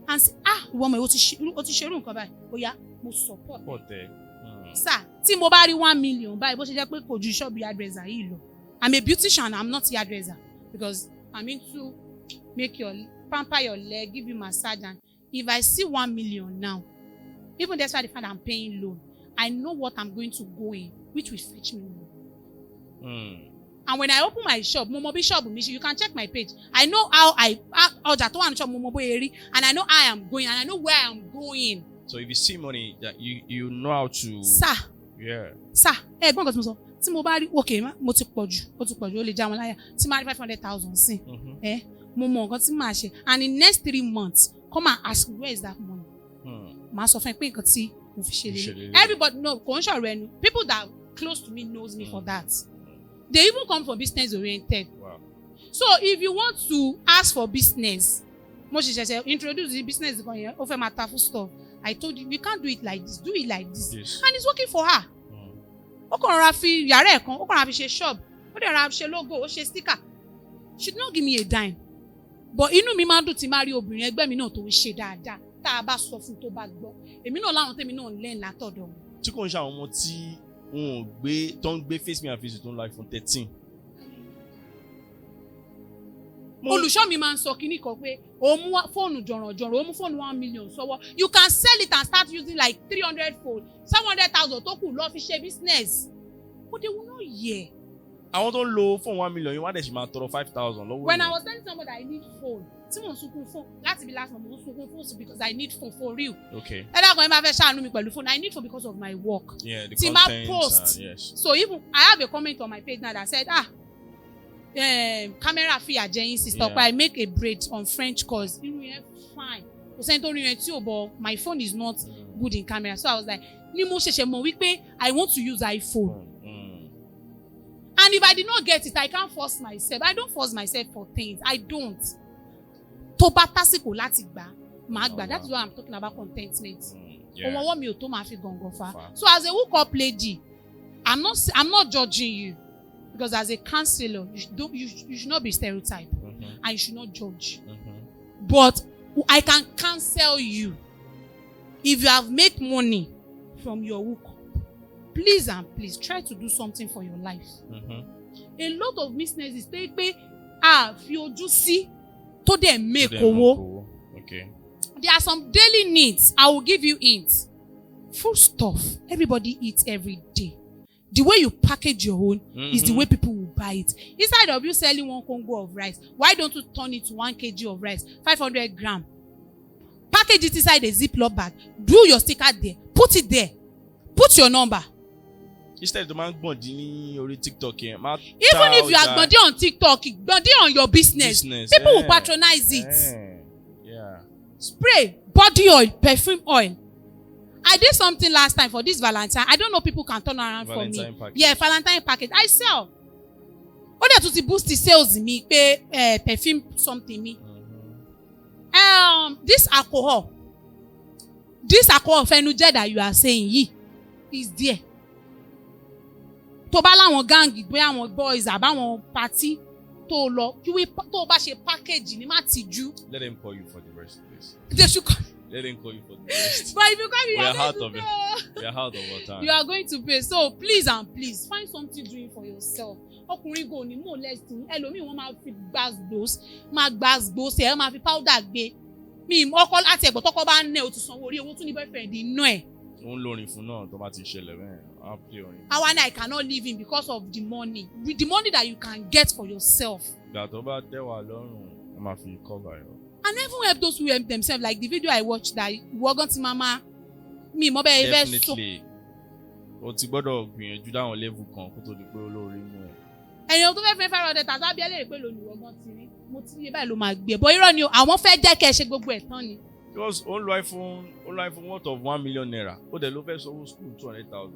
And say, ìwọ ọmọ yìí ó ti ṣerú nǹkan báyìí. Ó yá, mo support. Sir, tí mo bá rí 1 million báyìí, bó ṣe jẹ́ pé kò ju ṣọ́ọ̀bù hairdresser yìí lọ. I'm a beautician, I'm not a hairdresser because I'm into pamper your leg, give you massage. And if I see 1 million now, even despite the fact that I'm paying loan, I know what I'm going to go in, which will fetch me more. And when I open my shop, Momobi shop, you can check my page. I know how shop Momobo and I know how I am going, and I know where I am going. So if you see money, that you know how to. Sir. Yeah. Sir, gbọ́n kan tí mo sọ. Tí mo bá rí okay mo ti pọ̀ jù ó lè já wọn láyà tí máa rí 500,000 sí mo mọ nǹkan tí màá ṣe and in next 3 months come and ask me where is that money màá sọ fún ẹ pé nǹkan tí mo fi ṣe lélẹ̀ everybody know kò ń ṣọ̀rọ̀ ẹnu people that close to me knows me for that they even come from business oriented. Wow. So if you want to ask for business mo ṣẹ̀ṣẹ̀ introduce the business kan yẹn ó fẹ́ máa ta food stuff I told you can't do it like this, do it like this. Yes. And it's working for her. Ó kàn rọra fi yàrá ẹ̀ kan ó kàn rọra fi ṣe shop ó dẹ̀ rọra ṣe logo ó ṣe sticker she did not give me a dime but inú mi máa ń dùn tí máa rí obìnrin ẹgbẹ́ mi náà tó ń ṣe dáadáa tá a bá sọ fún tó bá gbọ́ èmi náà láwọn tèmi náà lẹ́yìn látọ̀dọ̀ wọn. Tí kò ń ṣe àwọn ọmọ tí wọn ò gbé tó ń gbé face me and face tó ń lo iPhone 13. Olùṣọ́ mi máa ń sọ kíní kan pé ó mú fóònù jọ̀rọ̀jọ̀rọ̀ ó mú fóònù 1 million sọ́wọ́ you can sell it and start using like 300 phone 700,000 tó kù lọ fi ṣe business but they will not hear. Àwọn tó ń lo fóònù 1 million yìí wọ́n á dẹ̀ ṣì máa tọrọ 5,000 lọ́wọ́. When I was telling somebody I need phone tí mò ń sunkún phone láti bí last month mo ń sunkún phone because I need phone for real. Okay. Ẹ dákun ẹ máa fẹ́ ṣàánú mi pẹ̀lú phone I need phone because of my work. Yeah, the tí content post yes. So even I have a comment on my page now that said camera fìyà jẹ yín sister Yeah. but I make a braid on French calls irun yẹn fine kò sẹ́ni tó rí yẹn tí ò bọ̀ my phone is not good in camera so I was like ni mo ṣẹ̀ṣẹ̀ mọ̀ wípé I want to use iPhone and if I did not get it I can't force myself I don't force myself for things I don't tó bá tásìkò láti gbà máa gbà that is why I'm talking about contentment ohun ọwọ́ mi ò tó máa fi gàngàn fa so as a hook up lady I'm not judging you because as a counselor you should not be stereotyped and you should not judge but I can counsel you if you have made money from your hook please and please try to do something for your life a lot of businesses dey pé fi ojú sí tó dẹ̀ make owó there are some daily needs I will give you hints food stuff everybody eats every day the way you package your own is the way people will buy it instead of you selling 1 Congo of rice why don't you turn it to 1 kg of rice 500 gram package it inside a Ziploc bag do your sticker there put it there put your number. Instead of man gbọ̀ndín ní orí TikTok yẹn máa ta even if you are gbọ̀ndín on TikTok gbọ̀ndín on your business people will patronize it spray body oil perfume oil I did something last time for this Valentine I don't know people can turn around for me package. Valentine package I sell ó dẹ̀ tún ti boost the sales mi pé perfume something mi this alcohol fẹnujẹ that you are saying yìí is there tó bá láwọn gang bóyá àwọn boys àbáwọn party tó lọ tó bá ṣe package ní má tìjú. Let them call you for the rest please. They should come. Let them call you for the rest. But if you come, we are out of it. We are out of our time. You are going to pay. So please and please find something doing for yourself. Ọkùnrin go ni mo lesson. Ẹlòmíì wọ́n máa fi gbàgbós ẹ máa fi powder gbé. Mi ọkọ láti ẹ̀gbọ́n tọ́kọ bá ń nẹ́ o ti sanwó orí owó tún ní boyfriend inú ẹ̀. Ó ń lórin fún náà tó bá ti ṣẹlẹ̀ bẹ́ẹ̀ á play orin. Àwa náà I cannot leave him because of the money. With the money that you can get for yourself. Ìgbà tó bá tẹ́ wà lọ́rùn wọ́n máa fi cover ẹ̀. And even help those who help themselves like the video I watched that Wogan ti mama mi mo bẹ́ẹ̀ fẹ́ so. Definitely o ti gbọ́dọ̀ gbìyànjú dáwọn level kan kó tó di pé olórí mú ẹ. Ẹ̀yin tó fẹ́ 500 tàbí abẹ́lẹ̀ pé lónìí Wogan ti rí mo ti yé báyìí ló máa gbé bọ́ irọ́ ni o àwọn fẹ́ jẹ́ kẹ́ ẹ ṣe gbogbo ẹ̀ tán ni. Because ó ń lo iPhone worth of 1 million naira ó dẹ̀ ló fẹ́ sanwó school 200,000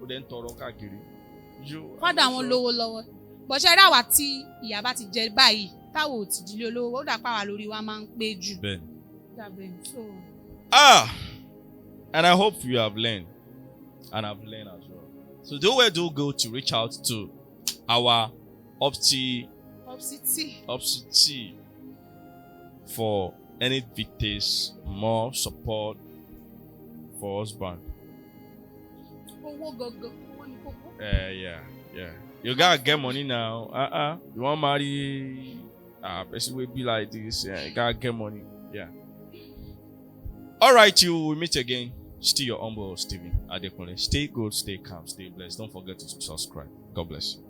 ó dẹ̀ ń tọrọ káàkiri. Fádà wọn lówó lọ́wọ́ bọ̀ṣẹ́ ráwà tí ìyá bá ti jẹ báyìí táwọn ò ti dílé olówó ó dà pàwà lórí wa máa ń pé jù. And I hope you have learned and I've learned as well. So do go to reach out to our Opti for any details, more support for husband. Yeah. You gotta get money now. You want marry? Person will be like this. Yeah, you gotta get money. Yeah. All right, you will meet again. Still your humble Stephen Adekunle. Stay good, stay calm, stay blessed. Don't forget to subscribe. God bless you.